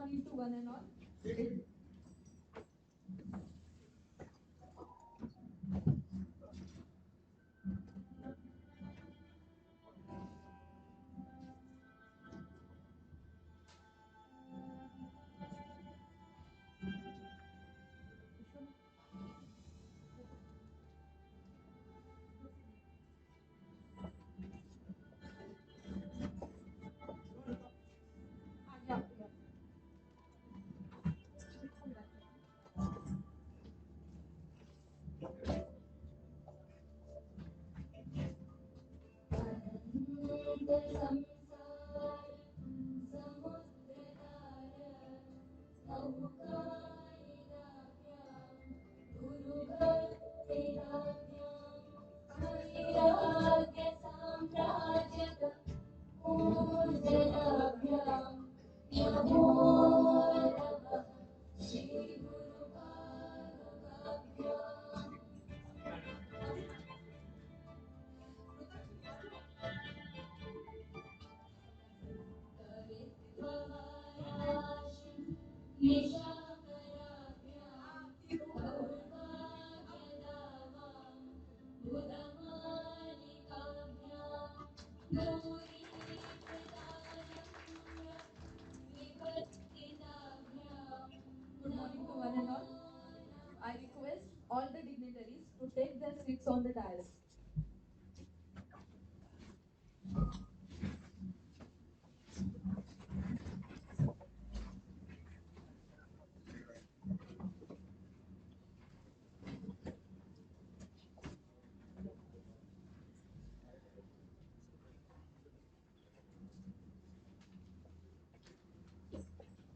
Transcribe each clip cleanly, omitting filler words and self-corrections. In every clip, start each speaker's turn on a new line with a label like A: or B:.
A: morning to one and all. Yeah, yeah. Good morning to one and all. I request all the dignitaries to take their seats on the dais.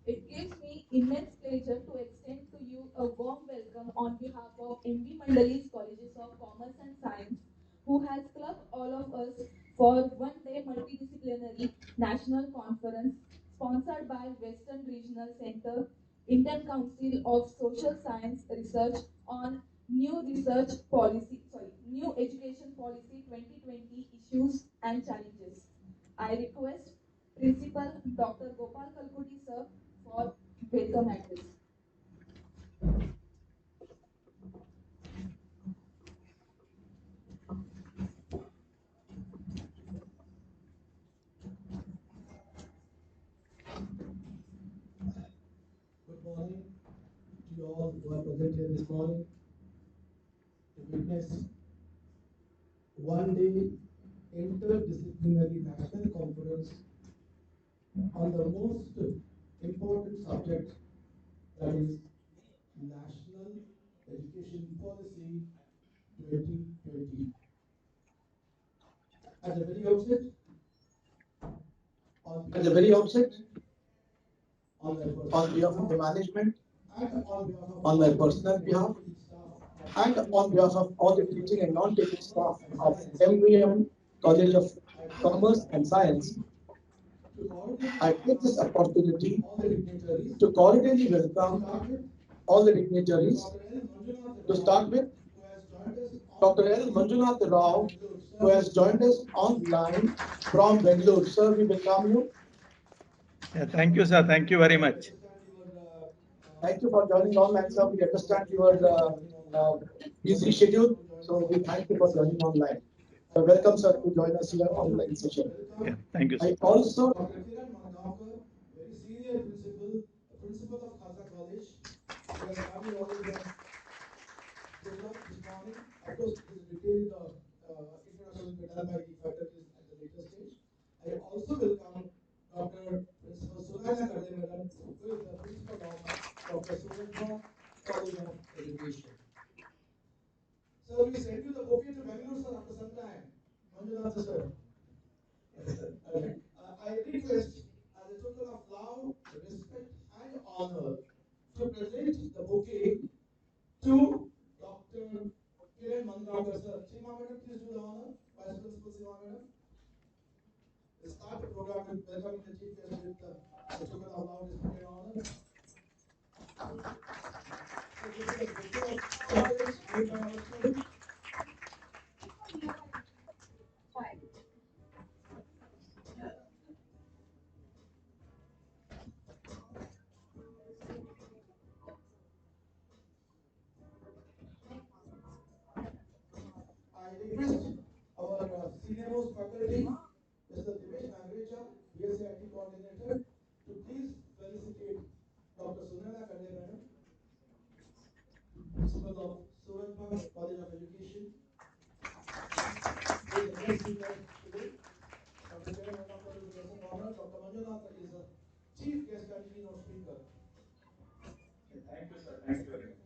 A: It gives me immense pleasure to extend to you a warm welcome on behalf of MV Mandali's Colleges of Commerce and Science, who has clubbed all of us for one-day multidisciplinary national conference sponsored by Western Regional Center, Indian Council of Social Science Research on New Education Policy 2020 issues and challenges. I request Principal Dr. Gopal Kalkuti sir for welcome address.
B: Good morning to you all who are present here this morning to witness one day interdisciplinary national conference on the most important subject, that is National Education Policy 2020. At the very outset, on
C: At
B: behalf
C: the very outset,
B: on my
C: on
B: personal
C: behalf of
B: behalf
C: the management,
B: and on behalf of
C: on my
B: all the
C: personal
B: teaching and
C: behalf,
B: non-teaching staff
C: and
B: of
C: on
B: MVM
C: behalf of all the
B: College
C: teaching and
B: of
C: non-teaching
B: Commerce
C: staff
B: and
C: of
B: Science,
C: MVM College of
B: I take this
C: Commerce and Science,
B: opportunity to cordially
C: I take this
B: welcome
C: opportunity
B: all the dignitaries.
C: to cordially
B: To
C: welcome
B: start with,
C: all the dignitaries.
B: Dr. L. Manjunath
C: To
B: Rao,
C: start with,
B: who has joined us
C: Dr. L.
B: online
C: Manjunath
B: from
C: Rao,
B: Bangalore.
C: who
B: Sir, we
C: has joined
B: welcome
C: us
B: you.
C: online from Bangalore. Sir, we welcome you.
D: Yeah, thank you, sir. Thank you very
B: We
D: much.
B: understand your
C: Thank you for joining
B: busy
C: online, sir.
B: schedule.
C: We
B: So
C: understand
B: we
C: your
B: thank you for joining
C: uh,
B: online.
C: busy
B: Welcome, sir,
C: schedule,
B: to join us
C: so we
B: on
C: thank you
B: online
C: for joining
B: session.
C: online.
B: I
C: So welcome, sir,
B: also
C: to join us here online session.
D: Yeah,
B: welcome
D: thank you, sir.
C: I also
B: Dr. Kiran Mandawkar, very senior principal of Khalsa College, who has kindly ordered the program this morning. Of course, this detailed introduction will be done by the faculties at the later stage. I also welcome Dr. Principal Sulaina Karde Madam, who is the principal of Dr. Surendra College of Education. Sir, we sent you the bouquet to Bangalore, sir, after some time. Manjunath sir. Okay. I request, as a token of love, respect, and honor, to present the bouquet to Dr. Kiran Mandawkar, sir. Seema madam, please do the honor. Vice Principal Seema madam. We'll start the program with welcoming the chief guest with the token of love, respect, and honor. So this is a bouquet of chocolates made by our students. senior-most faculty, Mr. Divesh Nagrecha, BSc IT coordinator, to please felicitate Dr. Sunana Kande Madam, principal of Surajbagh College of Education, who is the guest speaker today. Dr. Kiran Mandali is the guest of honor. Dr. Manjunath is the chief guest and keynote speaker.
D: Thank you, sir. Thank you very much.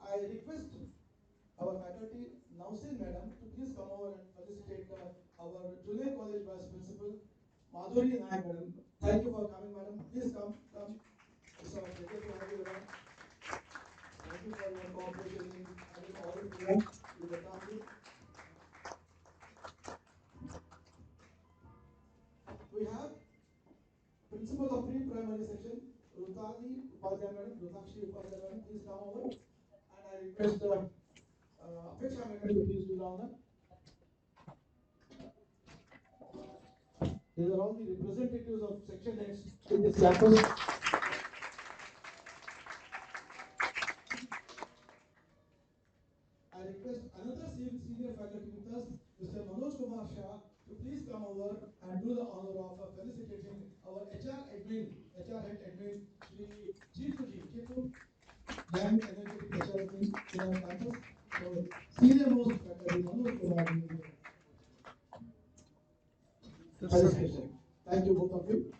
B: I request our faculty, Nausin Madam, to please come over and felicitate our Junior College Vice Principal, Madhuri Nayak Madam. Thank you for coming, Madam. Please come, come. It's our pleasure to have you around. Thank you for your cooperation in having all the forum with the family. We have Principal of Pre-Primary Section, Rutali Upadhyay Madam, Rutakshi Upadhyay Madam, please come over. And I request Apeksha Madam to please do the honor. These are all the representatives of section heads in this campus. I request another senior faculty with us, Mr. Manoj Kumar Shah, to please come over and do the honor of felicitating our HR admin, HR head admin, Shri Chitu, young energetic HR admin in our campus. So, senior most faculty, Manoj Kumar. Felicitation. Thank you, both of you.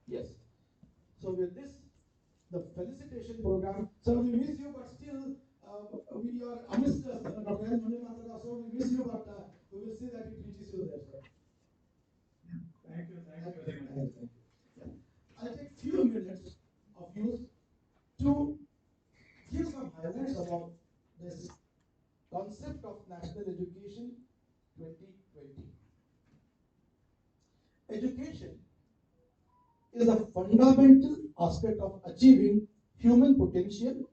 B: Yes. So with this, the felicitation program. So we miss you, but still we are amidst us, Dr. L. Manjunath. So we miss you, but we will see that it reaches you there, sir.
D: Thank you. Thank you very much.
B: Thank you. Yeah. I'll take few minutes of yours to give some highlights about this concept of national education 2020. Education is a fundamental aspect of achieving human potential,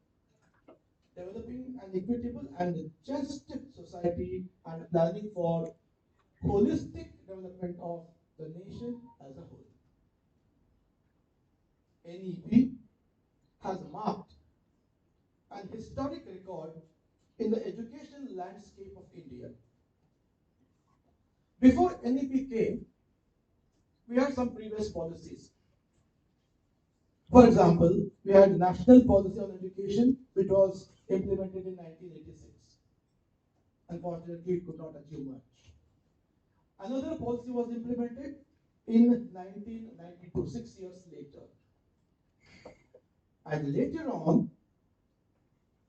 B: developing an equitable and just society, and planning for holistic development of the nation as a whole. NEP has marked an historic record in the education landscape of India. Before NEP came, we had some previous policies. For example, we had National Policy on Education, which was implemented in 1986. Unfortunately, it could not achieve much. Another policy was implemented in 1992, 6 years later. And later on,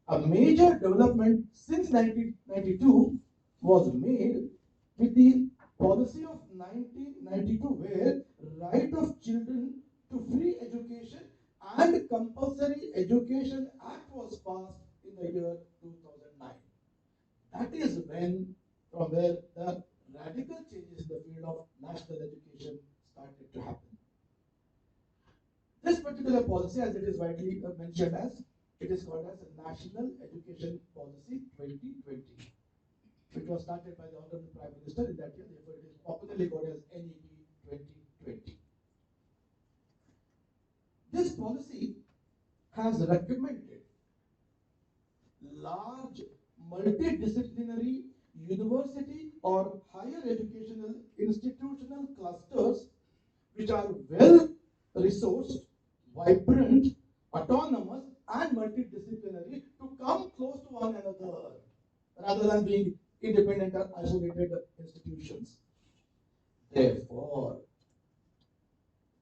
B: a major development since 1992 was made with the policy of 1992, where right of children to free education and compulsory education act was passed in the year 2009. That is from where the radical changes in the field of national education started to happen. This particular policy, as it is widely mentioned as, it is called as National Education Policy 2020, which was started by the Honorable Prime Minister in that year. Therefore, it is popularly called as NEP 2020. This policy has recommended large multidisciplinary university or higher educational institutional clusters which are well resourced, vibrant, autonomous, and multidisciplinary to come close to one another rather than being independent or isolated institutions. Therefore,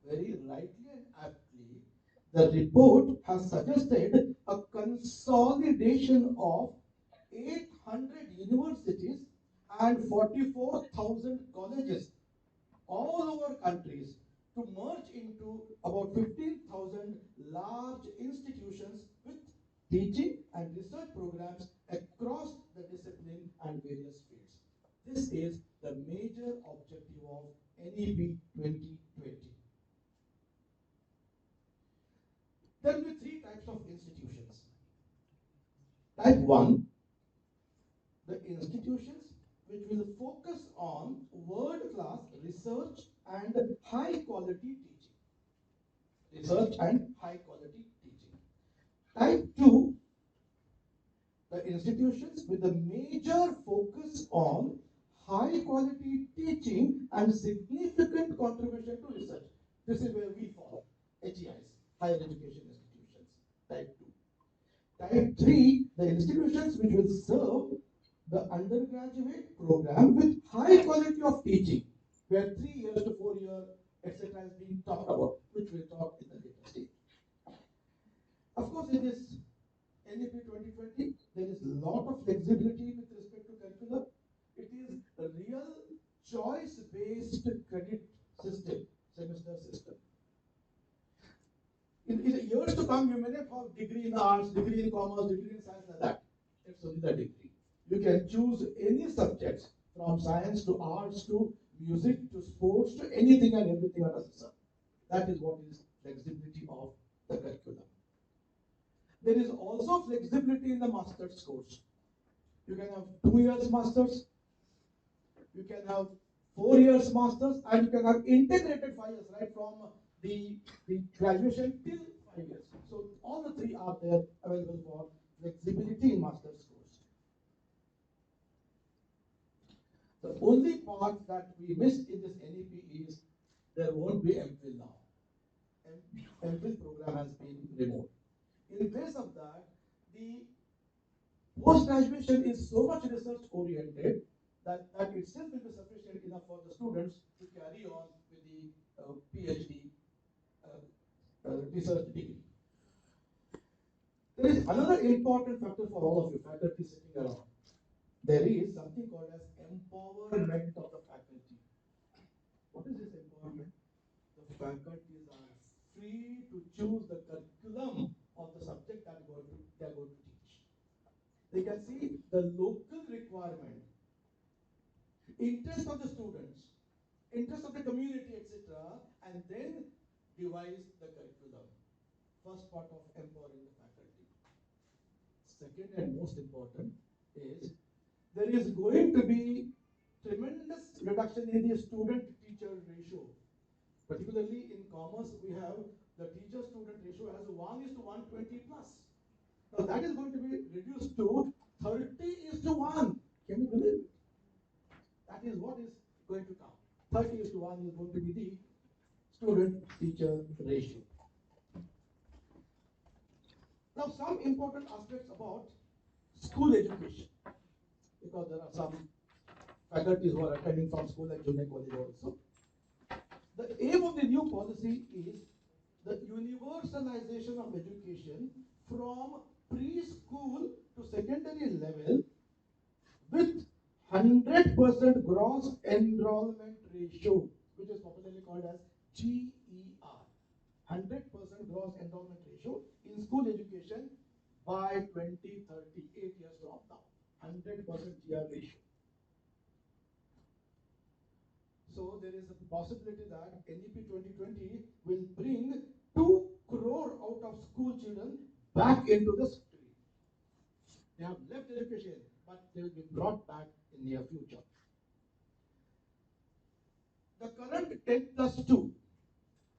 B: very rightly and aptly, the report has suggested a consolidation of 800 universities and 44,000 colleges all over countries to merge into about 15,000 large institutions with teaching and research programs across the discipline and various fields. This is the major objective of NEP 2020. There will be three types of institutions. Type 1, the institutions which will focus on world-class research and high-quality teaching. research and high quality teaching. Type 2, the institutions with a major focus on high quality teaching and significant contribution to research. This is where we fall, HEIs, higher education institutions, type 2. Type 3, the institutions which will serve the undergraduate program with high quality of teaching, where 3 years to 4 year, etc. is being talked about, which we'll talk in the later stage. Of course, in this NEP 2020, there is a lot of flexibility with respect to curriculum. It is a real choice-based credit system, semester system. In the years to come, you may not have degree in arts, degree in commerce, degree in science like that. It's only the degree. You can choose any subjects from science to arts to music to sports to anything and everything under the sun. That is what is flexibility of the curriculum. There is also flexibility in the master's course. You can have 2 years masters, you can have 4 years masters, and you can have integrated 5 years, right from the graduation till 5 years. So all the three are there available for flexibility in master's course. The only part that we missed in this NEP is there won't be MPhil now. MPhil program has been removed. In place of that, the post-graduation is so much research oriented that itself will be sufficient enough for the students to carry on with the PhD research degree. There is another important factor for all of you faculty sitting around. There is something called as empowerment of the faculty. What is this empowerment? The faculties are free to choose the curriculum of the subject that they are going to teach. They can see the local requirement, interest of the students, interest of the community, etc., and then devise the curriculum. First part of empowering the faculty. Second and most important is there is going to be tremendous reduction in the student-teacher ratio. Particularly in commerce, we have the teacher-student ratio as 1 is to 120 plus. Now that is going to be reduced to 30 is to 1. Can you believe it? That is what is going to come. 30 is to 1 is going to be the student-teacher ratio. Now some important aspects about school education, because there are some faculties who are attending from school like junior college also. The aim of the new policy is the universalization of education from preschool to secondary level with 100% gross enrollment ratio, which is popularly called as GER. 100% gross enrollment ratio in school education by 2030, 8 years from now. 100% GR ratio. So there is a possibility that NEP 2020 will bring 2 crore out of school children back into the street. They have left education, but they will be brought back in near future. The current 10 plus 2,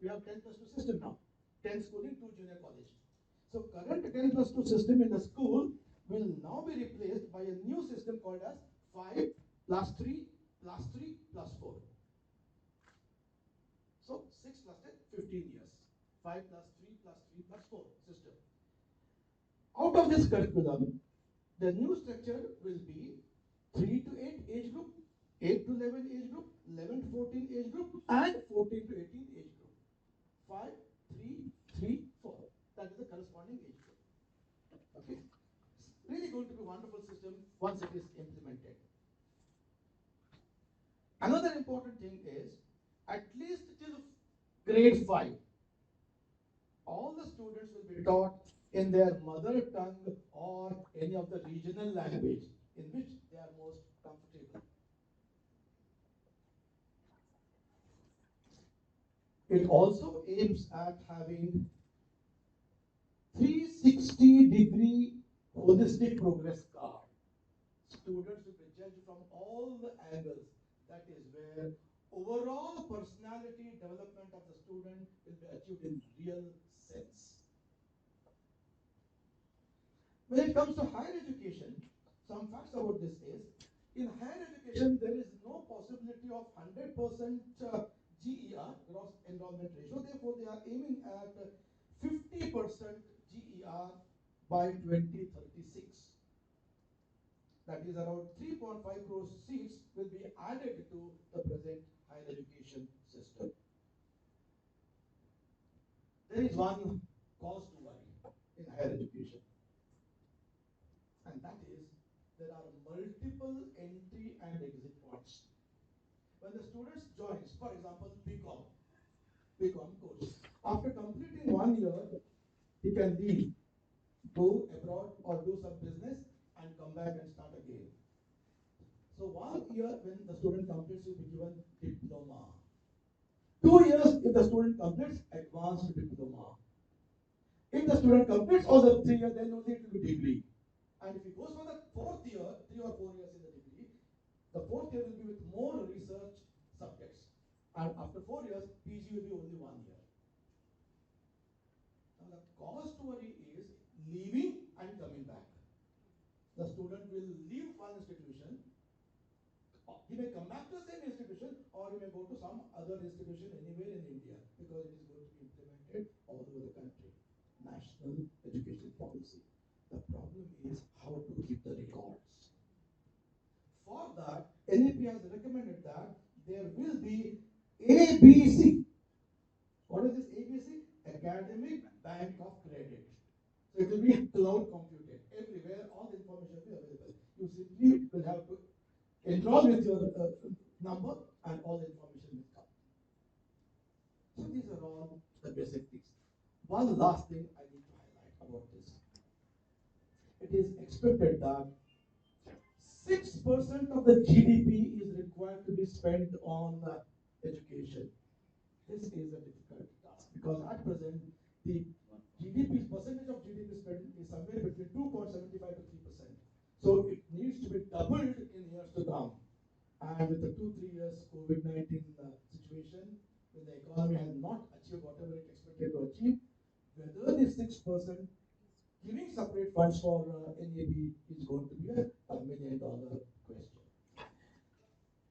B: we have 10 plus 2 system now. 10 schooling, 2 junior college. So current 10 plus 2 system in the school will now be replaced by a new system called as 5 plus 3 plus 3 plus 4. So 6 plus 10, 15 years. 5 plus 3 plus 3 plus 4 system. Out of this curriculum, the new structure will be 3 to 8 age group, 8 to 11 age group, 11 to 14 age group, and 14 to 18 age group. 5, 3, 3, 4. That is the corresponding age group. Okay. It's really going to be a wonderful system once it is implemented. Another important thing is, at least till grade 5, all the students will be taught in their mother tongue or any of the regional language in which they are most comfortable. It also aims at having 360-degree holistic progress card. Students will be judged from all the angles. That is where overall personality development of the student will be achieved in real sense. When it comes to higher education, some facts about this is, in higher education, there is no possibility of 100% GER, gross enrollment ratio. Therefore, they are aiming at 50% GER by 2036. That is around 3.5 crore seats will be added to the present higher education system. There is one cause to worry in higher education, and that is there are multiple entry and exit points. When the students joins, for example, BCom course, after completing 1 year, he can leave, go abroad or do some business and come back and start again. So 1 year when the student completes, he will be given diploma. 2 years if the student completes, advanced diploma. If the student completes all the 3 years, then only it will be degree. And if he goes for the 4th year, 3 or 4 years in the degree, the 4th year will be with more research subjects. And after 4 years, PG will be only 1 year. Now the cause to worry is leaving and coming back. The student will leave one institution, he may come back to the same institution, or he may go to some other institution anywhere in India, because it is going to be implemented all over the country. National education policy. The problem is how to keep the records. For that, NAP has recommended that there will be ABC. What is this ABC? Academic Bank of Credit. So it will be cloud computed. Everywhere, all the information will be available. You simply will have to enroll with your number and all the information will come. So these are all the basic things. One last thing I need to highlight about this. It is expected that 6% of the GDP is required to be spent on education. This is a difficult task because at present the GDP percentage of GDP spent is somewhere between 2.75 to 3%. So it needs to be doubled in years to come. And with the 2-3 years COVID-19 situation, when the economy has not achieved whatever it expected to achieve, whether the 6% giving separate funds for NAB is going to be a $1 million question.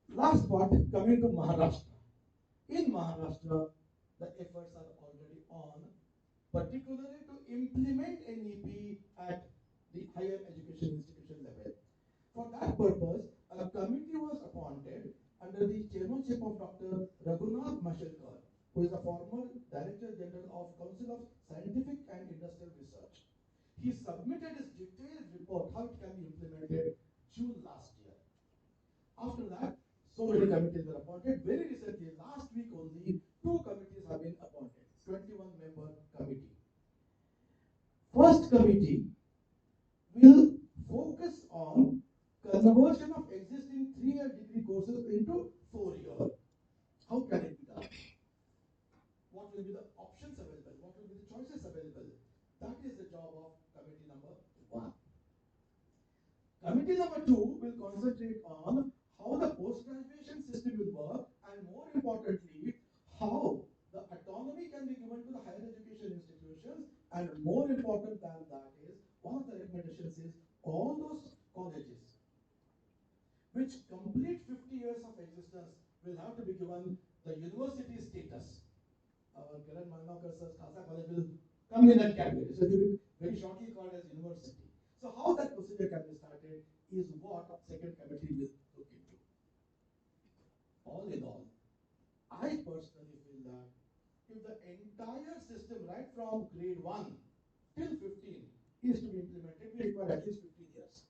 B: Last part, coming to Maharashtra. In Maharashtra, the efforts are already on, particularly to implement NEP at the higher education institution level. For that purpose, a committee was appointed under the chairmanship of Dr. Raghunath Mashelkar, who is the former Director General of Council of Scientific and Industrial Research. He submitted his detailed report how it can be implemented June last year. After that, so many committees were appointed. Very recently, last week only, 2 committees have been appointed, 21-member committee. First committee will focus on conversion of existing 3-year degree courses into 4-year. How can it be done? What will be the options available? What will be the choices available? That is the job of committee number 1. Committee number 2 will concentrate on how the post-graduation system will work, and more importantly, how the autonomy can be given to the higher education institutions, and more important than that is, one of the recommendations is all those colleges which complete 50 years of existence will have to be given the university status. Our Kiran Manokar sir's Khasa College will come in that category. So it will be very shortly called as university. So how that procedure can be started is what second committee will look into. All in all, I personally feel that if the entire system, right from grade 1 till 15, is to be implemented, we require at least 15 years.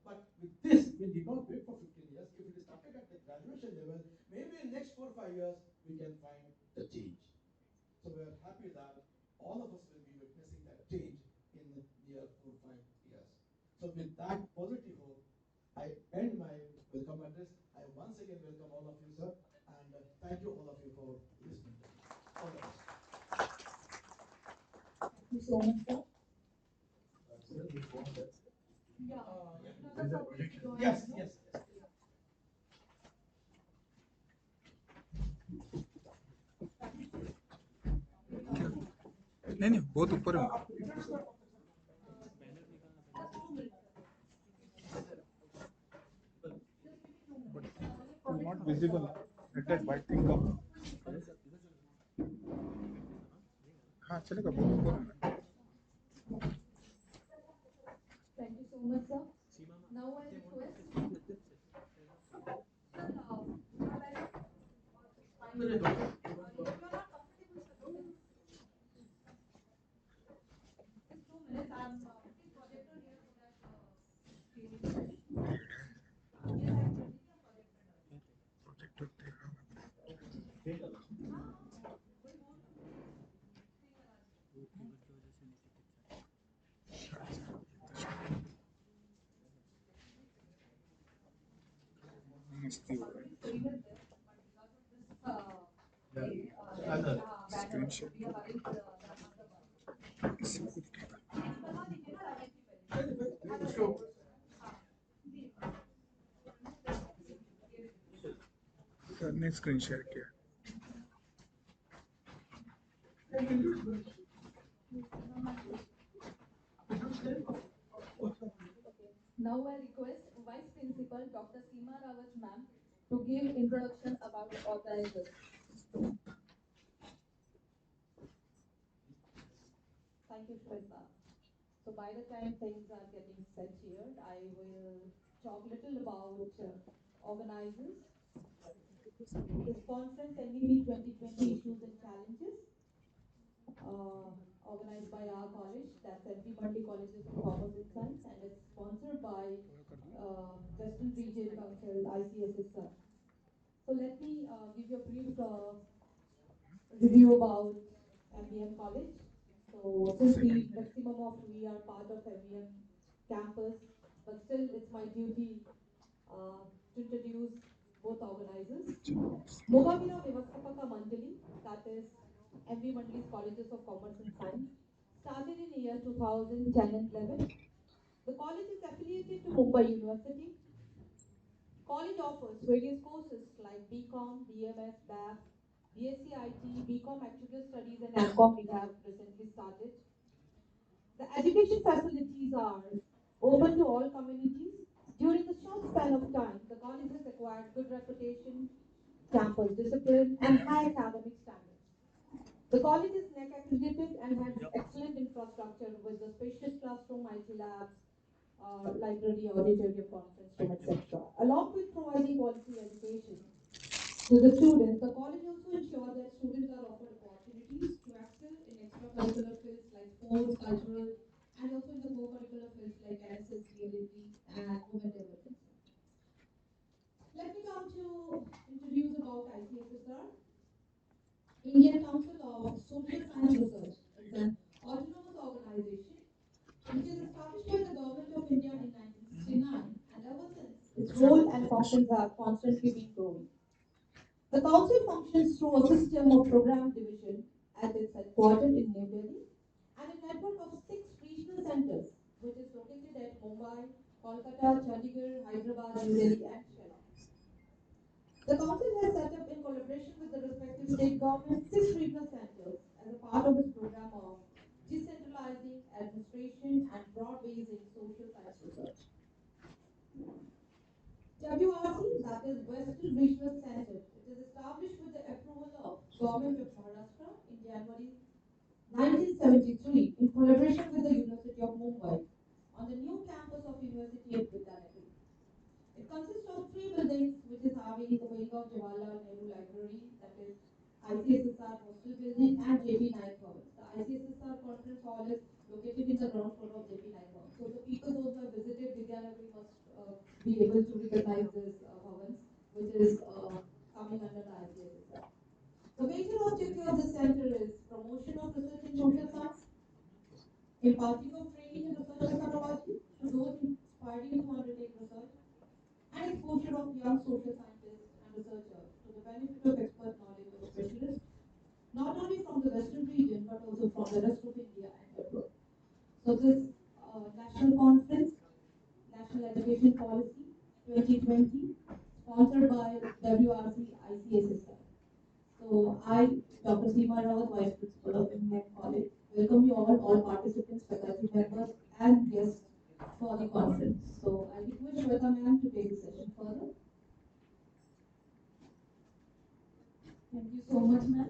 B: But with this, we did not wait for 15 years. If it is started at the graduation level, maybe in next 4 or 5 years, we can find the change. So we are happy that all of us will be witnessing that change in the near 4 or 5 years. So with that positive hope, I end my welcome address. I once again welcome all of you, sir, and thank you all of you for listening to me. All of us.
A: Thank you so much, sir. Yeah.
B: Yes, yes, yes.
E: नहीं नहीं बहुत ऊपर है not visible at that white thing का हाँ चलेगा बहुत ऊपर है
A: Thank you so much, sir. Now I request, sir, you are very fine. If you are not comfortable, sir, just 2 minutes. I'm putting projector here so that screen is ready. Yes, I'm using a projector.
E: Projector देखा
A: हाँ, वही बोल रही हूँ, screen लगा दी।
E: मस्ती हो
A: Already
E: रहा
A: screen is there, but because of this
E: screen
A: background,
E: share
A: we have arranged that other one.
E: इससे कुछ
A: लगा दीजिए ना राजेश जी पहले। हाँ, जी,
E: करने स्क्रीन शेयर किया
A: Now I request Vice Principal Dr. Seema Rawat ma'am to give introduction about organizers. Thank you, Shweta. So by the time things are getting set here, I will talk little about organizers. This conference MVP 2020 issues and challenges, organized by our college, that's MV Mandali Colleges of Commerce and Science, and it's sponsored by Western Region Council, ICSSR. So let me give you a brief review about MVM College. So since we are part of MVM campus, but still it's my duty to introduce both organizers. Mogavira Vyavasthapaka Mandali, that is MV Mandali's Colleges of Commerce and Science, started in year 2010 and 11. The college is affiliated to Mumbai University. College offers various courses like BCom, BMS, BAF, BSc IT, BCom Actuarial Studies, and MCom we have recently started. The education facilities are open to all communities. During the short span of time, the college has acquired good reputation, campus discipline, and high academic standards. The college is NEC accredited and has excellent infrastructure with the spacious classroom, IT labs, library, auditorium, conference room, etc. Along with providing quality education to the students, the college also ensures that students are offered opportunities to excel in extracurricular fields like sports, cultural, and also in the co-curricular fields like NSS, DLAD, and women development. Let me come to introduce about ICSSR. Indian Council of Social Science Research is an autonomous organization which is established by the Government of India in 1969, and ever since its role and functions have constantly been growing. The council functions through a system of program division at its headquarters in New Delhi and a network of 6 regional centers, which is located at Mumbai, Kolkata, Chandigarh, Hyderabad, New Delhi, and Shillong. The council has set up in collaboration with the respective state governments 6 regional centers as a part of its program of decentralizing administration and broad-basing social science research. WRC, that is Western Regional Center, it is established with the approval of Government of Maharashtra in January 1973 in collaboration with the University of Mumbai on the new campus of University of Vidyanagar. It consists of 3 buildings, which is having the wing of Jawaharlal Nehru Library, that is ICSSR Hostel Building, and JP Naik Bhavan. The ICSSR Conference Hall is located in the ground floor of JP Naik Bhavan. So the people those who have visited Vidyanagar must be able to recognize this bhavans, which is coming under the ICSSR. The major objective of the center is promotion of research in social science, imparting of training in research methodology to those inspiring to undertake research, and exposure of young social scientists and researchers to the benefit of expert knowledge of specialists, not only from the Western region but also from the rest of India and abroad. So this national conference, National Education Policy 2020, sponsored by WRC ICSSR. So I, Dr. Seema Rawat, Vice Principal of MVM College, welcome you all participants, faculty members, and guests for the conference. So I request Shweta ma'am to take the session further. Thank you so much, ma'am.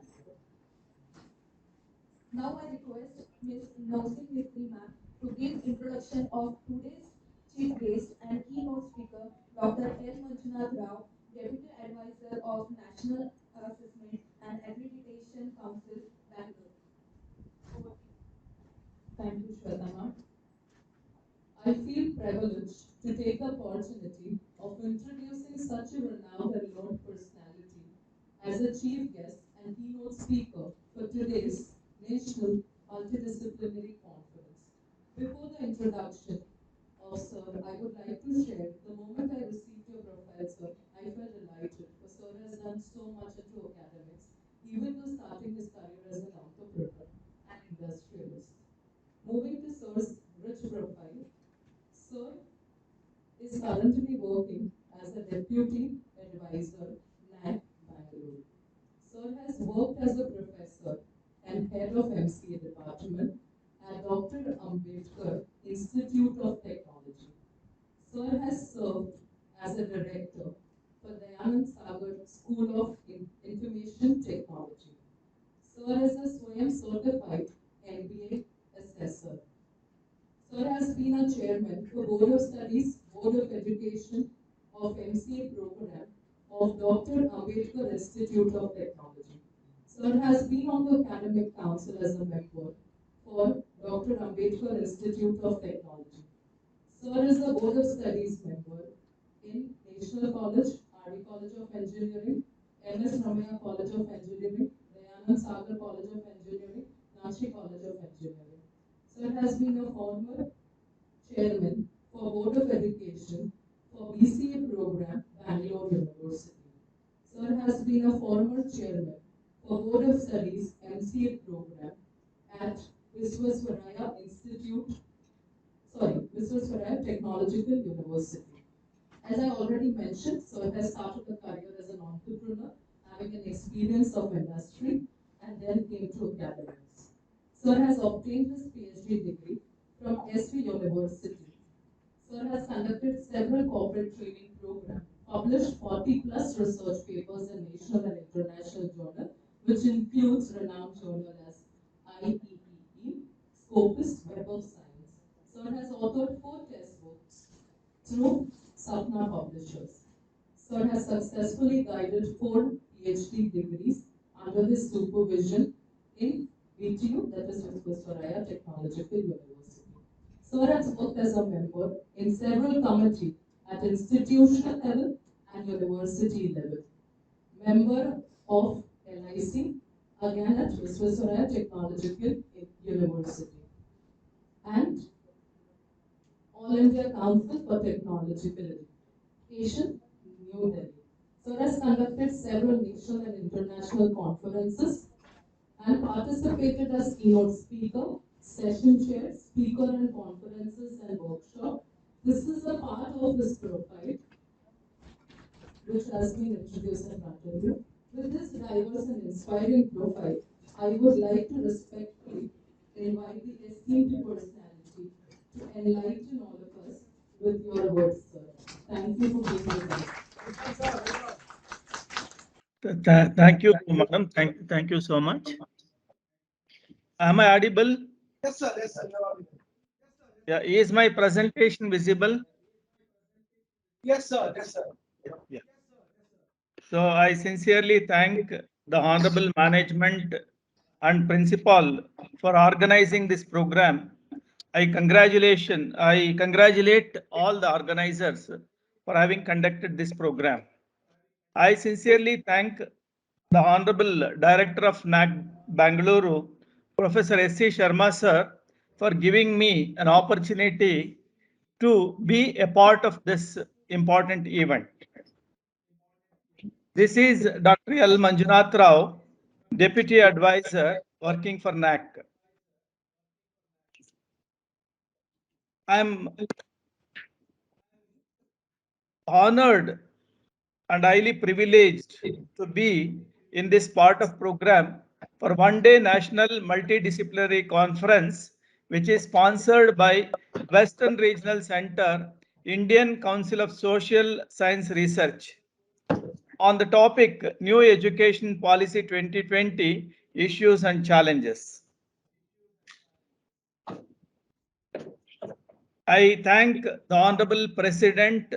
A: Now I request Ms. Nausin Mistry ma'am to give introduction of today's chief guest and keynote speaker, Dr. L. Manjunath Rao, Deputy Advisor of National Assessment and Accreditation Council, Bangalore. Thank you, Shweta ma'am. I feel privileged to take the opportunity of introducing such a renowned and known personality as a chief guest and keynote speaker for today's National Multidisciplinary Conference. Before the introduction of Sir, I would like to share the moment I received your profile, Sir. I felt delighted, for Sir has done so much into academics, even though starting his career as an entrepreneur and industrialist. Moving to Sir's rich profile, Sir is currently working as a deputy advisor NAC Bangalore. Sir has worked as a professor and head of MCA department at Dr. Ambedkar Institute of Technology. Sir has served as a director for Dayanand Sagar School of Information Technology. Sir is a Swayam certified MBA assessor. Sir has been a chairman for Board of Studies, Board of Education of MCA program of Dr. Ambedkar Institute of Technology. Sir has been on the academic council as a member for Dr. Ambedkar Institute of Technology. Sir is a Board of Studies member in National College, RD College of Engineering, MS Ramaya College of Engineering, Dayanand Sagar College of Engineering, Nashi College of Engineering. Sir has been a former chairman for Board of Education for BCA program, Bangalore University. Sir has been a former chairman for Board of Studies MCA program at Viswasvaraya Institute, Viswasvaraya Technological University. As I already mentioned, Sir has started a career as an entrepreneur, having an experience of industry, and then came to academics. Sir has obtained his PhD degree from SV University. Sir has conducted several corporate training programs, published 40 plus research papers in national and international journal, which includes renowned journal as IEEE, Scopus, Web of Science. Sir has authored 4 textbooks through Sapna Publishers. Sir has successfully guided 4 PhD degrees under his supervision in VTU, that is Viswasvaraya Technological University. Sir has worked as a member in several committees at institutional level and university level. Member of LIC, again at Viswasvaraya Technological University, and All India Council for Technological Education, New Delhi. Sir has conducted several national and international conferences and participated as keynote speaker, session chair, speaker in conferences and workshops. This is a part of his profile, which has been introduced in front of you. With this diverse and inspiring profile, I would like to respectfully invite the esteemed personality to enlighten all of us with your words, sir. Thank you for being with us.
F: Thank you, madam. Thank you so much. Am I audible?
C: Yes, sir. Yes, sir. You are audible.
F: Yeah, is my presentation visible?
C: Yes, sir. Yes, sir.
F: Yeah. So I sincerely thank the honorable management and principal for organizing this program. I congratulate all the organizers for having conducted this program. I sincerely thank the Honorable Director of NAC Bangalore, Professor S.C. Sharma sir, for giving me an opportunity to be a part of this important event. This is Dr. L. Manjunath Rao, Deputy Advisor working for NAC. I'm honored and highly privileged to be in this part of program for one-day national multidisciplinary conference, which is sponsored by Western Regional Center, Indian Council of Social Science Research, on the topic New Education Policy 2020 Issues and Challenges. I thank the Honorable President,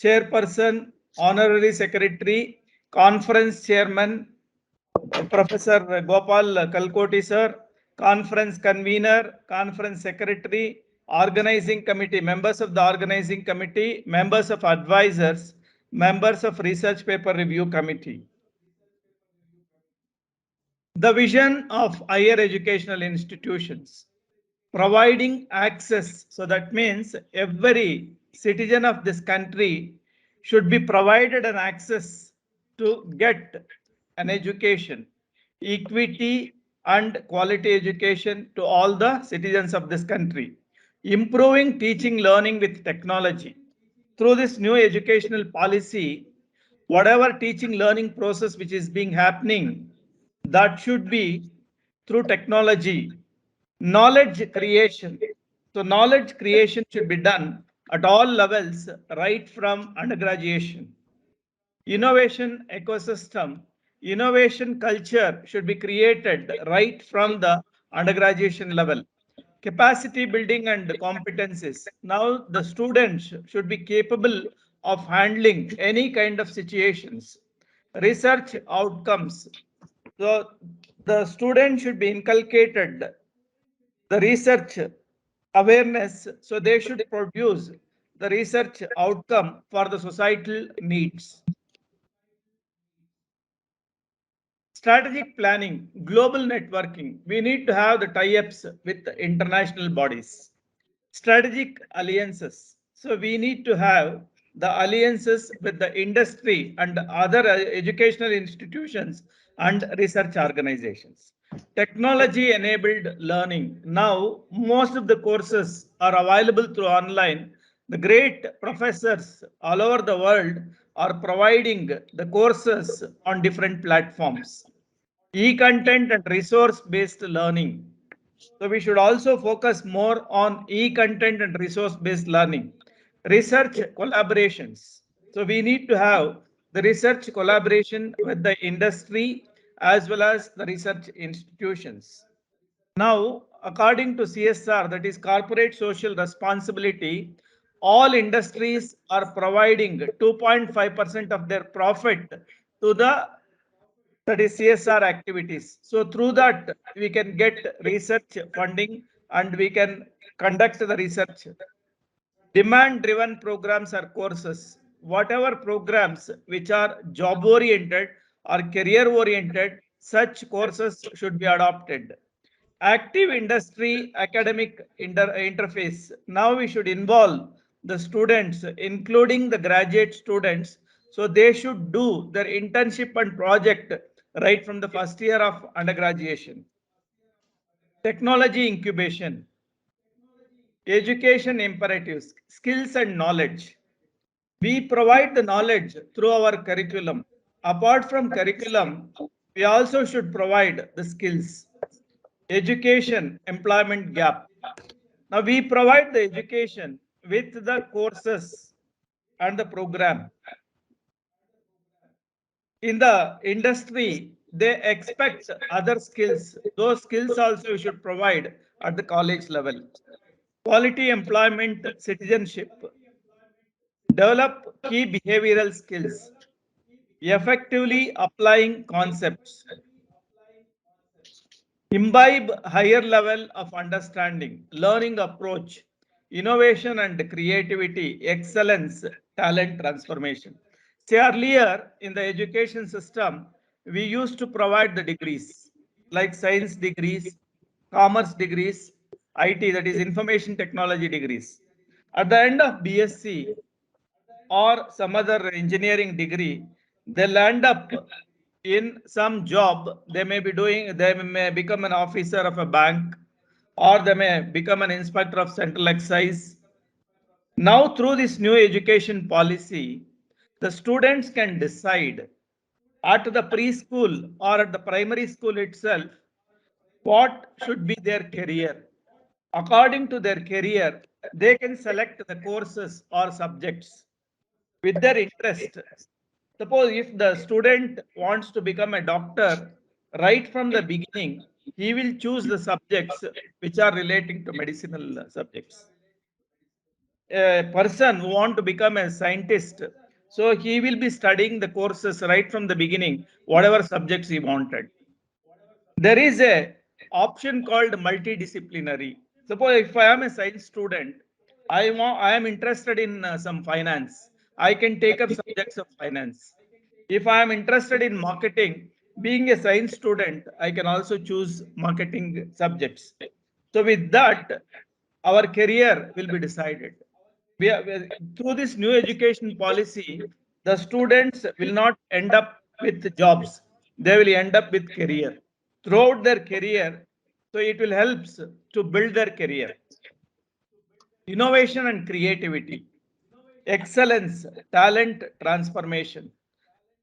F: Chairperson, Honorary Secretary, Conference Chairman, Professor Gopal Kalkoti sir, Conference Convener, Conference Secretary, Organizing Committee, members of the Organizing Committee, members of advisors, members of Research Paper Review Committee. The vision of higher educational institutions, providing access. So that means every citizen of this country should be provided an access to get an education, equity and quality education to all the citizens of this country. Improving teaching learning with technology. Through this new educational policy, whatever teaching learning process which is being happening, that should be through technology. Knowledge creation. So knowledge creation should be done at all levels, right from undergraduation. Innovation ecosystem, innovation culture should be created right from the undergraduation level. Capacity building and competencies. Now the students should be capable of handling any kind of situations. Research outcomes. So the student should be inculcated the research awareness, so they should produce the research outcome for the societal needs. Strategic planning, global networking. We need to have the tie-ups with the international bodies. Strategic alliances. So we need to have the alliances with the industry and other educational institutions and research organizations. Technology enabled learning. Now, most of the courses are available through online. The great professors all over the world are providing the courses on different platforms. E-content and resource-based learning. So we should also focus more on e-content and resource-based learning. Research collaborations. So we need to have the research collaboration with the industry as well as the research institutions. Now, according to CSR, that is corporate social responsibility, all industries are providing 2.5% of their profit to the that is CSR activities. So through that, we can get research funding and we can conduct the research. Demand driven programs or courses, whatever programs which are job oriented or career oriented, such courses should be adopted. Active industry academic interface. Now we should involve the students, including the graduate students. So they should do their internship and project right from the first year of undergraduation. Technology incubation. Education imperatives, skills and knowledge. We provide the knowledge through our curriculum. Apart from curriculum, we also should provide the skills. Education, employment gap. Now we provide the education with the courses and the program. In the industry, they expect other skills. Those skills also we should provide at the college level. Quality employment citizenship. Develop key behavioral skills. Effectively applying concepts. Imbibe higher level of understanding, learning approach, innovation and creativity, excellence, talent transformation. Say earlier in the education system, we used to provide the degrees like science degrees, commerce degrees, IT, that is information technology degrees. At the end of BSc, or some other engineering degree, they'll end up in some job. They may be doing, they may become an officer of a bank, or they may become an inspector of central excise. Now, through this new education policy, the students can decide at the preschool or at the primary school itself, what should be their career. According to their career, they can select the courses or subjects with their interest. Suppose if the student wants to become a doctor, right from the beginning, he will choose the subjects which are relating to medicinal subjects. A person who want to become a scientist, so he will be studying the courses right from the beginning, whatever subjects he wanted. There is a option called multidisciplinary. Suppose if I am a science student, I am interested in some finance. I can take up subjects of finance. If I am interested in marketing, being a science student, I can also choose marketing subjects. So with that, our career will be decided. Through this new education policy, the students will not end up with jobs. They will end up with career throughout their career. So it will help to build their career. Innovation and creativity, excellence, talent transformation.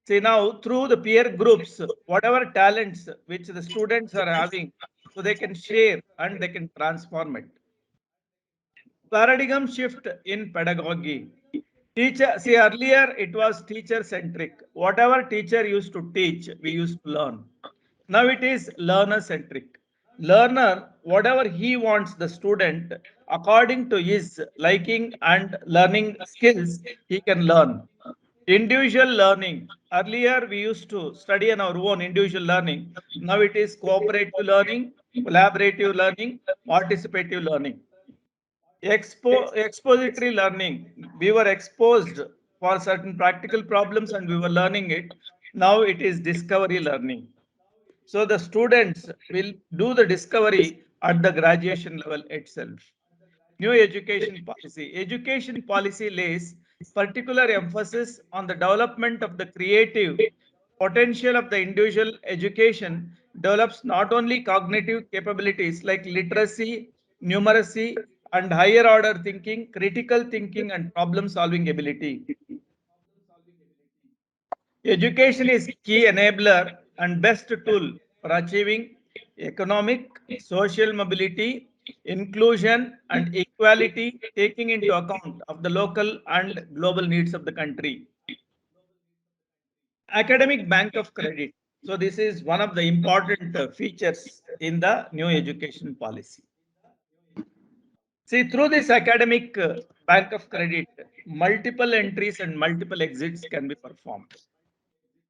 F: See now through the peer groups, whatever talents which the students are having, so they can share and they can transform it. Paradigm shift in pedagogy. Teacher, see earlier it was teacher centric. Whatever teacher used to teach, we used to learn. Now it is learner centric. Learner, whatever he wants the student, according to his liking and learning skills, he can learn. Individual learning. Earlier we used to study on our own individual learning. Now it is cooperative learning, collaborative learning, participative learning. Expository learning. We were exposed for certain practical problems and we were learning it. Now it is discovery learning. So the students will do the discovery at the graduation level itself. New education policy. Education policy lays particular emphasis on the development of the creative potential of the individual. Education develops not only cognitive capabilities like literacy, numeracy, and higher order thinking, critical thinking, and problem solving ability. Education is key enabler and best tool for achieving economic, social mobility, inclusion, and equality, taking into account of the local and global needs of the country. Academic bank of credit. So this is one of the important features in the new education policy. See, through this academic bank of credit, multiple entries and multiple exits can be performed.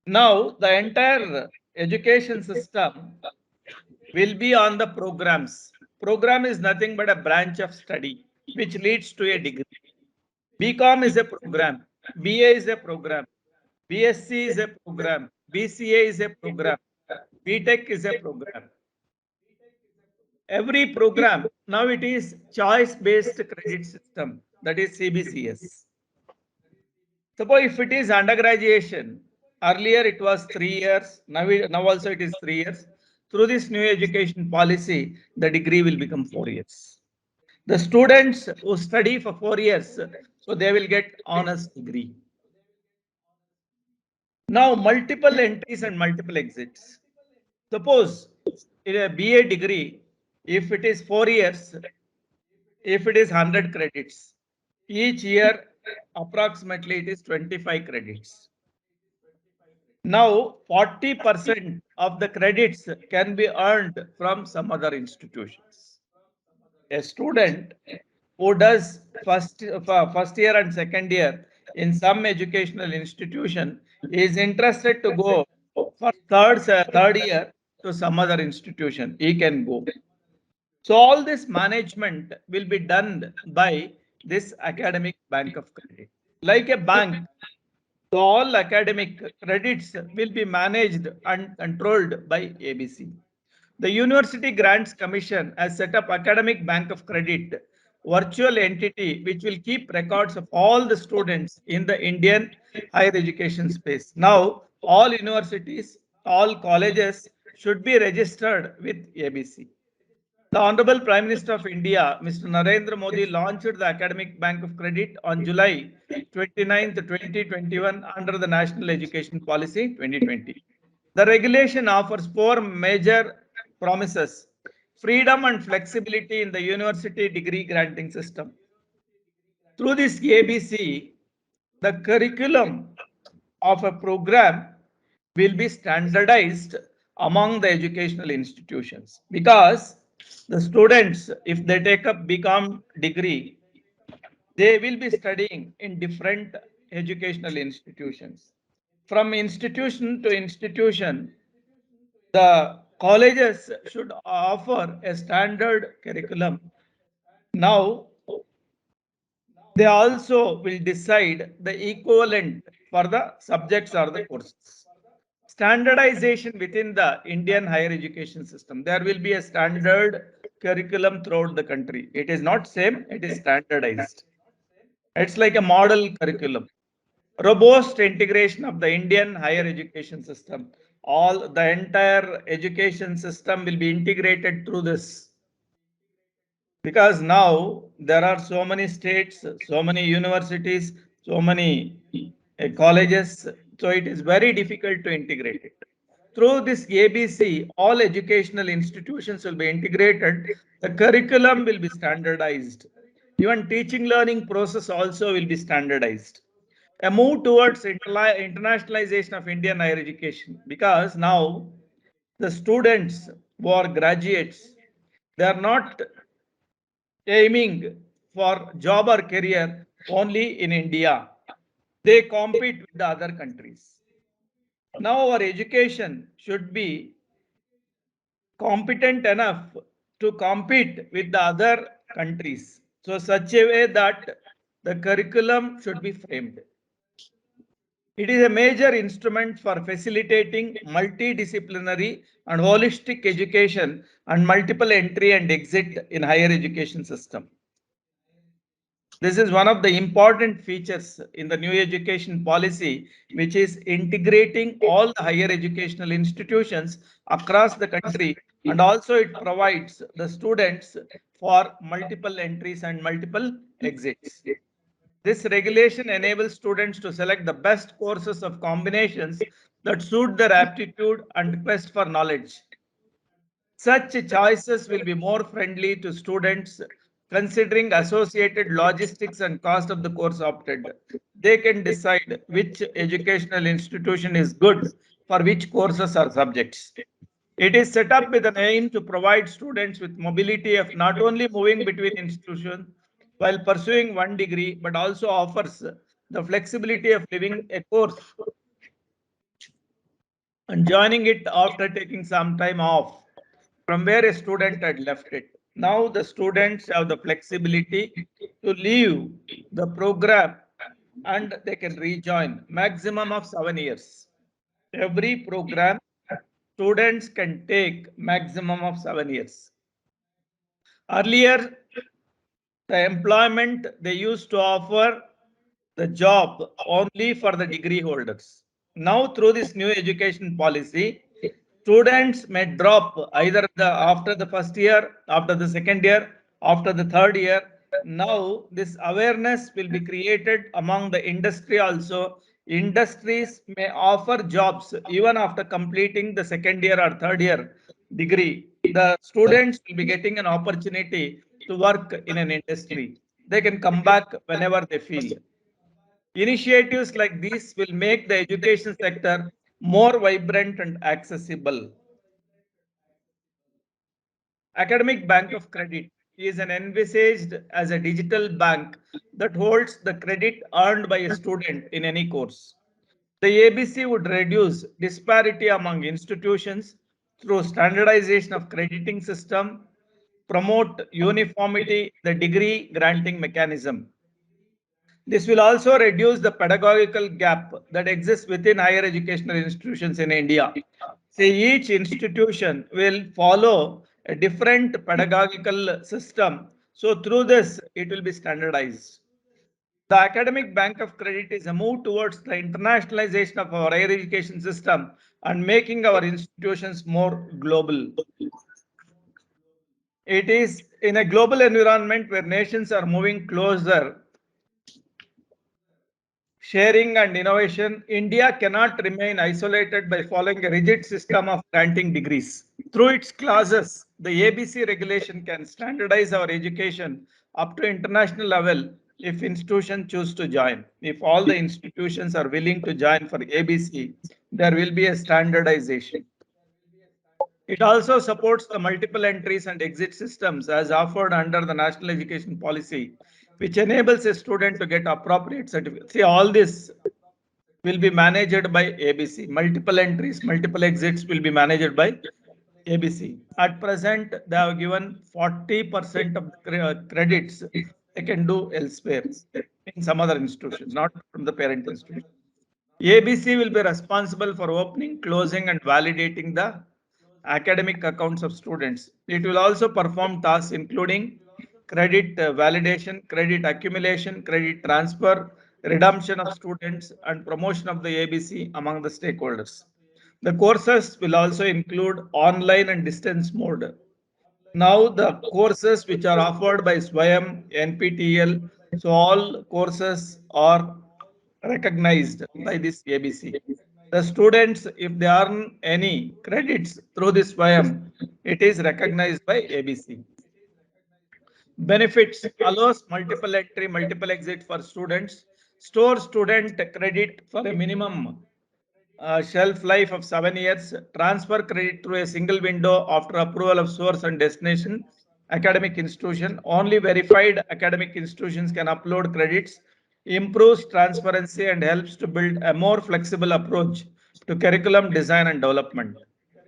F: Now, the entire education system will be on the programs. Program is nothing but a branch of study which leads to a degree. BCom is a program, BA is a program, BSc is a program, BCA is a program, BTech is a program. Every program, now it is choice-based credit system, that is CBCS. Suppose if it is undergraduation, earlier it was 3 years, now also it is 3 years. Through this new education policy, the degree will become 4 years. The students who study for 4 years, so they will get honors degree. Now, multiple entries and multiple exits. Suppose in a BA degree, if it is 4 years, if it is 100 credits, each year approximately it is 25 credits. Now, 40% of the credits can be earned from some other institutions. A student who does first year and second year in some educational institution is interested to go for third year to some other institution. He can go. So all this management will be done by this academic bank of credit. Like a bank, so all academic credits will be managed and controlled by ABC. The University Grants Commission has set up Academic Bank of Credit, virtual entity which will keep records of all the students in the Indian higher education space. Now, all universities, all colleges should be registered with ABC. The Honorable Prime Minister of India, Mr. Narendra Modi, launched the Academic Bank of Credit on July 29th, 2021 under the National Education Policy 2020. The regulation offers four major promises: freedom and flexibility in the university degree granting system. Through this ABC, the curriculum of a program will be standardized among the educational institutions, because the students, if they take up BCom degree, they will be studying in different educational institutions. From institution to institution, the colleges should offer a standard curriculum. Now, they also will decide the equivalent for the subjects or the courses. Standardization within the Indian higher education system. There will be a standard curriculum throughout the country. It is not same, it is standardized. It's like a model curriculum. Robust integration of the Indian higher education system. All the entire education system will be integrated through this, because now there are so many states, so many universities, so many colleges, so it is very difficult to integrate it. Through this ABC, all educational institutions will be integrated. The curriculum will be standardized. Even teaching learning process also will be standardized. A move towards internationalization of Indian higher education, because now the students who are graduates, they are not aiming for job or career only in India. They compete with the other countries. Now our education should be competent enough to compete with the other countries. So such a way that the curriculum should be framed. It is a major instrument for facilitating multidisciplinary and holistic education and multiple entry and exit in higher education system. This is one of the important features in the new education policy, which is integrating all the higher educational institutions across the country, and also it provides the students for multiple entries and multiple exits. This regulation enables students to select the best courses of combinations that suit their aptitude and quest for knowledge. Such choices will be more friendly to students, considering associated logistics and cost of the course opted. They can decide which educational institution is good for which courses or subjects. It is set up with an aim to provide students with mobility of not only moving between institutions while pursuing one degree, but also offers the flexibility of leaving a course and joining it after taking some time off from where a student had left it. Now the students have the flexibility to leave the program and they can rejoin maximum of 7 years. Every program students can take maximum of 7 years. Earlier, the employment they used to offer the job only for the degree holders. Now, through this new education policy, students may drop either after the first year, after the second year, after the third year. Now, this awareness will be created among the industry also. Industries may offer jobs even after completing the second year or third year degree. The students will be getting an opportunity to work in an industry. They can come back whenever they feel. Initiatives like these will make the education sector more vibrant and accessible. Academic Bank of Credit is an envisaged as a digital bank that holds the credit earned by a student in any course. The ABC would reduce disparity among institutions through standardization of crediting system, promote uniformity in the degree granting mechanism. This will also reduce the pedagogical gap that exists within higher educational institutions in India. See, each institution will follow a different pedagogical system. So through this, it will be standardized. The Academic Bank of Credit is a move towards the internationalization of our higher education system and making our institutions more global. It is in a global environment where nations are moving closer, sharing and innovation, India cannot remain isolated by following a rigid system of granting degrees. Through its clauses, the ABC regulation can standardize our education up to international level if institutions choose to join. If all the institutions are willing to join for ABC, there will be a standardization. It also supports the multiple entries and exit systems as offered under the National Education Policy, which enables a student to get appropriate certificate. See, all this will be managed by ABC. Multiple entries, multiple exits will be managed by ABC. At present, they have given 40% of the credits they can do elsewhere in some other institution, not from the parent institution. ABC will be responsible for opening, closing, and validating the academic accounts of students. It will also perform tasks including credit validation, credit accumulation, credit transfer, redemption of students, and promotion of the ABC among the stakeholders. The courses will also include online and distance mode. Now the courses which are offered by SWAYAM, NPTEL, so all courses are recognized by this ABC. The students, if they earn any credits through this SWAYAM, it is recognized by ABC. Benefits allows multiple entry, multiple exit for students, store student credit for a minimum shelf life of 7 years, transfer credit through a single window after approval of source and destination academic institution. Only verified academic institutions can upload credits, improves transparency and helps to build a more flexible approach to curriculum design and development.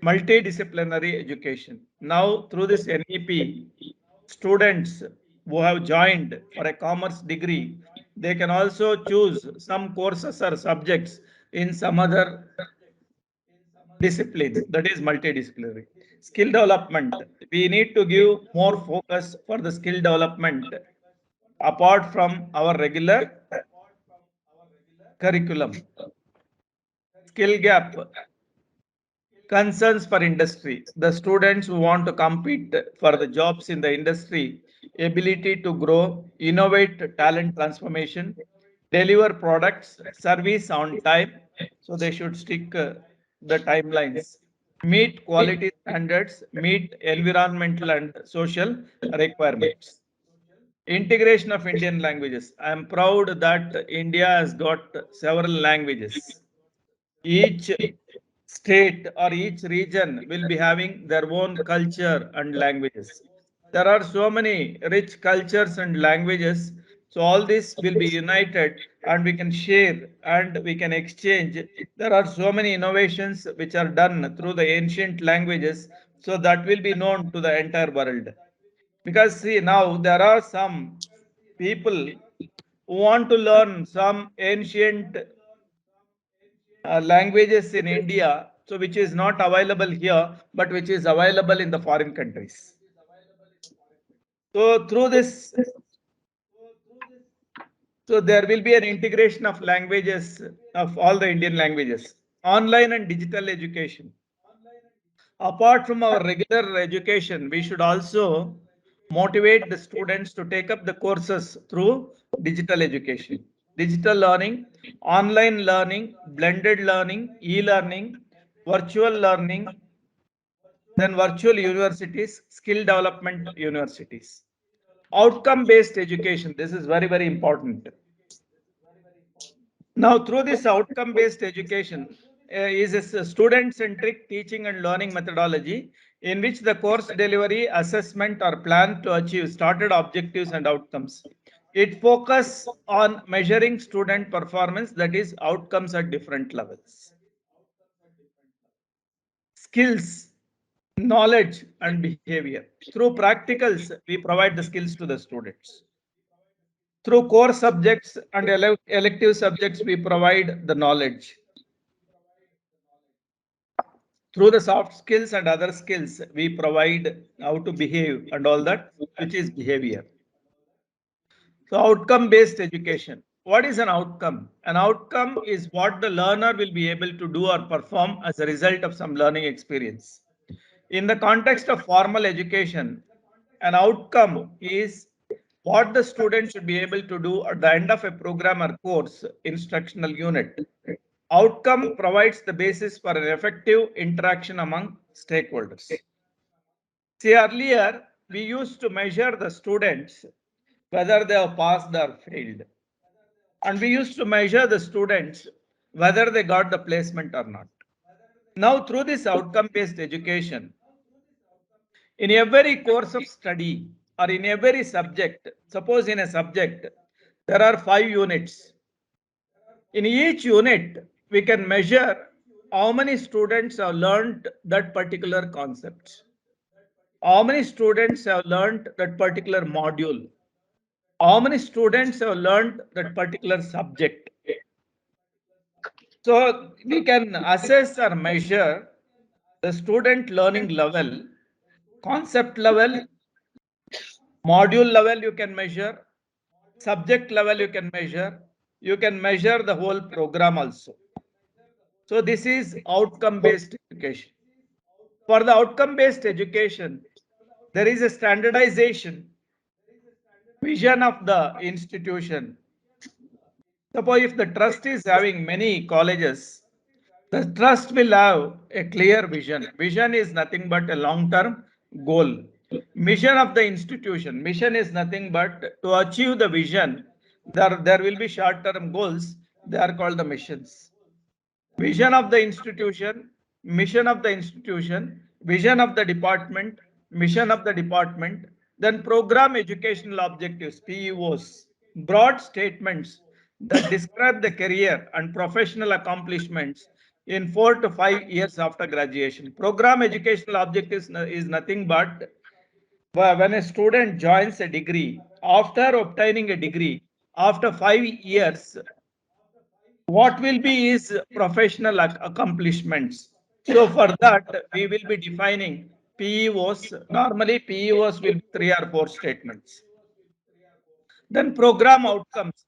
F: Multidisciplinary education. Now, through this NEP, students who have joined for a commerce degree, they can also choose some courses or subjects in some other disciplines, that is multidisciplinary. Skill development. We need to give more focus for the skill development apart from our regular curriculum. Skill gap. Concerns for industry. The students who want to compete for the jobs in the industry, ability to grow, innovate talent transformation, deliver products, service on time. So they should stick the timelines, meet quality standards, meet environmental and social requirements. Integration of Indian languages. I am proud that India has got several languages. Each state or each region will be having their own culture and languages. There are so many rich cultures and languages. So all this will be united and we can share and we can exchange. There are so many innovations which are done through the ancient languages. So that will be known to the entire world. Because see, now there are some people who want to learn some ancient languages in India, so which is not available here, but which is available in the foreign countries. So through this, so there will be an integration of languages of all the Indian languages, online and digital education. Apart from our regular education, we should also motivate the students to take up the courses through digital education, digital learning, online learning, blended learning, e-learning, virtual learning, then virtual universities, skill development universities. Outcome based education, this is very, very important. Now, through this outcome based education is a student centric teaching and learning methodology in which the course delivery, assessment are planned to achieve started objectives and outcomes. It focuses on measuring student performance, that is outcomes at different levels. Skills, knowledge and behavior. Through practicals, we provide the skills to the students. Through core subjects and elective subjects, we provide the knowledge. Through the soft skills and other skills, we provide how to behave and all that, which is behavior. So outcome based education. What is an outcome? An outcome is what the learner will be able to do or perform as a result of some learning experience. In the context of formal education, An outcome is what the student should be able to do at the end of a program or course instructional unit. Outcome provides the basis for an effective interaction among stakeholders. See, earlier we used to measure the students whether they have passed or failed. And we used to measure the students whether they got the placement or not. Now, through this outcome based education, in every course of study or in every subject, suppose in a subject, there are 5 units. In each unit, we can measure how many students have learned that particular concept, how many students have learned that particular module, how many students have learned that particular subject. So we can assess or measure the student learning level, concept level, module level you can measure, subject level you can measure the whole program also. So this is outcome based education. For the outcome based education, there is a standardization vision of the institution. Suppose if the trust is having many colleges, the trust will have a clear vision. Vision is nothing but a long-term goal. Mission of the institution. Mission is nothing but to achieve the vision. There will be short-term goals. They are called the missions. Vision of the institution, mission of the institution, vision of the department, mission of the department, then program educational objectives, PEOs, broad statements that describe the career and professional accomplishments in 4 to 5 years after graduation. Program educational objectives is nothing but when a student joins a degree, after obtaining a degree, after 5 years, what will be his professional accomplishments. So for that, we will be defining PEOs. Normally, PEOs will be 3 or 4 statements. Then program outcomes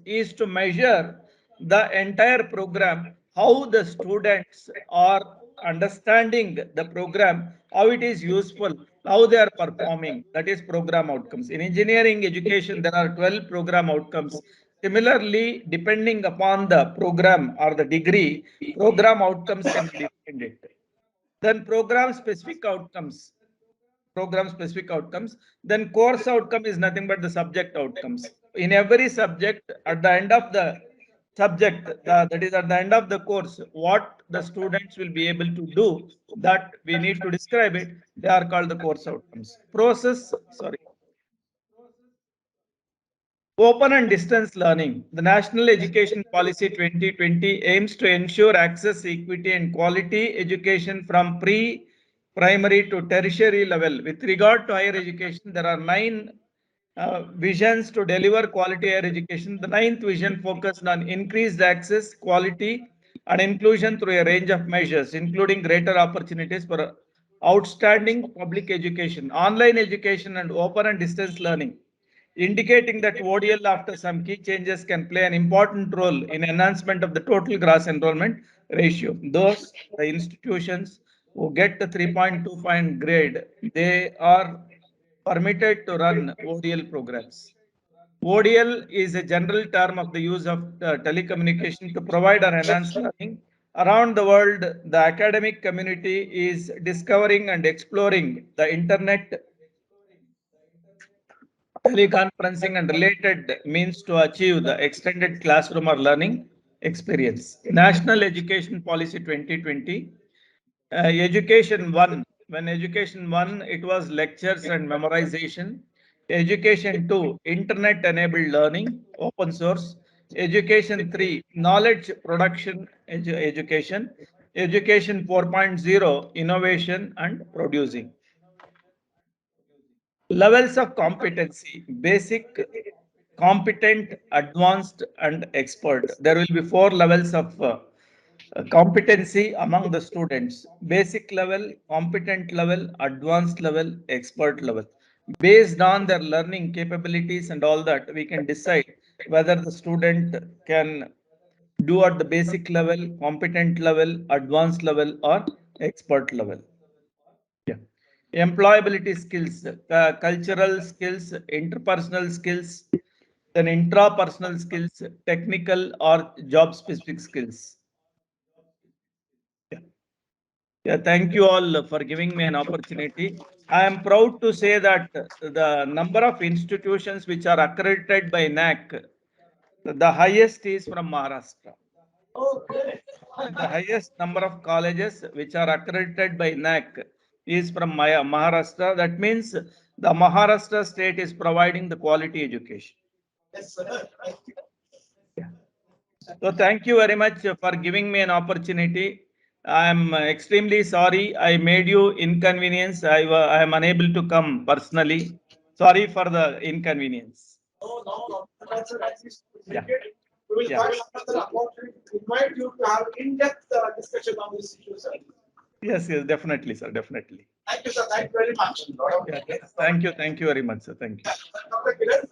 F: is to measure the entire program, how the students are understanding the program, how it is useful, how they are performing. That is program outcomes. In engineering education, there are 12 program outcomes. Similarly, depending upon the program or the degree, program outcomes can be defined. Then program specific outcomes. Then course outcome is nothing but the subject outcomes. In every subject, at the end of the subject, that is at the end of the course, what the students will be able to do, that we need to describe it. They are called the course outcomes. Open and distance learning. The National Education Policy 2020 aims to ensure access, equity, and quality education from pre-primary to tertiary level. With regard to higher education, there are 9 visions to deliver quality higher education. The ninth vision focused on increased access, quality, and inclusion through a range of measures, including greater opportunities for outstanding public education, online education, and open and distance learning, indicating that ODL after some key changes can play an important role in enhancement of the total gross enrollment ratio. Those the institutions who get the 3.25 grade, they are permitted to run ODL programs. ODL is a general term of the use of telecommunication to provide or enhance learning. Around the world, the academic community is discovering and exploring the internet, teleconferencing, and related means to achieve the extended classroom or learning experience. National Education Policy 2020. Education 1. When Education 1, it was lectures and memorization. Education 2, internet enabled learning, open source. Education 3, knowledge production education. Education 4.0, innovation and producing. Levels of competency: basic, competent, advanced, and expert. There will be 4 levels of competency among the students: basic level, competent level, advanced level, expert level. Based on their learning capabilities and all that, we can decide whether the student can do at the basic level, competent level, advanced level, or expert level. employability skills, cultural skills, interpersonal skills, then intrapersonal skills, technical or job specific skills. Yeah. Yeah, thank you all for giving me an opportunity. I am proud to say that the number of institutions which are accredited by NAC, the highest is from Maharashtra. The highest number of colleges which are accredited by NAC is from Maharashtra. That means the Maharashtra state is providing the quality education.
C: Yes, sir.
F: Yeah. So thank you very much for giving me an opportunity. I am extremely sorry I made you inconvenience. I am unable to come personally. Sorry for the inconvenience.
C: No, no, no. That's a nice
F: Yeah.
C: We will
F: Yeah.
C: find another opportunity to invite you to have in-depth discussion on this issue, sir.
F: Yes, yes, definitely, sir, definitely.
C: Thank you, sir. Thank you very much.
F: Yeah. Thank you very much, sir. Thank you.
C: Dr. Kiran,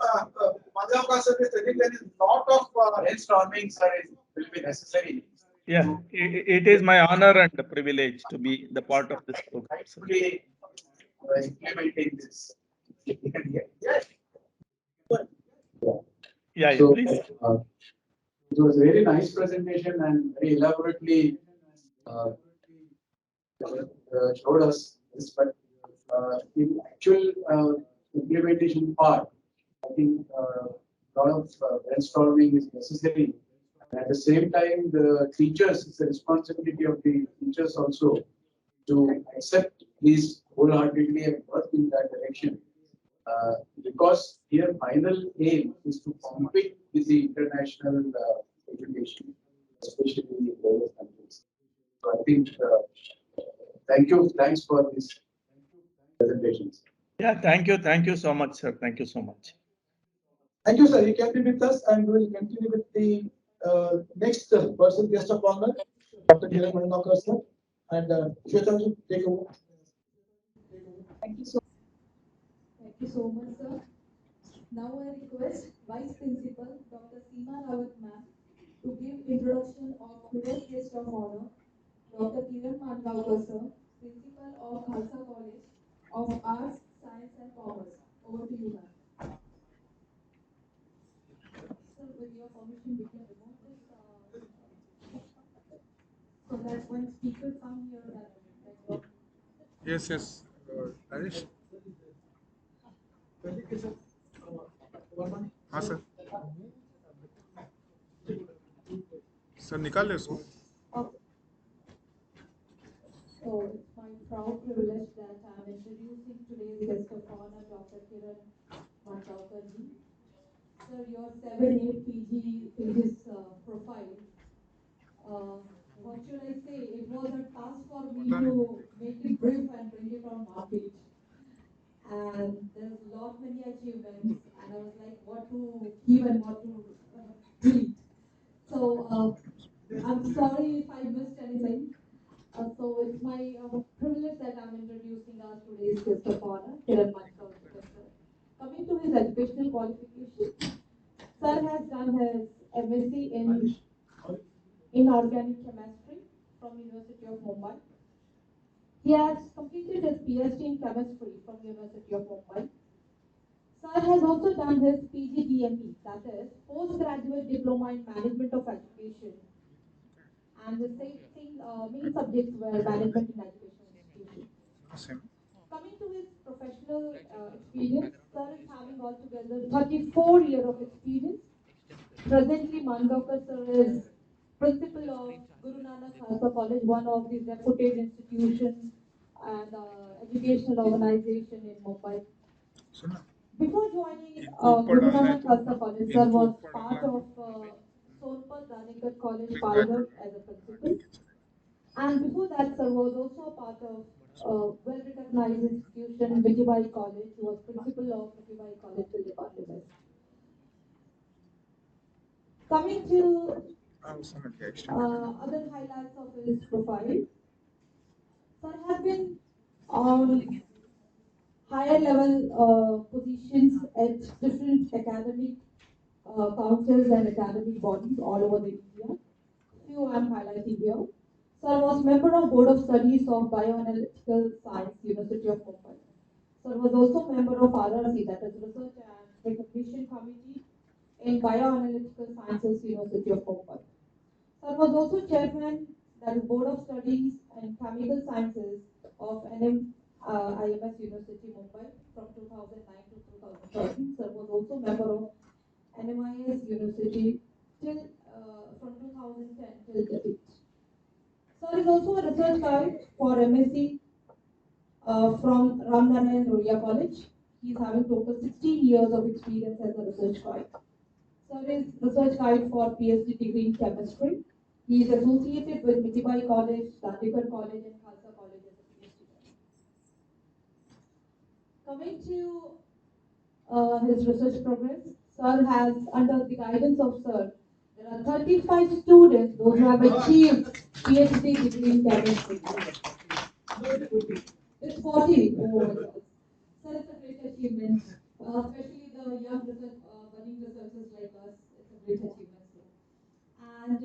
C: Madhavka sir is telling there is lot of brainstorming, sir, will be necessary.
F: Yeah, it is my honor and privilege to be the part of this program, sir.
C: Rightfully implementing this. Yes.
F: Yeah, yeah,
G: So,
F: please.
G: it was a very nice presentation and very elaborately uh, showed us this, but in actual implementation part, I think a lot of brainstorming is necessary. And at the same time, the teachers, it's the responsibility of the teachers also to accept these wholeheartedly and work in that direction. Because here final aim is to compete with the international education, especially in the global countries. So I think, thanks for these presentations.
F: Yeah, thank you so much, sir. Thank you so much.
C: Thank you, sir. You can be with us, and we will continue with the next person, guest of honor, Dr. Kiran Mandali, sir. And Shweta, take over.
A: Thank you so much, sir. Now I request Vice Principal Dr. Seema Rawat ma'am to give introduction of today's guest of honor, Dr. Kiran Mandali, sir, Principal of Khalsa College of Arts, Science and Commerce. Over to you, ma'am. Sir, with your permission, we can remove this so that when speakers come here, that
E: Yes, yes. Harish? हाँ sir sir निकाल ले उसको
A: okay. So it's my proud privilege that I'm introducing today's guest of honor, Dr. Kiran Mandali. Sir, your 7-8 pages profile. Uh, what should I say? It was a task for me to make it brief and bring it on one page. And there's a lot many achievements, and I was like, what to keep and what to delete. So I'm sorry if I missed anything. So it's my privilege that I'm introducing our today's guest of honor, Kiran Mandali, sir. Coming to his educational qualification, sir has done his MSc in Inorganic Chemistry from University of Mumbai. He has completed his PhD in Chemistry from University of Mumbai. Sir has also done his PGDME, that is Postgraduate Diploma in Management of Education, and the same thing, main subjects were management in education institution.
E: Same
A: Coming to his professional experience, sir is having altogether 34 years of experience. Presently, Mangaonkar sir is principal of Guru Nanak Khalsa College, one of the reputed institutions and educational organization in Mumbai.
E: सुना
A: Before joining
E: इनको ऊपर
A: Guru
E: डालना है
A: Nanak
E: तो
A: Khalsa College, sir
E: इनको
A: was
E: ऊपर डालना
A: part
E: है
A: of Sonpat Ranikar College,
E: click back
A: Palghar as a principal. And before that, sir was also a part of well-recognized institution, Vijayabai College. He was principal of Vijayabai College, Vijayawada West. Coming to
E: हाँ उस समय क्या extend करना
A: other highlights of his profile, sir has been on higher level positions at different academic councils and academic bodies all over the India. Few I'm highlighting here. Sir was member of Board of Studies of Bioanalytical Science, University of Mumbai. Sir was also member of RRC, that is Research and Recognition Committee in Bioanalytical Sciences, University of Mumbai. Sir was also chairman, that is Board of Studies and Chemical Sciences of IMS University, Mumbai from 2009 to 2013. Sir was also member of NMIS University till from 2010 till date. Sir is also a research guide for MSc from Ramnarayan Roya College. He is having total 16 years of experience as a research guide. Sir is research guide for PhD degree in chemistry. He is associated with Mitibai College, Dandikar College, and Khalsa College as a PhD guide. Coming to his research progress, Sir has, under the guidance of Sir, there are 35 students those who have achieved PhD degree in chemistry. It's 40. Oh my God. Sir, it's a great achievement, especially the young research, budding researchers like us. It's a great achievement, sir. And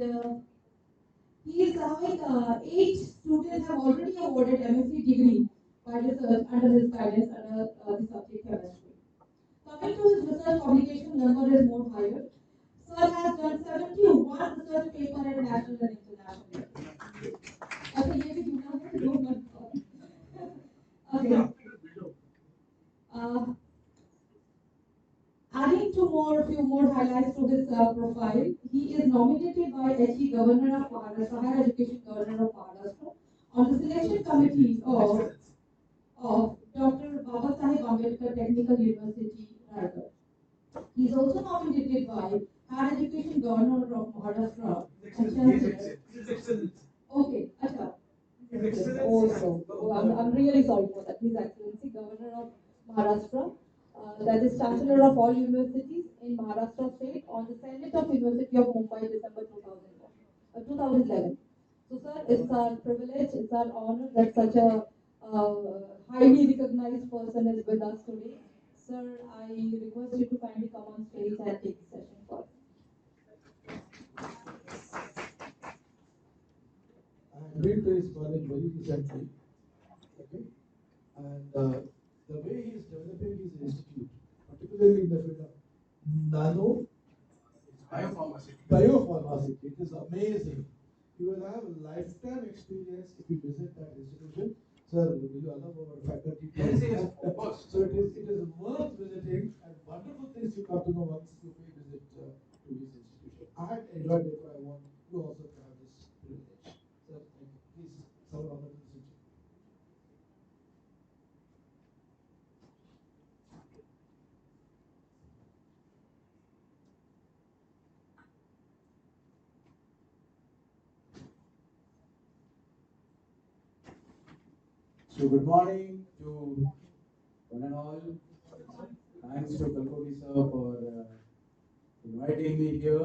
A: he is having 8 students have already awarded MSc degree by research under his guidance under the subject chemistry. Coming to his research publication number is more higher. Sir has done 71 research paper at national and international level. अच्छा ये भी जुड़ा है दो मत okay. Uh, Adding a few more highlights to his profile, he is nominated by HE Governor of Maharashtra, Higher Education Governor of Maharashtra, on the selection committee of Dr. Baba Saheb Ambedkar Technical University, Raigad. He is also nominated by Higher Education Governor of Maharashtra. Okay, acha. I'm really sorry for that. His Excellency Governor of Maharashtra, that is Chancellor of all universities in Maharashtra state on the Senate of University of Mumbai, December 2011. So, sir, it's our privilege, it's our honor that such a highly recognized person is with us today. Sir, I request you to kindly come on stage and take the session forward.
B: I have been to his college very recently, okay, and the way he is developing his institute, particularly in the field of nano biopharmacy, it is amazing. You will have a lifetime experience if you visit that institution. Sir, will you allow our faculty to? Yes, of course. So it is worth visiting, and wonderful things you come to know once you pay visit to his institution. I had enjoyed it, but I want you also to have this privilege. Sir, please, someone on the institution.
G: So good morning to one and all. Thanks to Kalpuri sir for inviting me here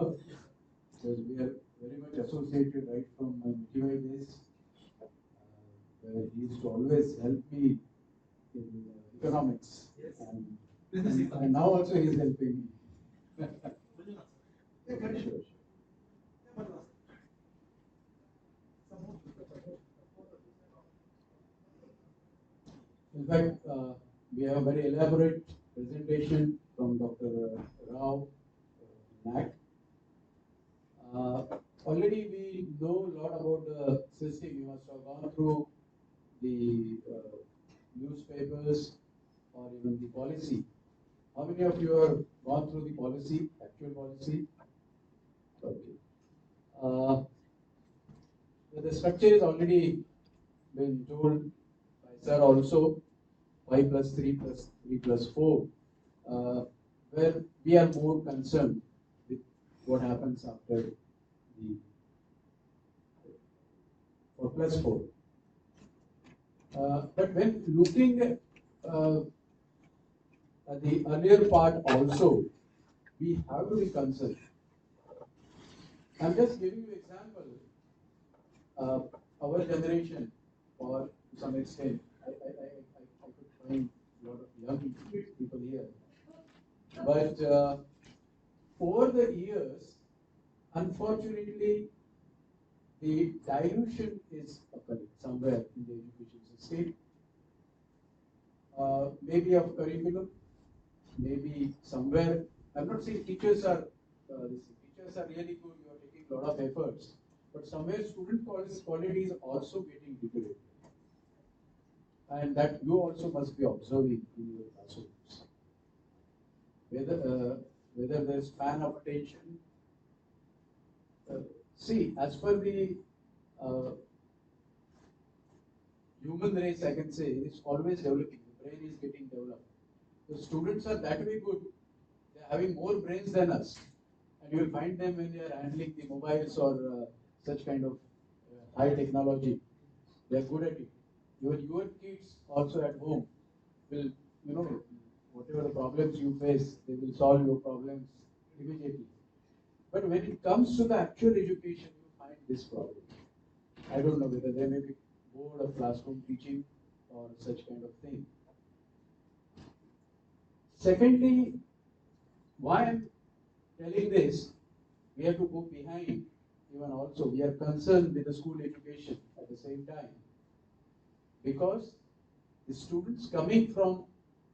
G: because we are very much associated right from my MTY days, where he used to always help me in economics. And now also he is helping me. Sure. In fact, we have a very elaborate presentation from Dr. Rao Nack. Already we know a lot about the system. You must have gone through the newspapers or even the policy. How many of you have gone through the policy, actual policy? Okay. The structure is already been told by sir also, 5 plus 3 plus 3 plus 4, where we are more concerned with what happens after the 4 plus 4. But when looking at the earlier part also, we have to be concerned. I'm just giving you example. Our generation, or to some extent, I could find a lot of young people here. But over the years, unfortunately, the dilution is occurring somewhere in the education system. maybe of curriculum, maybe somewhere. I'm not saying teachers are teachers are really good. You are taking a lot of efforts, but somewhere student quality is also getting degraded, and that you also must be observing in your classrooms. Whether there's span of attention. See, as per the uh, human race, I can say, is always developing. The brain is getting developed. The students are that way good. They're having more brains than us. And you will find them when they are handling the mobiles or such kind of high technology. They're good at it. Even your kids also at home will, whatever the problems you face, they will solve your problems immediately. But when it comes to the actual education, you find this problem. I don't know whether they may be bored of classroom teaching or such kind of thing. Secondly, why I'm telling this, we have to go behind. Even also, we are concerned with the school education at the same time, because the students coming from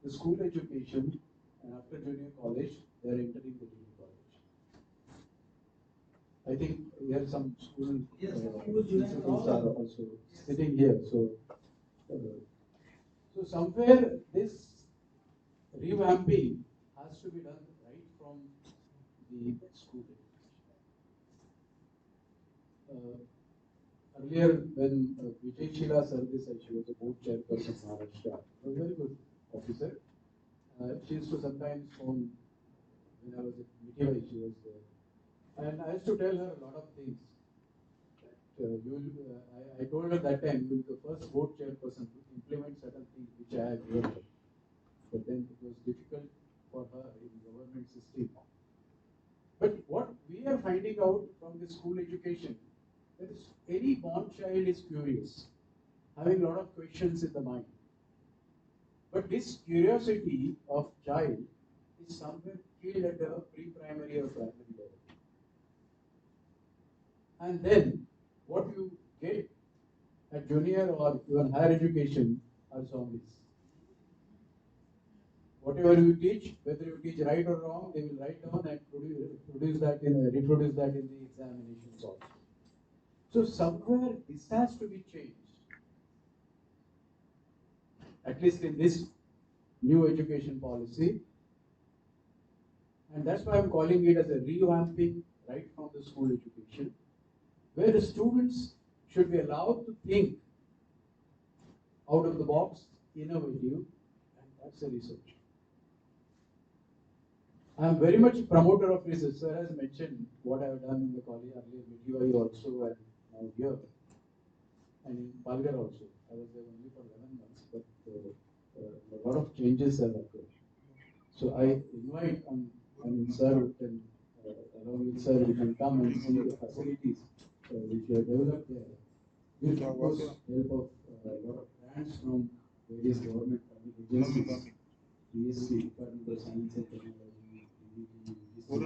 G: the school education and after junior college, they are entering the junior college. I think we have some school principals are also sitting here. So somewhere this revamping has to be done right from the school. Earlier, when Vijay Sheila Sardesai, she was a board chairperson in Maharashtra, a very good officer. She used to sometimes phone when I was at Mithilai, she was there. And I used to tell her a lot of things. I told her that time, you will be the first board chairperson to implement certain things which I have given her. But then it was difficult for her in government system. But what we are finding out from the school education, that is any born child is curious, having a lot of questions in the mind. But this curiosity of child is somewhere killed at the pre-primary or primary level. And then what you get at junior or even higher education are zombies. Whatever you teach, whether you teach right or wrong, they will write down and reproduce that in the examinations also. So somewhere this has to be changed. At least in this new education policy. And that's why I'm calling it as a revamping right from the school education, where the students should be allowed to think out of the box, innovative, and that's the research. I'm very much promoter of research. Sir has mentioned what I've done in the college earlier, Mithilai also, and now here, and in Palghar also. I was there only for 11 months, but a lot of changes have occurred. So I invite, sir, can, along with sir, we can come and see the facilities which we have developed there. With, of course, help of a lot of grants from various government funding agencies, BSc, Department of Science and Technology, so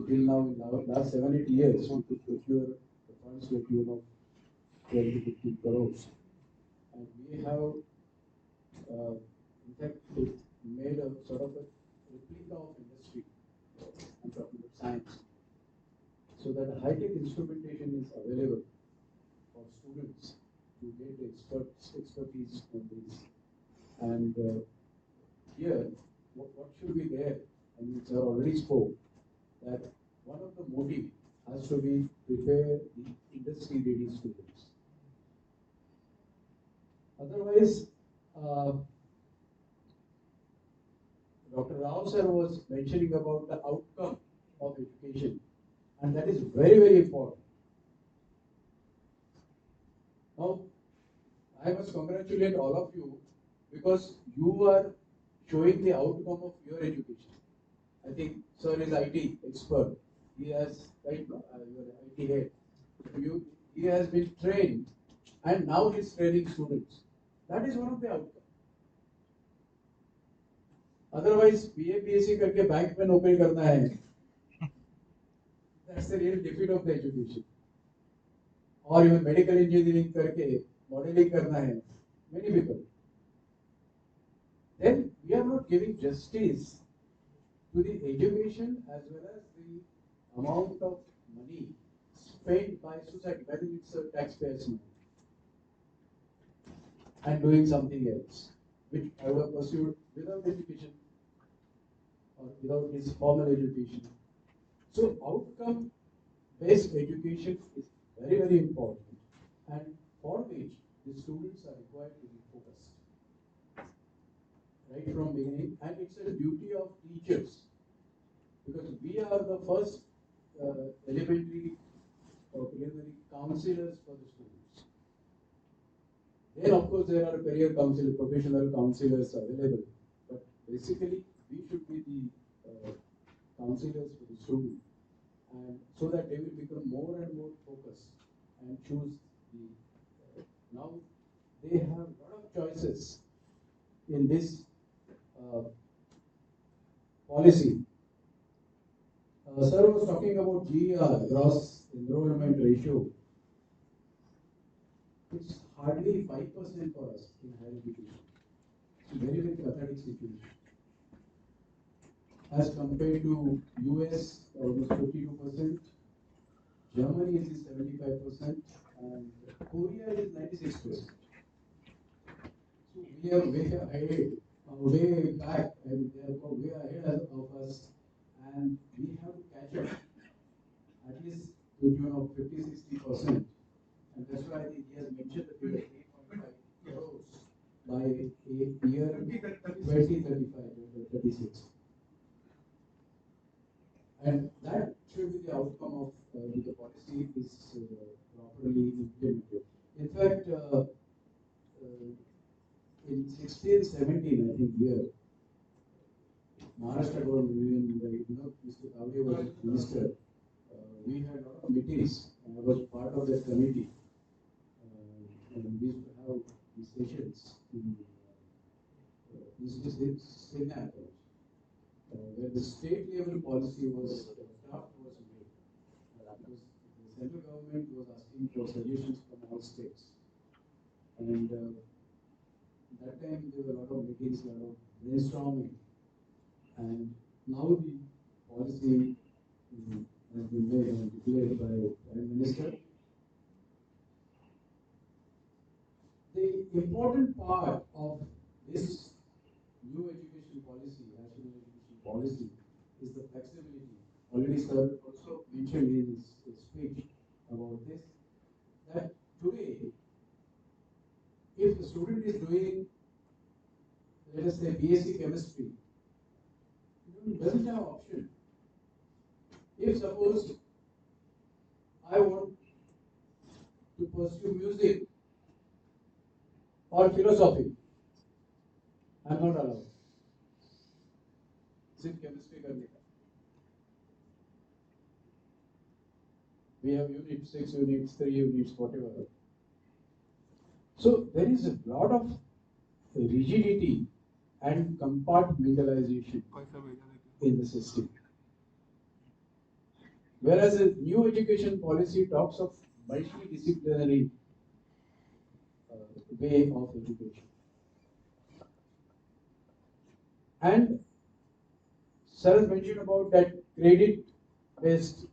G: till now, in the last 7-8 years, we could procure the funds to the tune of 12 to 15 crores. And we have, in fact, made a sort of a replica of industry. I'm talking about science. So that high-tech instrumentation is available for students to get expertise on this. And here, what should be there? I mean, sir already spoke that one of the motive has to be prepare the industry-ready students. Otherwise, Dr. Rao sir was mentioning about the outcome of education, and that is very, very important. Now, I must congratulate all of you because you are showing the outcome of your education. I think sir is IT expert. He has, right, your IT head. He has been trained and now he's training students. That is one of the outcomes. Otherwise, BA, BSc करके bank में नौकरी करना है. That's the real defeat of the education.
B: or even medical engineering करके modeling करना है, many people. Then we are not giving justice to the education as well as the amount of money spent by society, whether it's a taxpayer's money, and doing something else, which I would have pursued without education or without his formal education. So outcome-based education is very, very important, and for which the students are required to be focused right from beginning, and it's a duty of teachers because we are the first elementary or preliminary counselors for the students. Then, of course, there are career counselors, professional counselors available, but basically, we should be the counselors for the student, and so that they will become more and more focused and choose the. Now, they have a lot of choices in this uh, policy. Sir was talking about GER, gross enrollment ratio. It's hardly 5% for us in higher education. It's a very, very pathetic situation. As compared to US, almost 52%, Germany is 75%, and Korea is 96%. So we are way ahead, way back, and they are way ahead of us, and we have to catch up at least to the tune of 50-60%. And that's why I think he has mentioned the figure 8.5 crores by a year 2035, 36. And that should be the outcome of if the policy is properly implemented. In fact, in 16, 17, I think here, Maharashtra government, Mr. Kavli was minister, we had a lot of meetings, and I was part of that committee. And we used to have these sessions in Srinagar, where the state level policy was draft was made. Because the central government was asking for suggestions from all states. And that time there were a lot of meetings, a lot of brainstorming. And now the policy has been made and declared by Prime Minister. The important part of this new education policy, national education policy, is the flexibility. Already sir also mentioned in his speech about this, that today, if the student is doing, let us say, BSc chemistry, he doesn't have option. If suppose I want to pursue music or philosophy, I am not allowed. सिर्फ chemistry करने का. We have units, 6 units, 3 units, whatever. So there is a lot of rigidity and compartmentalization in the system. Whereas the new education policy talks of multidisciplinary way of education. And sir has mentioned about that credit-based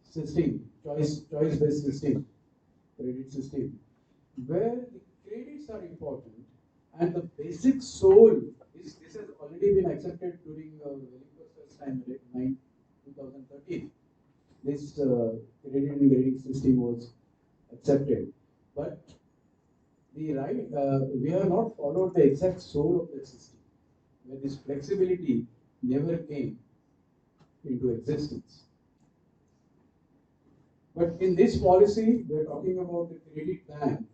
B: system, choice-based system, credit system, where the credits are important and the basic soul, this has already been accepted during Velikos's time, 2013. This credit and grading system was accepted. But we have not followed the exact soul of the system, where this flexibility never came into existence. But in this policy, we are talking about the credit plan.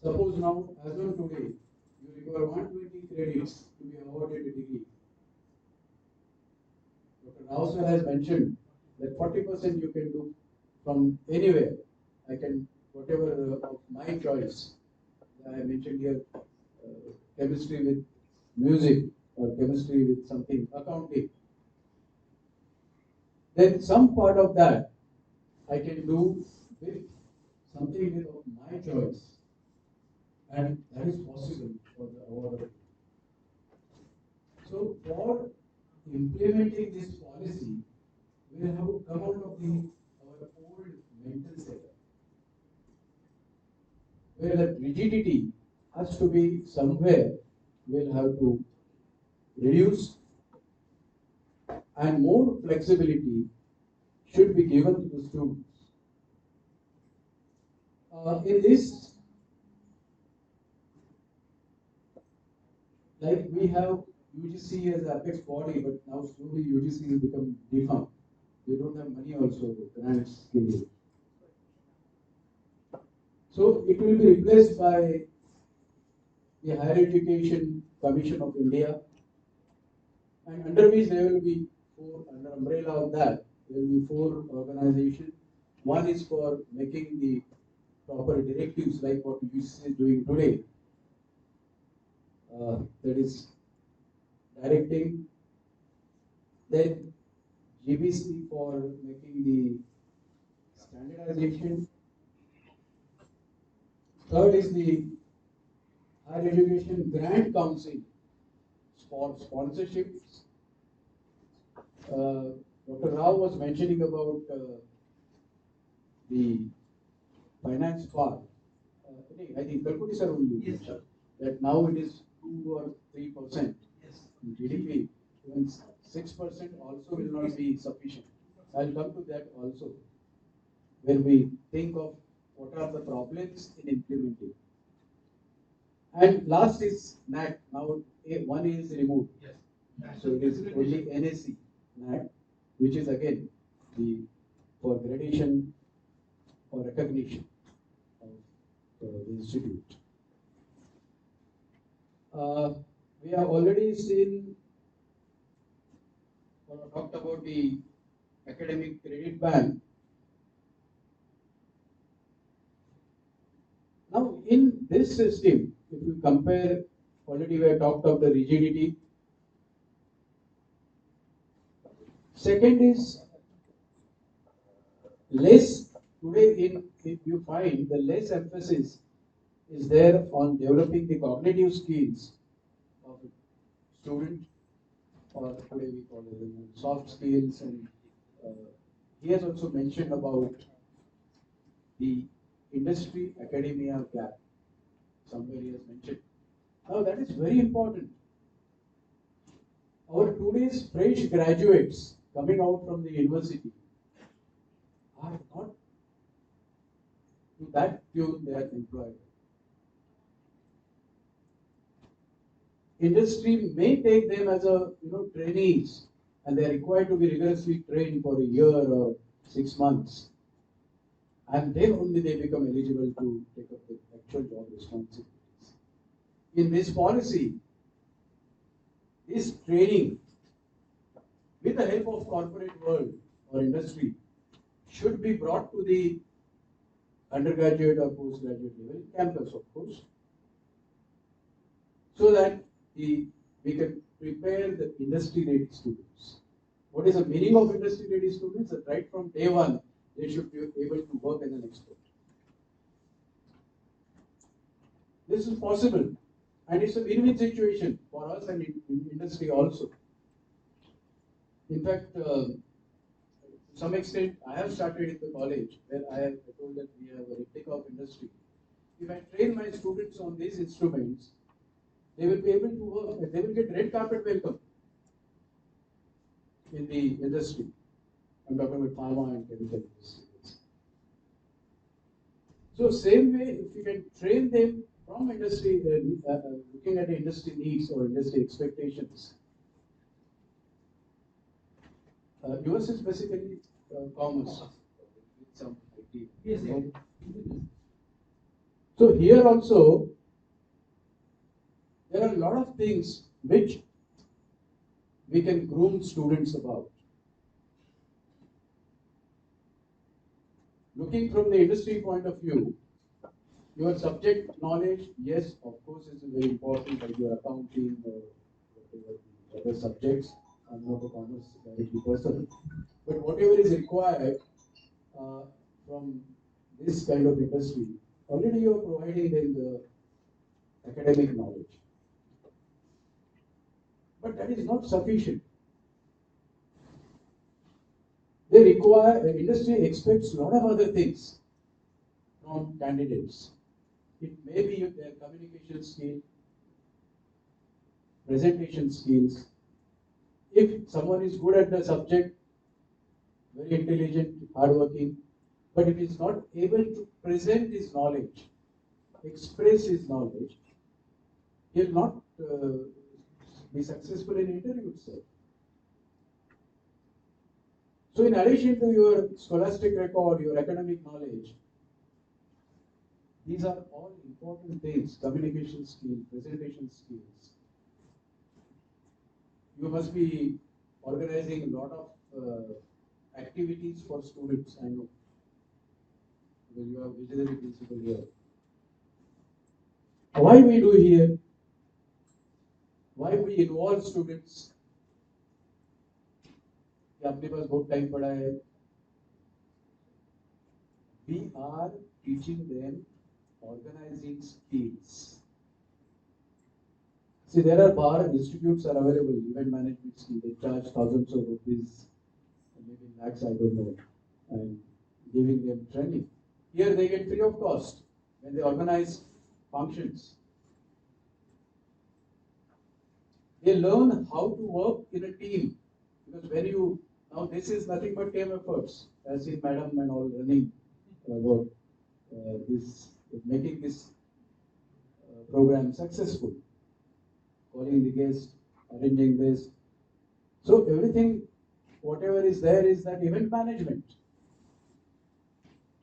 B: Suppose now, as on today, you require 120 credits to be awarded a degree. Dr. Rao sir has mentioned that 40% you can do from anywhere. I can, whatever of my choice. I mentioned here chemistry with music or chemistry with something, accounting. Then some part of that I can do with something with of my choice, and that is possible for the award of. So for implementing this policy, we have to come out of the our old mental setup, where that rigidity has to be somewhere. We'll have to reduce, and more flexibility should be given to the students. In this, like we have UGC as apex body, but now slowly UGC has become defunct. They don't have money also, grants giving. So it will be replaced by the Higher Education Commission of India, and under which there will be four, under umbrella of that, there will be four organizations. One is for making the proper directives like what UGC is doing today. That is directing, then GBC for making the standardization. Third is the Higher Education Grant Council for sponsorships. Dr. Rao was mentioning about the finance part. I think Kalpudi sir will yes, that now it is 2 or 3% in GDP. Even 6% also will not be sufficient. I'll come to that also when we think of what are the problems in implementing. And last is NAC. Now one is removed. Yes. So it is only NAC, NAC, which is again the for gradation or recognition of the institute. We have already seen or talked about the academic credit ban. Now, in this system, if you compare, already we have talked of the rigidity. Second is less, today in, if you find the less emphasis is there on developing the cognitive skills of a student, or today we call it soft skills, and he has also mentioned about the industry academia gap. Somebody has mentioned. Now that is very important. Our today's fresh graduates coming out from the university are not to that tune they are employed. Industry may take them as a trainees, and they are required to be rigorously trained for a year or 6 months, and then only they become eligible to take up the actual job responsibilities. In this policy, this training, with the help of corporate world or industry, should be brought to the undergraduate or postgraduate level campus, of course, so that we can prepare the industry-ready students. What is the meaning of industry-ready students? That right from day one, they should be able to work as an expert. This is possible, and it's a win-win situation for us and in industry also. In fact, to some extent, I have started in the college where I told that we have a replica of industry. If I train my students on these instruments, they will be able to work, they will get red carpet welcome in the industry. I'm talking about pharma and chemical industry. So same way, if you can train them from industry, looking at the industry needs or industry expectations. Yours is basically commerce with some IT. Yes, yes. So here also, there are a lot of things which we can groom students about. Looking from the industry point of view, your subject knowledge, yes, of course, is very important, like your accounting or whatever the other subjects. I'm not a commerce directly person, but whatever is required from this kind of industry, already you are providing them the academic knowledge. But that is not sufficient. They require, the industry expects a lot of other things from candidates. It may be their communication skill, presentation skills. If someone is good at the subject, very intelligent, hardworking, but if is not able to present his knowledge, express his knowledge, he will not be successful in interview itself. So in addition to your scholastic record, your academic knowledge, these are all important things, communication skills, presentation skills. You must be organizing a lot of activities for students, I know, because you are visionary principal here. Why we do here? Why we involve students? कि आपके पास बहुत time पड़ा है. We are teaching them organizing skills. See, there are bar institutes are available, event management skill. They charge thousands of rupees, maybe lakhs, I don't know, and giving them training. Here they get free of cost when they organize functions. They learn how to work in a team, because when you, now this is nothing but team efforts, as in madam and all running about this, making this program successful, calling the guest, arranging this. So everything, whatever is there is that event management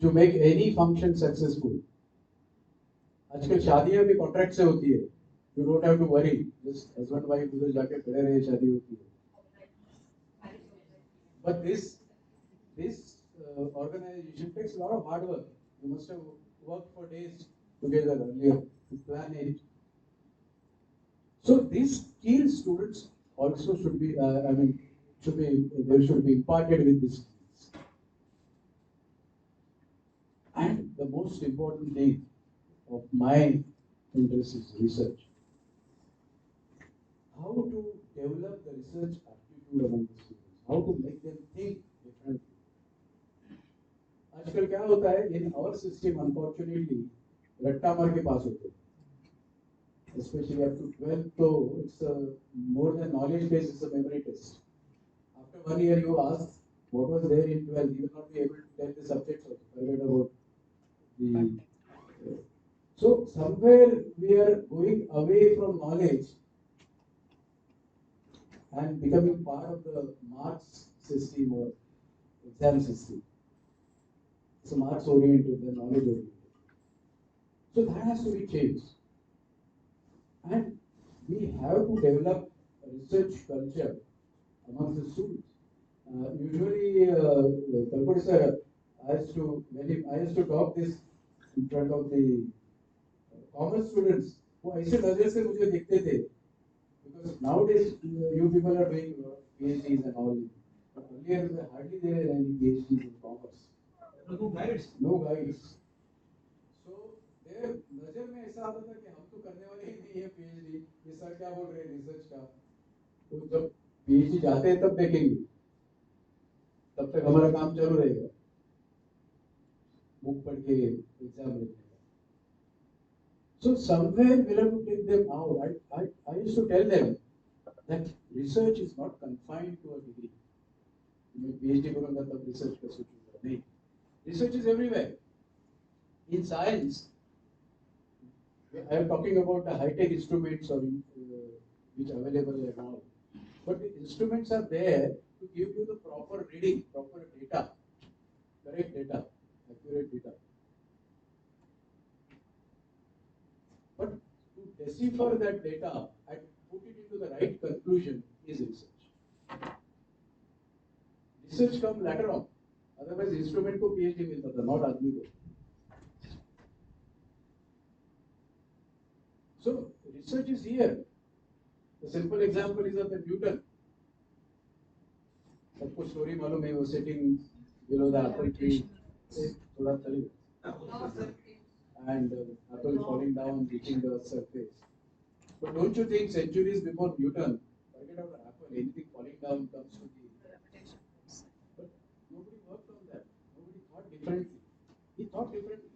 B: to make any function successful. आजकल शादियां भी contract से होती है. You don't have to worry. Just husband wife उधर जाके खड़े रहे, शादी होती है. But this organization takes a lot of hard work. You must have worked for days together earlier to plan it. So these skills students also should be, they should be imparted with these skills. And the most important thing of my interest is research. How to develop the research aptitude among the students, how to make them think differently. आजकल क्या होता है, in our system unfortunately रट्टा मार के पास होते हैं, especially up to 12th, so it's more than knowledge based, it's a memory test. After 1 year you ask what was there in 12th, you will not be able to tell the subjects also, forget about the. So somewhere we are going away from knowledge and becoming part of the marks system or exam system. It's a marks oriented, the knowledge oriented. So that has to be changed. And we have to develop a research culture amongst the students. Usually, Kalpuri sir, I used to talk this in front of the commerce students, वो ऐसे नजर से मुझे देखते थे, because nowadays you people are doing PhDs and all. But earlier hardly there are any PhDs in commerce. No guides. No guides. So their नजर में ऐसा आता था कि हम तो करने वाले ही नहीं है PhD. ये सर क्या बोल रहे हैं रिसर्च का? तो जब PhD जाते हैं तब देखेंगे. तब तक हमारा काम चालू रहेगा. बुक पढ़ के एग्जाम लिखने. So somewhere we have to take them out. I used to tell them that research is not confined to a degree. मैं PhD करूँगा तब research कर सकूँगा नहीं. Research is everywhere. In science, I am talking about the high-tech instruments or which are available and all. But the instruments are there to give you the proper reading, proper data, correct data, accurate data. But to decipher that data and put it into the right conclusion is research. Research comes later on. Otherwise, instrument को PhD मिलता था, not आदमी को. So research is here. The simple example is of the Newton. सबको story मालूम है, वो sitting below the apple tree. थोड़ा चलेगा.
G: and Apple falling down, reaching the surface. But don't you think centuries before Newton, forget about Apple, anything falling down comes to the. But nobody worked on that. Nobody thought differently. He thought differently.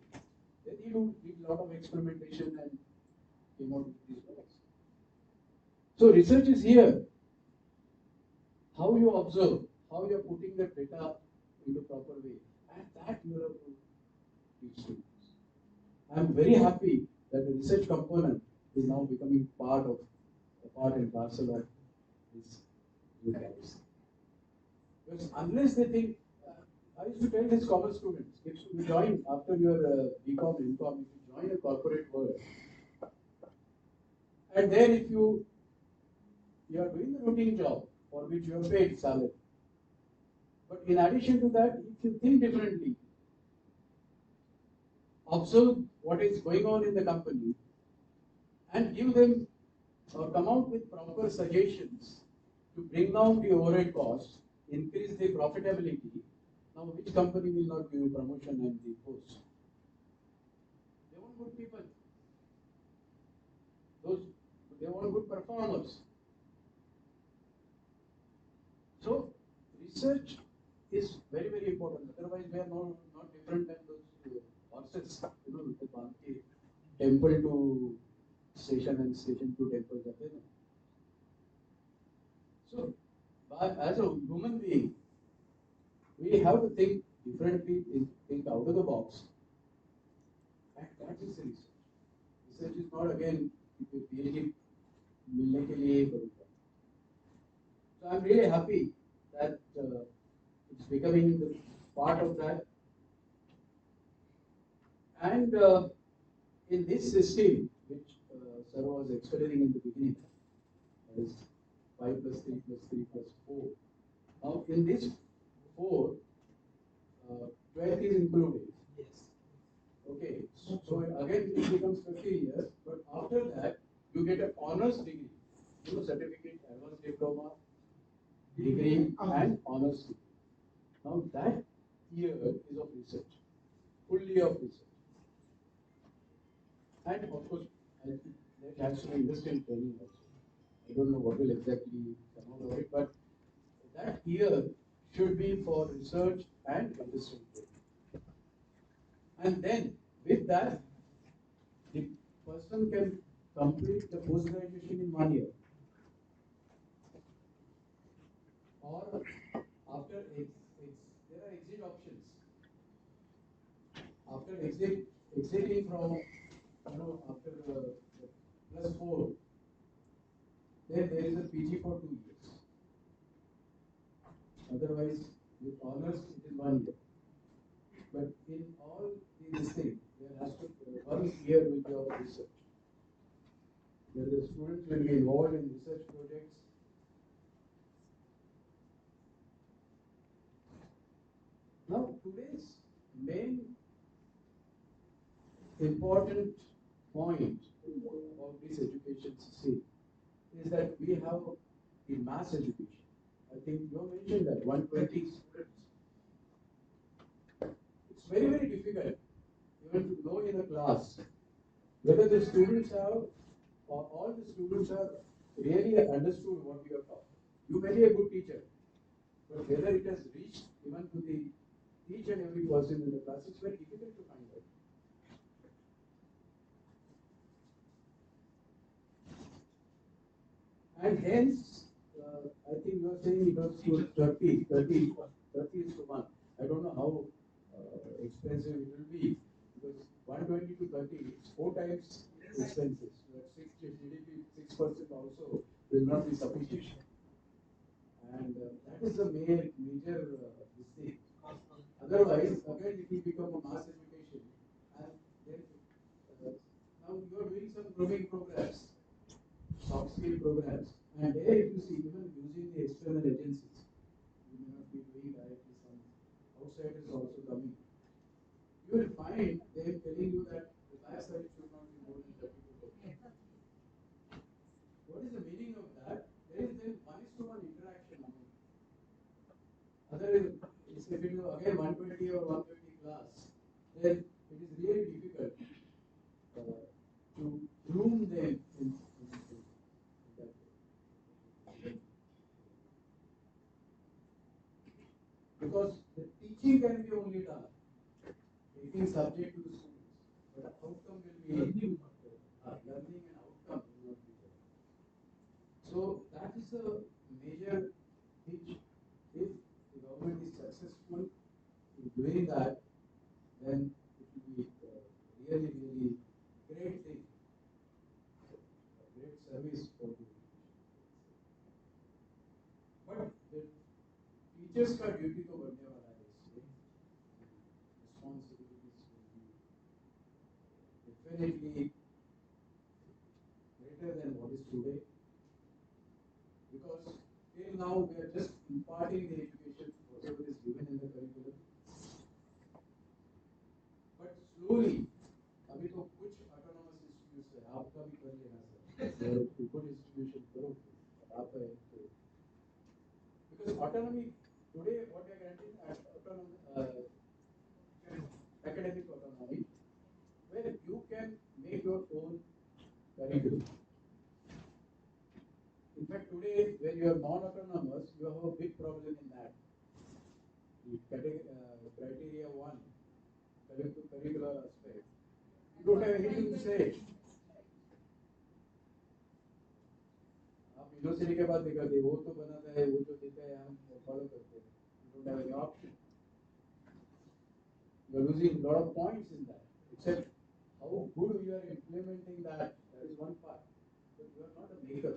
G: Then he did a lot of experimentation and came out with these works. So research is here. How you observe, how you are putting the data into proper way, and that you have to teach students. I am very happy that the research component is now becoming part and parcel of this course. Because unless they think, I used to tell these commerce students, if you join after your BCom, MCom, if you join a corporate world, and then if you are doing the routine job for which you are paid salary, but in addition to that, if you think differently, observe what is going on in the company, and give them or come out with proper suggestions to bring down the overhead costs, increase the profitability. Now, which company will not give you promotion and the post? They want good people. Those they want good performers. So, research is very, very important. Otherwise, we are not different than those horses, with the Bhanki temple to station and station to temple. So, as a human being, we have to think differently, think out of the box. And that is research. Research is not again PhD मिलने के लिए करूँगा. So I'm really happy that it's becoming the part of that. And in this system, which Sir was explaining in the beginning, that is 5 plus 3 plus 3 plus 4. Now in this 4, 12 is included. Yes. Okay. So again it becomes 50 years, but after that you get an honors degree, certificate, advanced diploma, degree, and honors degree. Now that year is of research, fully of research. And of course, that has to be invested in training also. I don't know what will exactly come out of it, but that year should be for research and industry training. And then with that, the person can complete the post-graduation in 1 year. Or after there are exit options. After exiting from, after plus 4, then there is a PG for 2 years. Otherwise, with honors, it is 1 year. But in all these things, there has to be 1 year will be of research, where the students will be involved in research projects. Now, today's main important point of this education system is that we have the mass education. I think you mentioned that 120 students. It's very, very difficult even to know in a class whether the students have or all the students have really understood what we have taught. You may be a good teacher, but whether it has reached even to the each and every person in the class, it's very difficult to find out. And hence, I think you are saying it was to 30 is to 1. I don't know how expensive it will be, because 120 to 30 is 4 times expenses. That 6 GDP, 6% also will not be sufficient. And that is the major mistake. Otherwise, again, it will become a mass education. And then, now you are doing some grooming programs, soft skill programs, and there if you see even using the external agencies, you may not be doing directly, some outsiders also coming. You will find they are telling you that the batch size should not be more than 32%. What is the meaning of that? There is then 1:1 interaction among. Other is if it is again 120 or 120 class, then it
B: teaching can be only done, taking subject to the students, but outcome will be learning and outcome will not be there. So that is a major hitch. If the government is successful in doing that, then it will be really, really great thing, a great service for the education. But the teachers का duty तो बढ़ने वाला है इससे, responsibilities will be definitely greater than what is today, because till now we are just imparting the education whatever is given in the curriculum, but slowly अभी तो कुछ autonomous institutes है, आपका भी कर लेना सर, और good institution करो, आप है तो, because autonomy today what they are granting autonomy, academic autonomy, where you can make your own curriculum. In fact, today when you are non-autonomous, you have a big problem in that. Criteria one, curricular aspect. You don't have anything to say. आप university के बाद देखा थे, वो तो बनाता है, वो जो देता है हम फॉलो करते हैं. You don't have any option. You are losing a lot of points in that. Except how good you are implementing that, that is one part. But you are not a maker.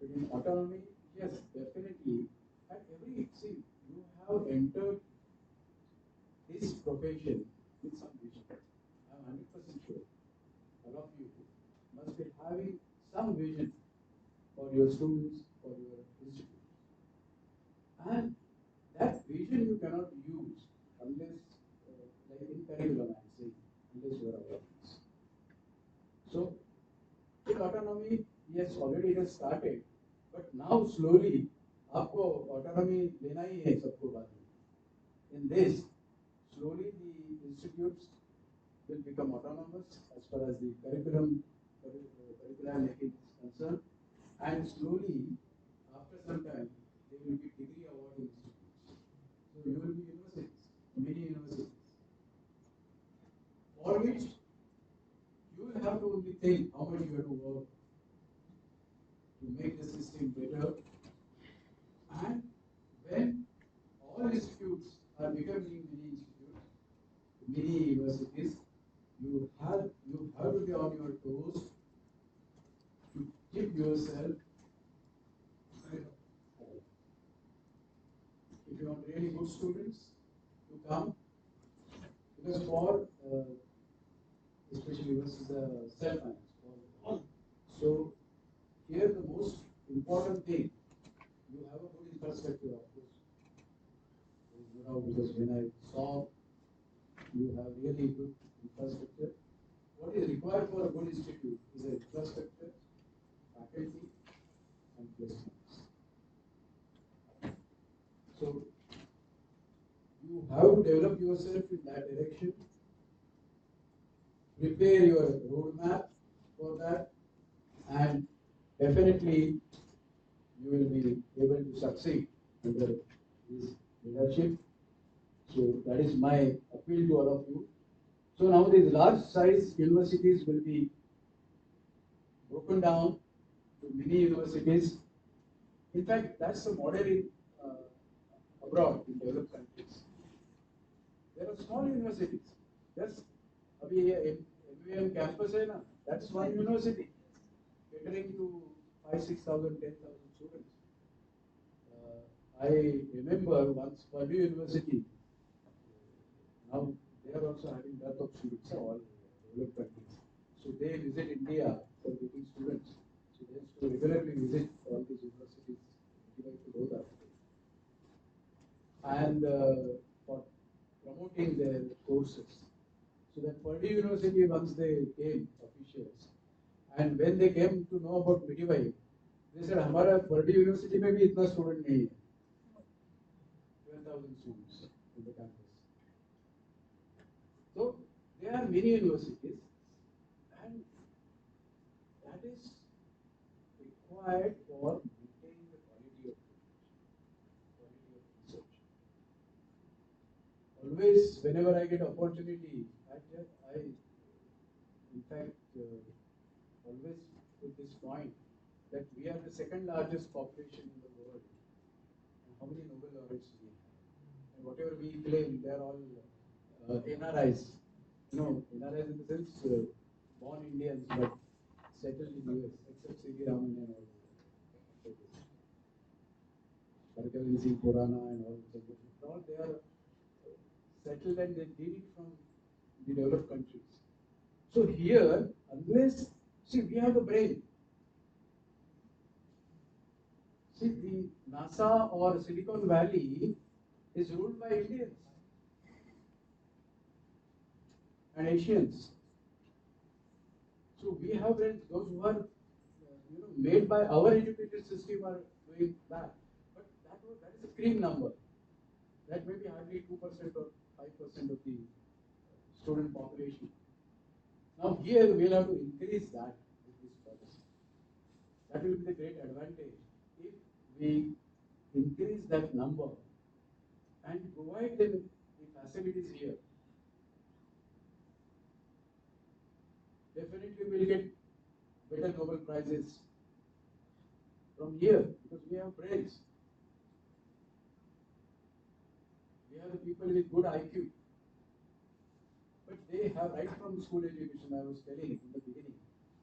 B: But in autonomy, yes, definitely. At every see, you have entered this profession with some vision. I am 100% sure. All of you must be having some vision for your students, for your institute. And that vision you cannot use unless, like in curriculum, I am saying, unless you are aware of this. So, in autonomy, yes, already it has started, but now slowly, आपको autonomy लेना ही है सबको बाद में. In this, slowly the institutes will become autonomous as far as the curriculum making is concerned, and slowly, after some time, there will be degree awarding institutes. So you will be universities, many universities, for which you will have to only think how much you have to work to make the system better. And when all institutes are becoming mini institutes, mini universities, you have to be on your toes to keep yourself. If you want really good students to come, because for especially versus self-finance. So here the most important thing, you have a good infrastructure, of course. Because when I saw you have really good infrastructure, what is required for a good institute is an infrastructure, faculty, and placements. So you have to develop yourself in that direction, prepare your roadmap for that, and definitely you will be able to succeed under this leadership. So that is my appeal to all of you. So now these large size universities will be broken down to mini universities. In fact, that's the model in abroad, in developed countries. There are small universities. Just abhi MVM campus hai na, that's one university catering to 5,000, 6,000, 10,000 students. I remember once Purdue University, now they are also having dearth of students, all developed countries. So they visit India for getting students. So they have to regularly visit all these universities, like to go that way. And for promoting their courses. So that Purdue University, once they came officials, and when they came to know about midwife, they said, हमारा Purdue University में भी इतना student नहीं है. 12,000 students in the campus. So there are many universities, and that is required for maintaining the quality of education, quality of research.
G: always, whenever I get opportunity, I in fact, always put this point that we are the second largest population in the world. And how many Nobel laureates we have? And whatever we claim, they are all NRIs. You know, NRIs in the sense born Indians but settled in US, except C.V. Raman and all. Particularly see Purana and all they are settled and they did it from the developed countries. So here, unless, see, we have the brain. See, the NASA or Silicon Valley is ruled by Indians and Asians. So we have brains. Those who are, made by our education system are doing that. But that is a cream number. That may be hardly 2% or 5% of the student population. Now here we'll have to increase that with this policy. That will be the great advantage if we increase that number and provide them the facilities here. Definitely we'll get better Nobel Prizes from here because we have brains. We have the people with good IQ. But they have right from school education, I was telling in the beginning,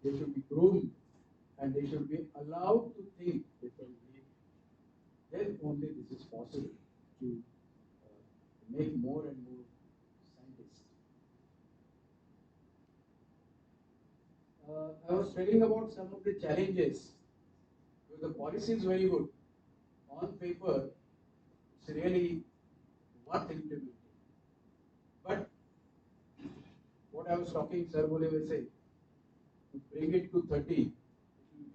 G: they should be groomed and they should be allowed to think differently. Then only this is possible to make more and more scientists. I was telling about some of the challenges. The policy is very good. On paper, it's really worth implementing. But what I was talking, Sir Bole will say, to bring it to 30, it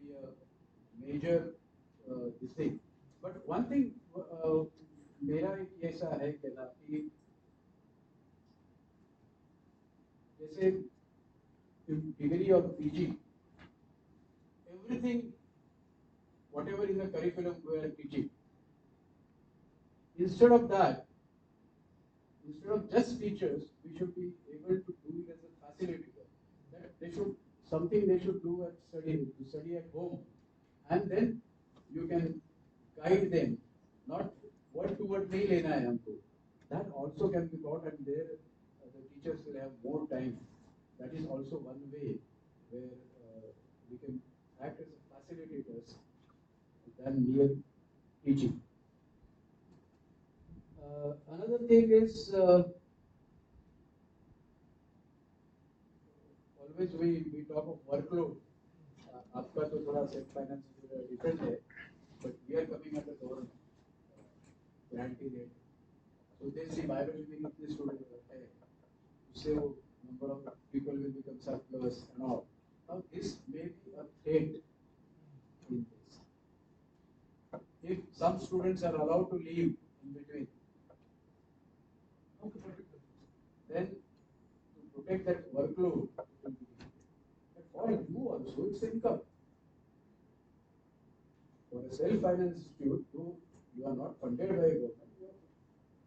G: will be a major this thing. But one thing, मेरा एक ऐसा है कहना कि जैसे degree or PG, everything, whatever in the curriculum we are teaching, instead of that, instead of just teachers, we should be able to do it as a facilitator. That they should something they should do at study at home, and then you can guide them. Not what to what नहीं लेना है हमको. That also can be taught, and there the teachers will have more time. That is also one way where we can act as facilitators than mere teaching. Another thing is always we talk of workload. आपका तो थोड़ा set finance different है, but we are coming under government guarantee rate. So they see biology में कितने student है, उससे वो number of people will become surplus and all. Now this may be a threat in this. If some students are allowed to leave in between, then to protect that workload, but for you also it's income. For a self-finance institute, though you are not funded by government, you are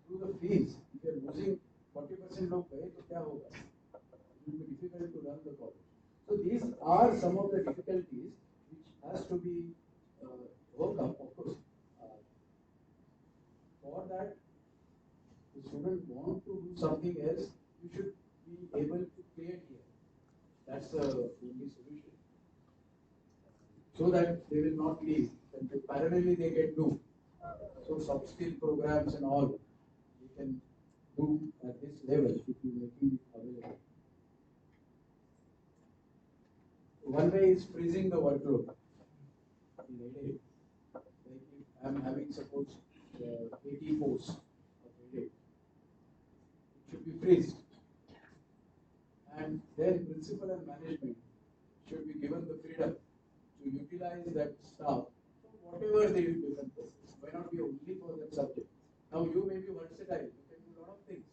G: through the fees. If you are losing 40% लोग गए तो क्या होगा? It will be difficult to run the college. So these are some of the difficulties which has to be overcome. Of course, for that, the student want to do something else, you should be able to create here. That's the only solution. So that they will not leave, and parallelly they can do. So soft skill programs and all, we can do at this level if you making it available. One way is freezing the workload. In a day, like if I'm having suppose 80 posts of a day, it should be freezed. And then principal and management should be given the freedom to utilize that staff for whatever they do different purposes. Why not be only for that subject? Now you may be versatile, you can do a lot of things.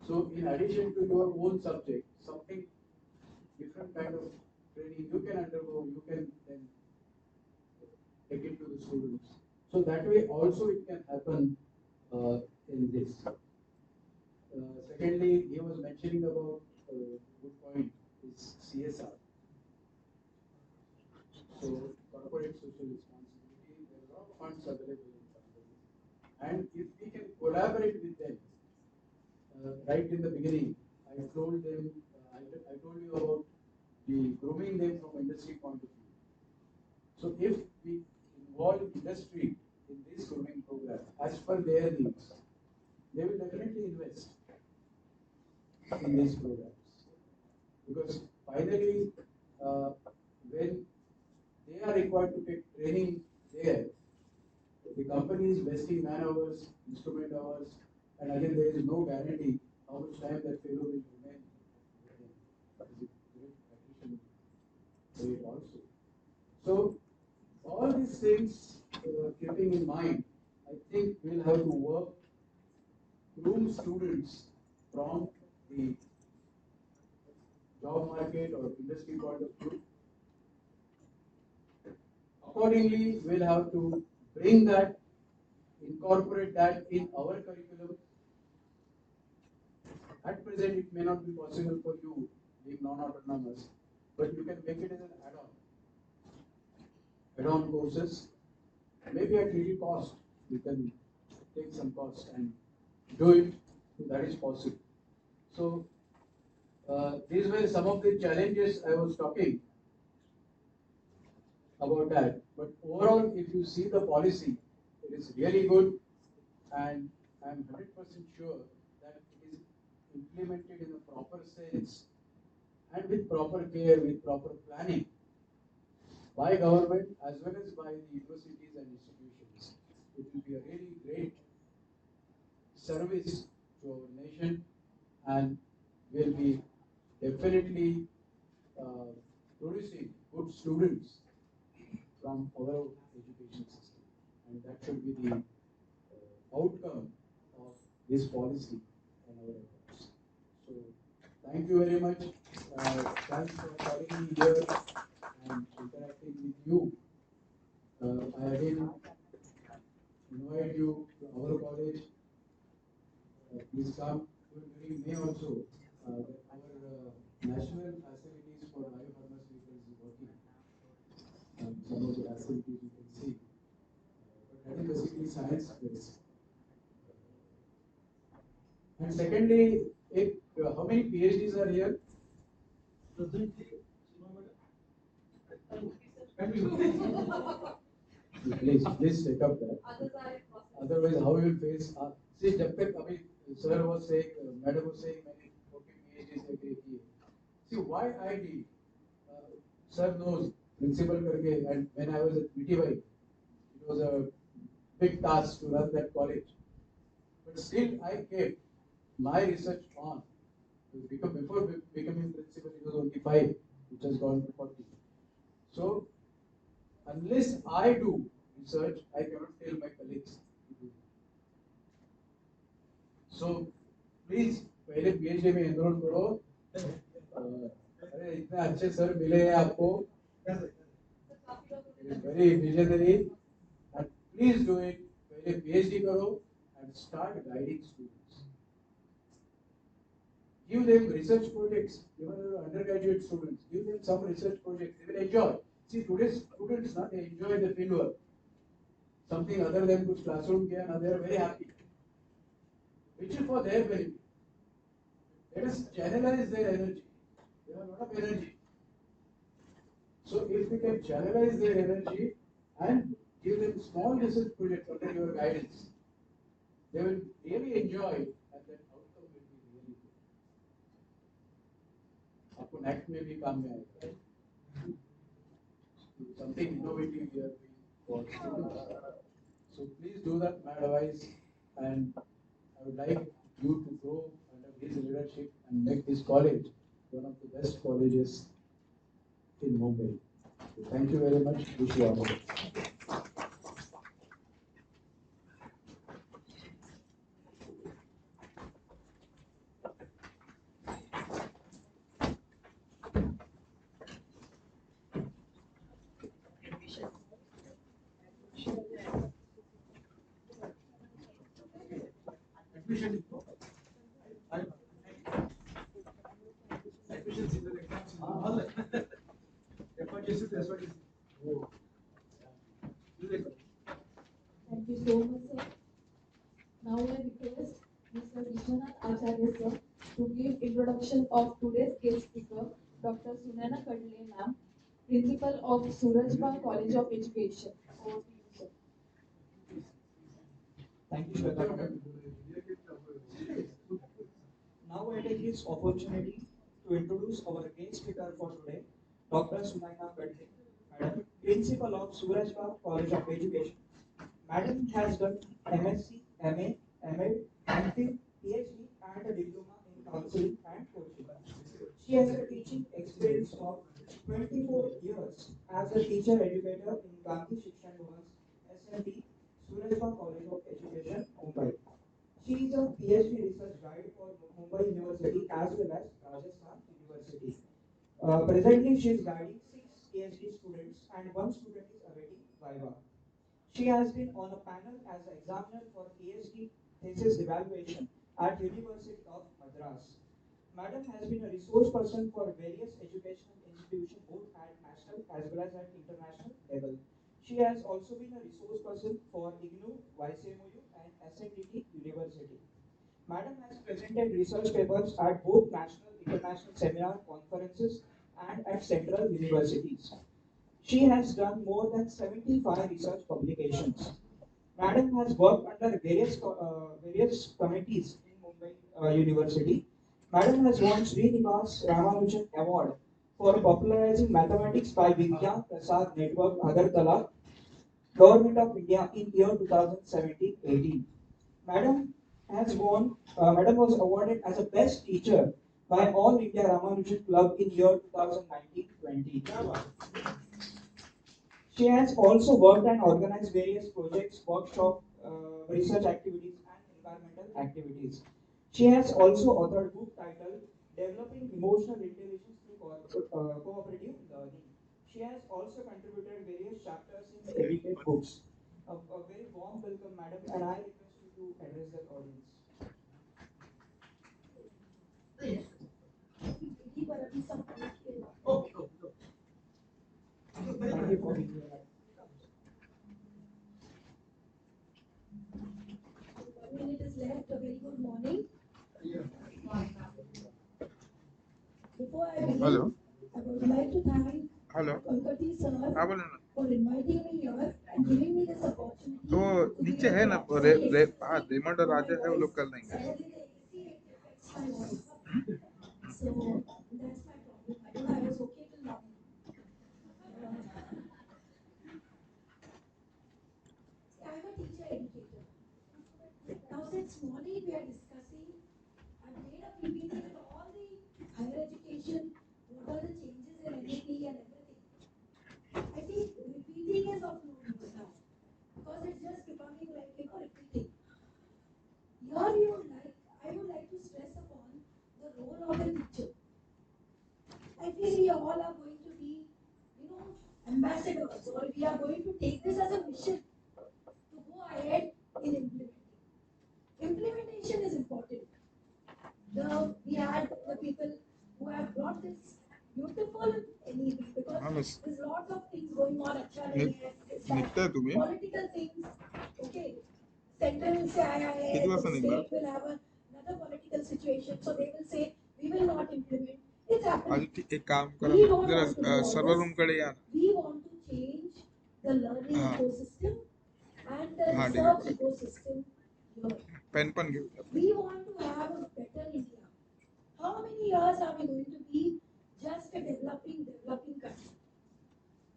G: So in addition to your own subject, something different kind of training you can undergo, you can then take it to the students. So that way also it can happen in this. Secondly, he was mentioning about good point is CSR. So corporate social responsibility, there are a lot of funds available in companies. And if we can collaborate with them, right in the beginning, I told them, I told you about the grooming them from industry point of view. So if we involve industry in this grooming program as per their needs, they will definitely invest in these programs. Because finally, uh, when they are required to take training there, the company is wasting man hours, instrument hours, and again there is no guarantee how much time that fellow will remain with him. That is a great attrition rate also. So all these things keeping in mind, I think we'll have to work groom students from the job market or industry point of view. Accordingly, we'll have to bring that, incorporate that in our curriculum. At present, it may not be possible for you being non-autonomous, but you can make it as an add-on courses, maybe at little cost. You can take some cost and do it. That is possible. So these were some of the challenges I was talking about that. But overall, if you see the policy, it is really good, and I'm 100% sure that it is implemented in a proper sense and with proper care, with proper planning by government as well as by the universities and institutions. It will be a really great service to our nation and will be definitely uh, producing good students from our education system. And that should be the outcome of this policy and our efforts. So thank you very much. Thanks for calling me here and interacting with you. I again invite you to our college. Please come during May also. Our national facilities for biopharmaceuticals is working. Some of the facilities you can see. But that is basically science based. And secondly, if, how many PhDs are here? Please take up that. Otherwise, how you will face? See, जब तक अभी sir was saying, madam was saying, मैंने 40 PhDs agree किए. See, why I did? Sir knows principal करके, and when I was at BTY, it was a big task to run that college. But still, I kept my research on. Before becoming principal, it was only 5, which has gone to 40. So, unless I do research, I cannot tell my colleagues to do. So, please, पहले PhD में enroll करो. अरे इतने अच्छे sir मिले हैं आपको. It is very visionary, and please do it. पहले PhD करो and start guiding students. Give them research projects, even undergraduate students. Give them some research projects. They will enjoy. See, today's students, they enjoy the field work. Something other than kuch classroom kiya, they are very happy. Which is for their benefit. Let us channelize their energy. They have a lot of energy. So if we can channelize their energy and give them small research projects under your guidance, they will really enjoy it, and that outcome will be really good. आपको next में भी काम में आएगा. Something innovative here for students. So please do that, my advice, and I would like you to grow under his leadership and make this college one of the best colleges in Mumbai. So thank you very much. Wish you all the best.
A: Thank you so much, sir. Now I request Mr. Vishwanath Acharya, sir, to give introduction of today's guest speaker, Dr. Sunana Kadle, ma'am, Principal of Surajbagh College of Education. Over to you, sir.
H: Thank you, Shweta madam. Now I take this opportunity to introduce our guest speaker for today, Dr. Sunaina Kadle, Madam, Principal of Surajbagh College of Education. Madam has done MSc, MA, MA, MPhil, PhD and a diploma in counseling and coaching. She has a teaching experience of 24 years as a teacher educator in Gandhi Shikshan Bhavan's SMT, Surajbagh College of Education, Mumbai. She is a PhD research guide for Mumbai University as well as Rajasthan University. Presently, she is guiding 6 PhD students and one student is awaiting Viva. She has been on a panel as an examiner for PhD thesis evaluation at University of Madras. Madam has been a resource person for various educational institutions both at national as well as at international level. She has also been a resource person for IGNOU, YCMOU and SNDT University. Madam has presented research papers at both national, international seminar conferences and at central universities. She has done more than 75 research publications. Madam has worked under various committees in Mumbai University. Madam has won Srinivas Ramanujan Award for popularizing mathematics by Vigyan Prasad Network Agartala, Government of India in year 2017-18. Madam Madam was awarded as a best teacher by All India Ramanujan Club in year 2019-20. She has also worked and organized various projects, workshops, research activities, and environmental activities. She has also authored book titled Developing Emotional Intelligence Through Cooperative Learning. She has also contributed various chapters in edited books. A very warm welcome, madam, and I request you to address the audience. Thank you for being here.
I: 1 minute is left. A very good morning. Before I
E: hello
I: begin, I would like to thank
E: hello
I: Pankati sir
E: हाँ बोलो ना
I: for inviting me here and giving me this opportunity.
E: तो
I: to
E: नीचे
I: give
E: है
I: a
E: ना
I: talk.
E: हाँ Raymond और राजा है वो लोग कर लेंगे
I: Suddenly the AC affects my voice. So that's my problem. I thought I was okay till now. I'm a teacher educator. Now since morning we are discussing, I've made a PPT with all the higher education, what are the changes in NAP and everything. I think repeating is of no use now because it's just becoming like repeating. Here I would like to stress upon the role of a teacher. I feel we all are going to be, ambassadors, or we are going to take this as a mission to go ahead in implementing. Implementation is important. We had the people who have brought this beautiful NEP because
E: हाँ बस
I: there's lots of things going on. अच्छा नहीं
E: नि-
I: है, this,
E: निकटा है
I: that,
E: तुम्हें
I: political things. Okay, central से आया है,
E: किती वाजता
I: the
E: निघणार
I: state will have another political situation, so they will say we will not implement. It's happening.
E: एक काम करा
I: We don't
E: जरा
I: want to do all
E: server
I: this.
E: Room कडे या ना
I: We want to change the learning
E: हाँ
I: ecosystem and the
E: हाँ ठीक है
I: research ecosystem here.
E: पेन पण घेऊ
I: We want to have a better India. How many years are we going to be just a developing country?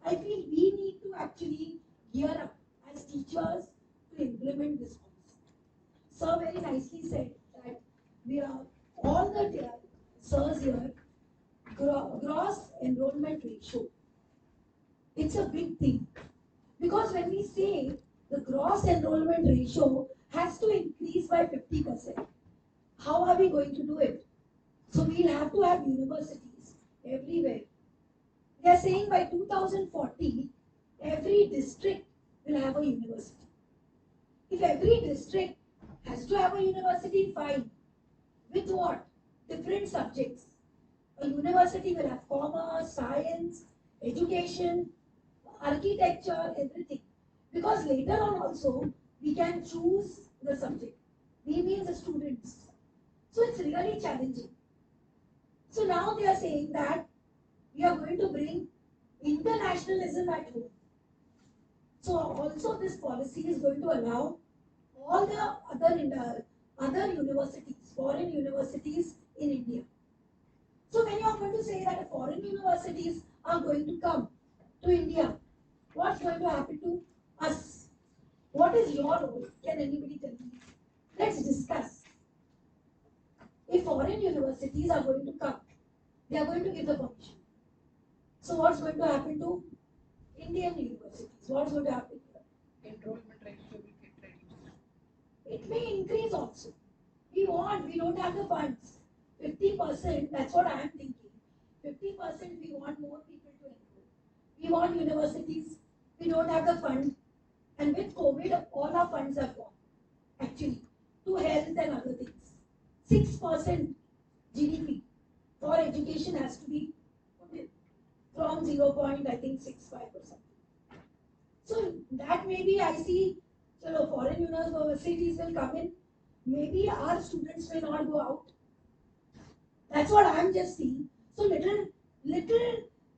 I: I feel we need to actually gear up as teachers to implement this concept. Sir very nicely said that we are all the sirs here, gross enrollment ratio. It's a big thing because when we say the gross enrollment ratio has to increase by 50%, how are we going to do it? So we'll have to have universities everywhere. They are saying by 2040, every district will have a university. If every district has to have a university, fine. With what? Different subjects. A university will have commerce, science, education, architecture, everything. Because later on also, we can choose the subject. We means the students. So it's really challenging. So now they are saying that we are going to bring internationalism at home. So also this policy is going to allow all the other universities, foreign universities in India. So when you are going to say that foreign universities are going to come to India, what's going to happen to us? What is your role? Can anybody tell me? Let's discuss. If foreign universities are going to come, they are going to give the permission. So what's going to happen to Indian universities? What's going to happen here?
A: Enrollment ratio will get reduced.
I: It may increase also. We don't have the funds. 50%, that's what I am thinking. 50% we want more people to enroll. We want universities, we don't have the fund. And with COVID, all our funds have gone, actually, to health and other things. 6% GDP for education has to be put in from 0. I think 65%. So that maybe I see, so foreign universities will come in. Maybe our students may not go out. That's what I'm just seeing. So little,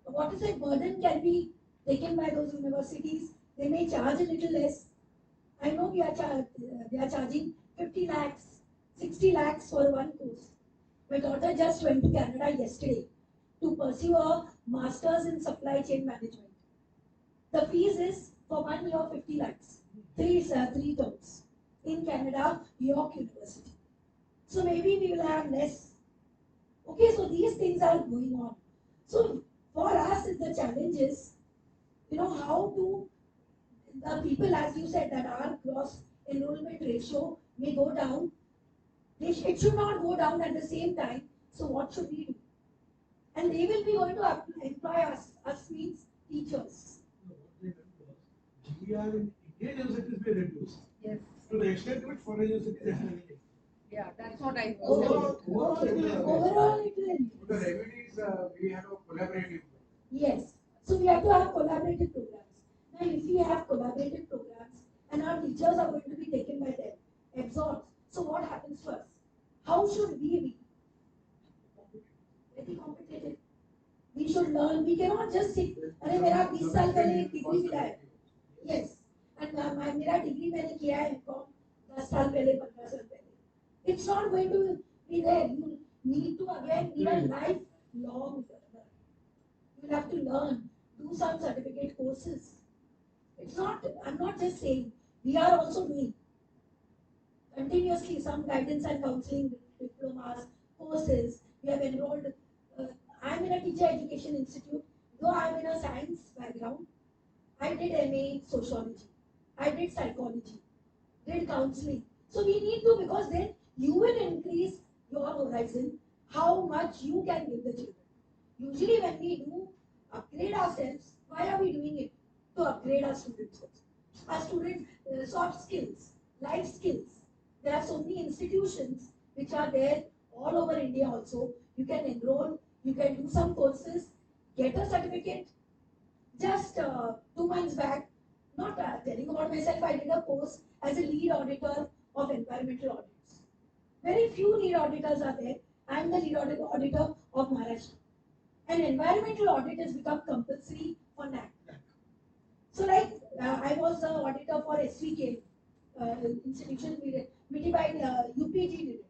I: what is it, burden can be taken by those universities. They may charge a little less. I know they are charging 50 lakhs, 60 lakhs for one course. My daughter just went to Canada yesterday to pursue a master's in supply chain management. The fees is for 1 year 50 lakhs, three terms in Canada, York University. So maybe we will have less. Okay, so these things are going on. So for us, the challenge is, how to the people, as you said, that our gross enrollment ratio may go down. It should not go down at the same time. So what should we do? And they will be going to employ us. Us means teachers.
B: GR in Indian universities may reduce.
A: Yes.
B: To the extent which foreign universities are having it.
A: Yeah, that's what I
B: Overall,
A: was saying.
I: Overall, it will increase.
B: The revenues, we have a collaborative.
I: Yes. So we have to have collaborative programs. Now, if we have collaborative programs and our teachers are going to be taken by them, absorbed, so what happens to us? How should we be? Very competitive. We should learn. We cannot just sit. अरे मेरा 20 साल पहले एक degree मिला है. Yes. And मेरा degree मैंने किया है MCOM 10 साल पहले 15 साल पहले. It's not going to be there. You need to again be a lifelong learner. You will have to learn, do some certificate courses. It's not. I'm not just saying. We are also doing continuously some guidance and counseling diplomas, courses. We have enrolled. I'm in a teacher education institute. Though I'm in a science background, I did MA sociology. I did psychology. Did counseling. So we need to, because then you will increase your horizon, how much you can give the children. Usually when we do upgrade ourselves, why are we doing it? To upgrade our students also. Our students, soft skills, life skills. There are so many institutions which are there all over India also. You can enroll, you can do some courses, get a certificate. Just 2 months back, not telling about myself, I did a course as a lead auditor of environmental audits. Very few lead auditors are there. I am the lead auditor of Maharashtra. And environmental audit has become compulsory for NAC. So like I was the auditor for SVK institution, Mitibai, UPG did it.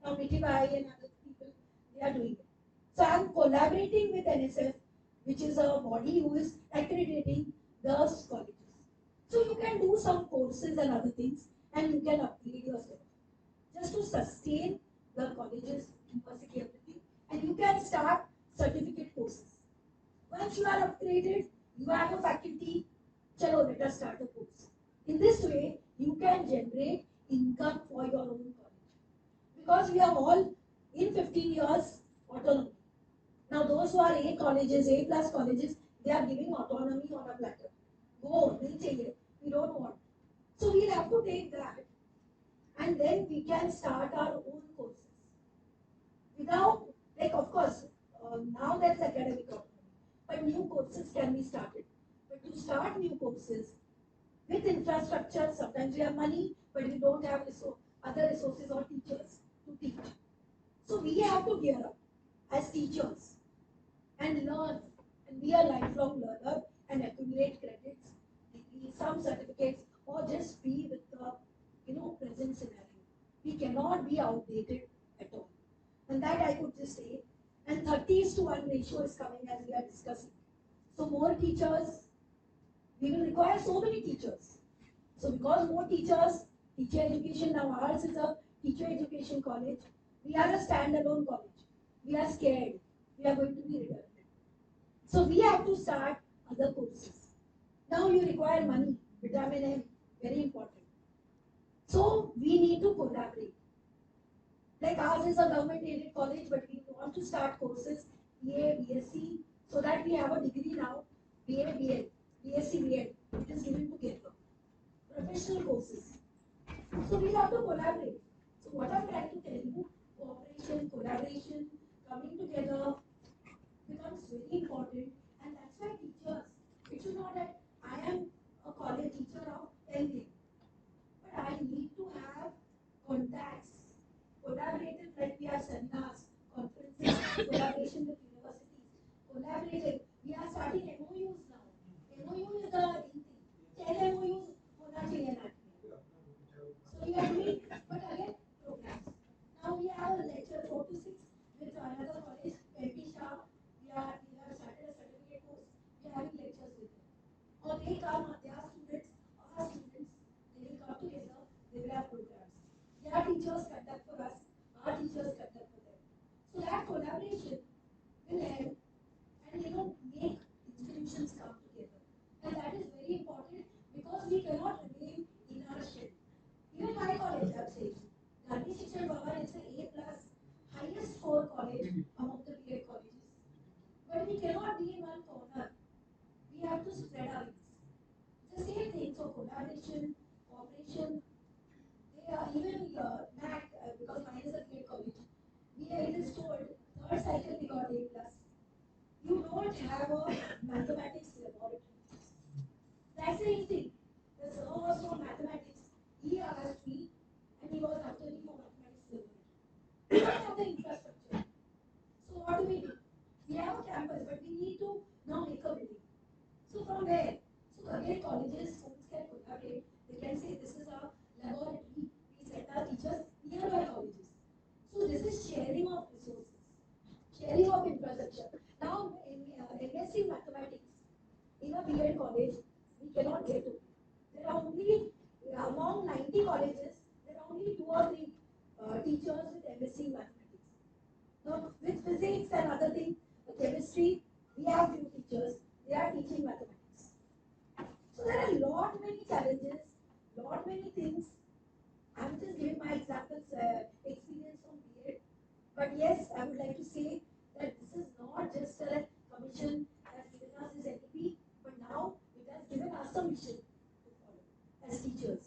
I: Now Mitibai and other people, they are doing it. So I am collaborating with NSF, which is a body who is accrediting the colleges. So you can do some courses and other things and you can upgrade yourself. Just to sustain the colleges, university, everything. And you can start certificate courses. Once you are upgraded, you have a faculty, chalo, let us start a course. In this way, you can generate income for your own college. Because we are all in 15 years autonomy. Now those who are A colleges, A plus colleges, they are giving autonomy on a platter. Go, nahi chahiye. We don't want. So we'll have to take that and and then we can start our own courses without, like, of course, now there's academic autonomy, but new courses can be started. But to start new courses with infrastructure, sometimes we have money, but we don't have other resources or teachers to teach. So we have to gear up as teachers and learn and be a lifelong learner and accumulate credits, degrees, some certificates, or just be with the present scenario. We cannot be outdated at all. And that I could just say. And 30:1 ratio is coming as we are discussing. So more teachers, we will require so many teachers. So because more teachers, teacher education, now ours is a teacher education college. We are a standalone college. We are scared. We are going to be redundant. So we have to start other courses. Now you require money, vitamin M, very important. So we need to collaborate. Like ours is a government aided college, but we want to start courses, BA, BSc, so that we have a degree now, BA, BL, BSc, BL. It is given together. Professional courses. So we have to collaborate. So what I'm trying to tell you, cooperation, collaboration, coming together becomes very important, and that's why teachers, it should not that I am a college teacher of anything, but I need to have contacts, collaborative, like we have seminars, conferences, collaboration with universities, collaborative. We are starting MOUs now. MOU is the in thing. 10 MOUs होना चाहिए ना. So you have to meet, but again, programs. Now we have a lecture 4 to 6 with another college, MP Shah. We have started a certificate course. We are having lectures with them. Or they come, their students, our students, they will come together, they will have programs. Their teachers conduct for us, our teachers conduct for them. So that collaboration will help and make institutions come together. And that is very important because we cannot remain in our shell. Even my college, I'm saying, Gandhi Shikshan Bhavan is the A plus highest score college among the BEd colleges. But we cannot be in one corner. We have to spread our wings. It's the same thing. So collaboration, cooperation. They are even MAC, because mine is a BEd college. It is told third cycle we got A plus. You don't have a mathematics laboratory. That's the thing. The sir was from mathematics. He asked me, and he was after me for mathematics laboratory. We don't have the infrastructure. So what do? We have a campus, but we need to now make a building. So from where? So again, colleges, schools can collaborate. They can say this is our laboratory. We send our teachers nearby colleges. So this is sharing of resources, sharing of infrastructure. Now in MSc mathematics, in a BEd college, we cannot get to. There are only, among 90 colleges, there are only 2 or 3 teachers with MSc mathematics. Now, with physics and other things, chemistry, we have few teachers, they are teaching mathematics. So there are lot many challenges, lot many things. I'm just giving my examples, experience from BEd. But yes, I would like to say that this is not just a commission has given us this NEP, but now it has given us a mission to follow as teachers.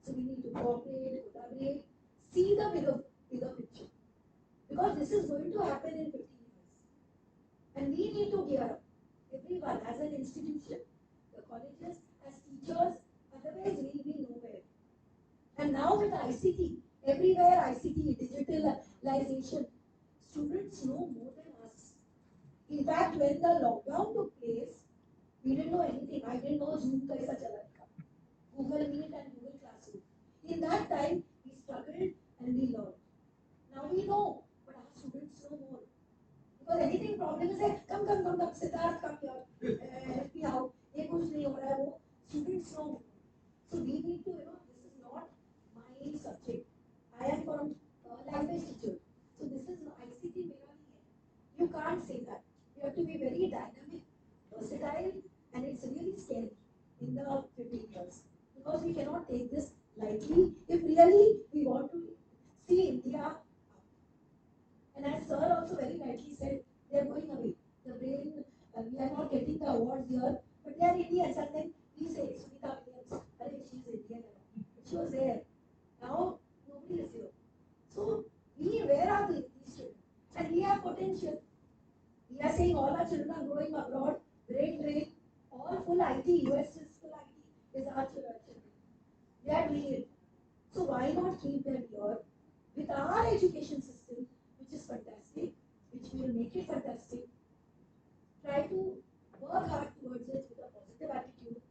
I: So we need to cooperate, collaborate, see the bigger picture. Because this is going to happen in 15 years. And we need to gear up, everyone as an institution, the colleges, as teachers, otherwise we will be nowhere. And now with ICT, everywhere ICT, digitalization, students know more than us. In fact, when the lockdown took place, we didn't know anything. I didn't know Zoom kaisa chala tha. Google Meet and Google Classroom. In that time, we struggled and we learned. Now we know, but our students know more. Because anything problem is like, come, Siddharth, come here, help me out. ये कुछ नहीं हो रहा है वो. Students know. So we need to, this is not my subject. I am from language teacher. So this is ICT मेरा नहीं है. You can't say that. You have to be very dynamic, versatile, and it's really scary in the 15 years. Because we cannot take this lightly if really we want to see India. And as sir also very rightly said, they are going away. The brain, we are not potential. We are saying all our children are growing abroad, brain drain, all full IT, US is full IT, is our children. They are doing it. So why not keep them here with our education system, which is fantastic, which will make it fantastic. Try to work hard towards it with a positive attitude,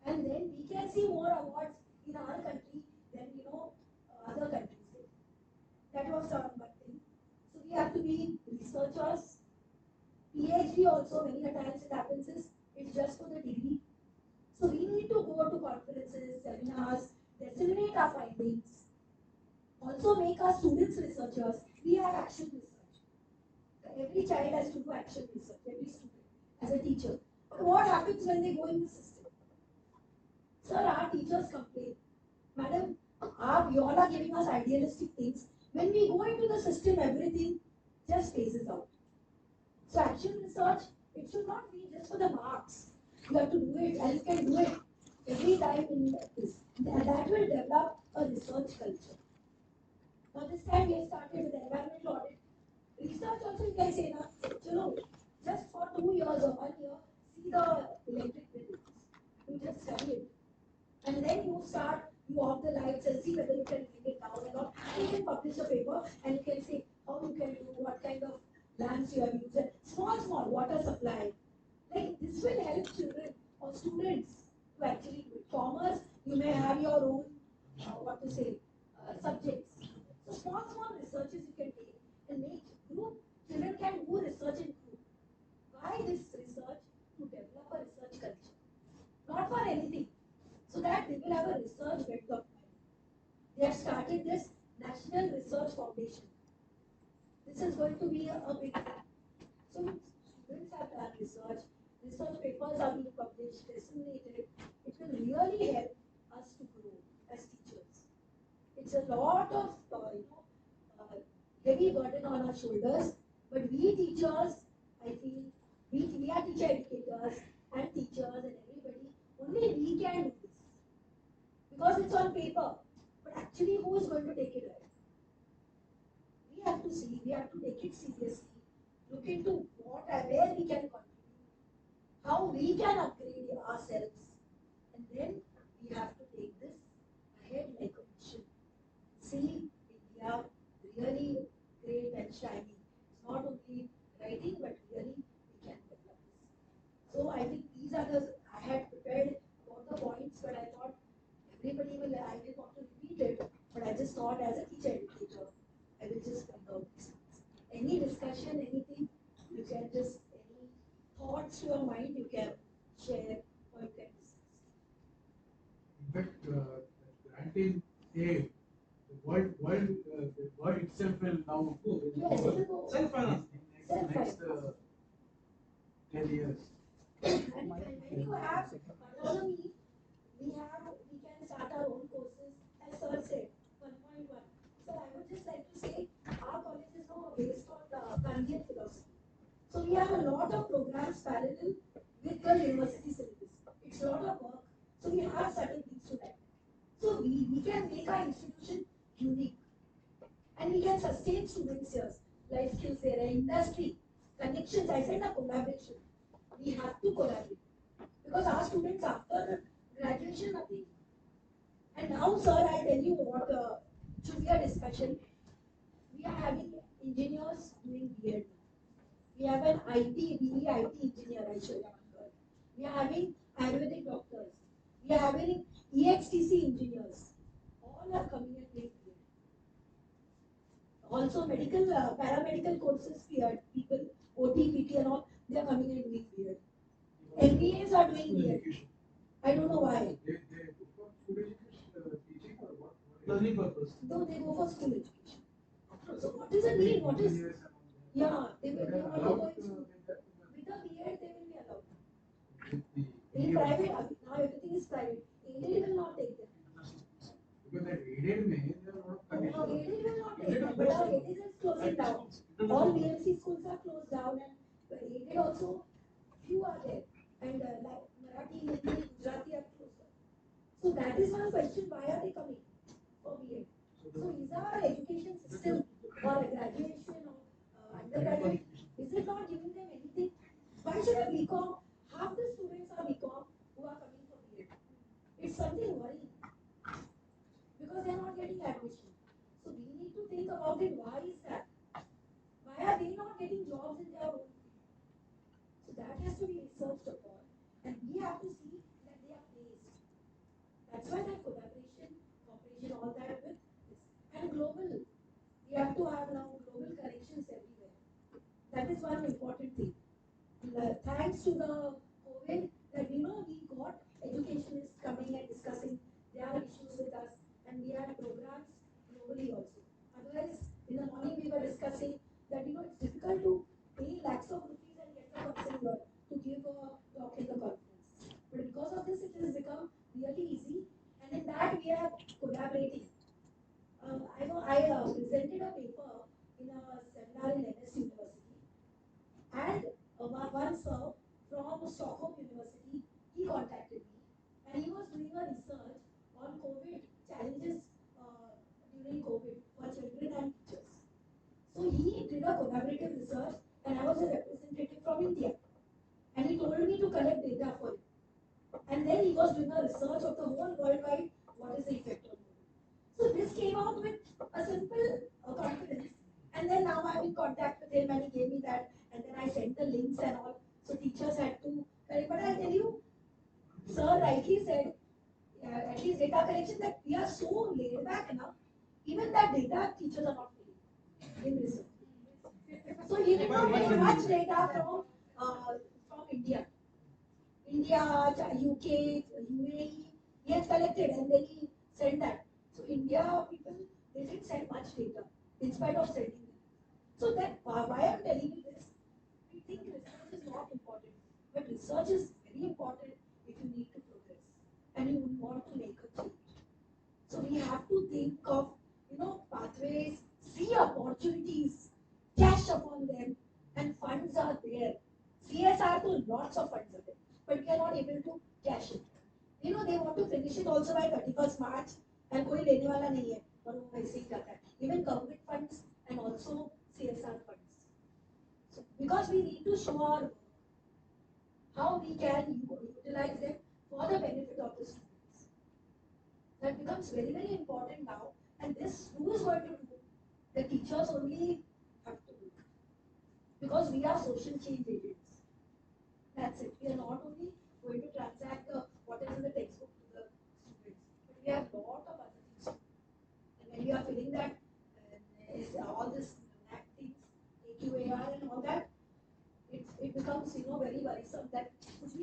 I: and then we can see more awards in our country than other countries get. That was one thing. So we have to be researchers. PhD also many a times it happens is it's just for the degree. So we need to go to conferences, seminars, disseminate our findings. Also make our students researchers. We have action research. Every child has to do action research, every student, as a teacher. But what happens when they go in the system? Sir, our teachers complain. Madam, you all are giving us idealistic things. When we go into the system, everything just phases out. So action research, it should not be just for the marks. You have to do it, and you can do it every time in this. That will develop a research culture. Now this time we have started with the environmental audit. Research also you can say now, just for 2 years or 1 year, see the electric bills. You just study it. And then you start, you off the lights and see whether you can bring it down or not. You can publish a paper and you can say how you can do, what kind of lamps you have used. Small water supply. Like this will help children or students to actually do it. Farmers, you may have your own, subjects. So small researches you can take and make group. Children can do research in group. Why this research? To develop a research culture. Not for anything. So that they will have a research bent of mind. They have started this National Research Foundation. This is going to be a big thing. So students have done research. Research papers are being published, disseminated. It will really help us to grow as teachers. It's a lot of heavy burden on our shoulders, but we teachers, I feel, we are teacher educators and teachers and everybody. Only we can do this because it's on paper. But actually, who is going to take it right? We have to see. We have to take it seriously. Look into where we can contribute, how we can upgrade ourselves, and then we have to take this ahead like a mission. See India really great and shining. It's not only writing, but really we can develop this. So I think these are I had prepared all the points, but I thought everybody will, I will want to repeat it, but I just thought as a teacher educator, I will just bring out these things. Any discussion, anything, you can just, any thoughts to your mind, you can share or you can discuss.
G: In fact, granting aid, the word itself will now go.
I: Yes, it will go.
G: Self-finance. Next 10 years.
I: And when you have autonomy, we can start our own courses, as sir said, 1.1. So I would just like to say, our college is now based on the Kandian philosophy. So we have a lot of programs parallel with the university syllabus. It's a lot of work. So we have certain things to do. So we can make our institution unique. And we can sustain students here. Life skills there, industry, connections, I said a collaboration. We have to collaborate. Because our students after graduation, nothing. And now, sir, I tell you what should be a discussion. We are having engineers doing B.Ed. We have an BE IT engineer, I show you. We are having Ayurvedic doctors. We are having EXTC engineers. All are coming and doing B.Ed. Also, medical, paramedical courses, people, OT, PT and all, they are coming and doing B.Ed. MBAs are doing B.Ed. I don't know why.
G: They go for food education, teaching or what? Learning purpose.
I: No, they go for school education. So what is the need? What is? Yeah, they will be allowed. With the B.Ed, they will be allowed. In private, now everything is private. Aided will not take them.
G: Because that aided may, there are a lot of conditions.
I: No, aided will not take them. But our aided is closing down. All BMC schools are closed down, and the aided also, few are there. And like Marathi, Hindi, Gujarati are closed down. So that is one question, why are they coming for B.Ed? So is our education system or a graduation or undergraduate think about it, why is that? Why are they not getting jobs in their own field? So that has to be researched upon, and we have to see that they are placed. That's why that collaboration, cooperation, all that with this. And global, we have to have now global connections everywhere. That is one important thing. Thanks to the COVID, that we got educationists coming and discussing their issues with us, and we had programs globally also. Otherwise, in the morning we were discussing that it's difficult to pay lakhs of rupees and get the person here to give a talk in the conference. But because of this, it has become really easy, and in that we are collaborating. I presented a paper in a seminar in NS University, and one sir from Stockholm University, he contacted me, and he was doing a research on COVID challenges during COVID for children and teachers. So he did a collaborative research, and I was a representative from India, and he told me to collect data for it. And then he was doing a research of the whole worldwide, what is the effect on COVID. So this came out with a simple confidence. And then now I'm in contact with him, and he gave me that, and then I sent the links and all. So teachers had to correct. But I'll tell you, sir rightly said, at least data collection, that we are so laid back now. Even that data teachers are not feeling in research. So he did not get much data from India. India, UK, UAE, he has collected and then he sent that. So India people, they didn't send much data in spite of sending them. So that why I'm telling you this, we think research is not important, but research is very important if you need to progress and you want to make a change. So we have to think of pathways, see opportunities, cash upon them, and funds are there. CSR to lots of funds are there, but we are not able to cash it. They want to finish it also by 31st March, and कोई लेने वाला नहीं है और वो वैसे ही जाता है. Even government funds and also CSR funds. So, because we need to show our how we can utilize them for the benefit of the students. That becomes very, very important now. And this, who is going to do? The teachers only have to do it. Because we are social change agents. That's it. We are not only going to transact what is in the textbook to the students, but we have a lot of other things too. And when we are feeling that all this NAC things, AQAR and all that, it becomes very worrisome that कुछ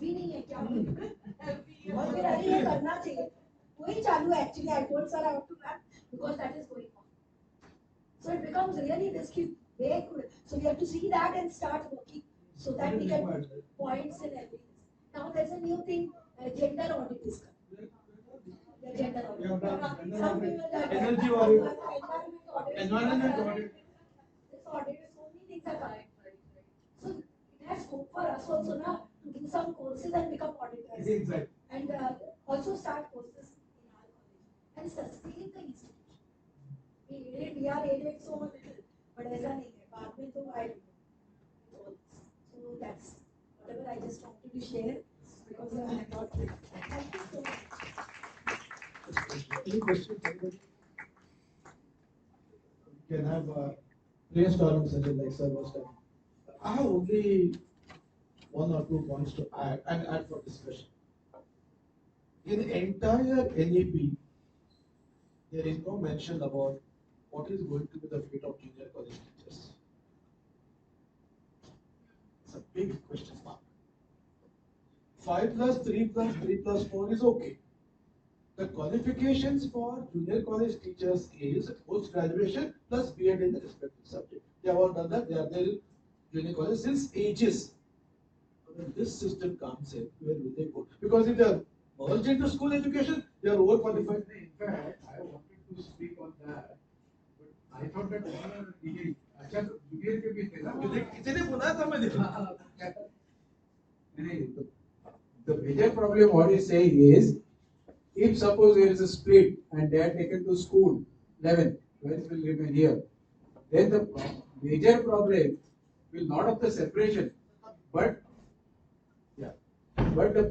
I: भी नहीं है क्या और फिर अरे ये करना चाहिए वही चालू है actually I told sir I have to learn because that is going on. So it becomes really risky, very good. So we have to see that and start working so that we can put points in everything. Now there's a new thing, gender audit is coming. The gender audit. Some people are
B: Energy audit.
I: environment audit. This audit, so many things are coming. So it has scope for us also now to do some courses and become auditors.
B: Exactly.
I: And also start courses in our college and sustain the institution. We are aided so little, but ऐसा नहीं है बाद में तो I don't know. So that's whatever I just wanted to share because I have not. Thank you so much.
B: Any questions? Anybody? We can have a brainstorming session like sir was done. I have only one or two points to add for discussion. In the entire NEP, there is no mention about what is going to be the fate of junior college teachers. It's a big question mark. 5 plus 3 plus 3 plus 4 is okay. The qualifications for junior college teachers is post graduation plus B.Ed in the respective subject. They have all done that. They are there in junior college since ages. When this system comes in, where will they go? Because if they are merged into school education, they are overqualified.
G: In fact, I wanted to speak on that, but I thought that degree, अच्छा junior के भी थे ना?
B: इतने बुला था मैंने.
G: The major problem what he's saying is, if suppose there is a split and they are taken to school 11, 12 will remain here, then the major problem will not of the separation, but yeah, but the